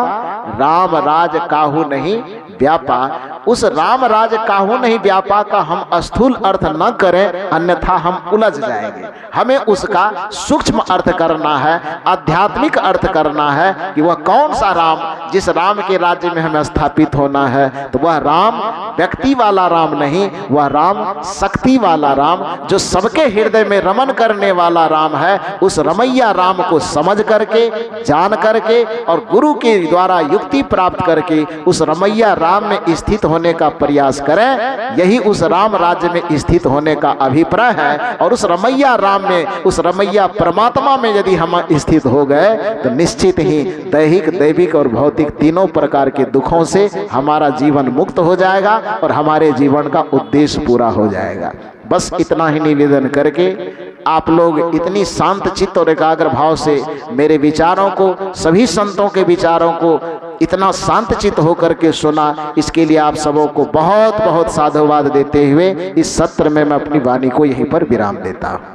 Speaker 5: राम राज काहू नहीं व्यापा। उस राम राज काहू नहीं व्यापा का हम स्थूल अर्थ न करें, अन्यथा हम उलझ जाएंगे। हमें उसका सूक्ष्म अर्थ करना है, आध्यात्मिक अर्थ करना है कि वह कौन सा राम, जिस राम के राज्य में हमें स्थापित होना है, तो वह राम व्यक्ति वाला राम नहीं, वह राम शक्ति वाला राम, जो सबके हृदय में रमन करने वाला राम है। उस रमैया राम को समझ करके, जान करके और गुरु के द्वारा युक्ति प्राप्त करके उस रमैया राम में स्थित होने का प्रयास करें। यही उस राम राज्य में स्थित होने का अभिप्राय है। और उस रमैया राम में, उस रमैया परमात्मा में यदि हम स्थित हो गए तो निश्चित ही दैहिक दैविक और भौतिक तीनों प्रकार के दुखों से हमारा जीवन मुक्त हो जाएगा और हमारे जीवन का उद्देश्य पूरा हो जाएगा। बस इतना ही निवेदन करके आप लोग इतनी शांत चित्त और एकाग्र भाव से मेरे विचारों को, सभी संतों के विचारों को इतना शांत चित्त होकर के सुना, इसके लिए आप सबों को बहुत बहुत साधुवाद देते हुए इस सत्र में मैं अपनी वाणी को यहीं पर विराम देता हूँ।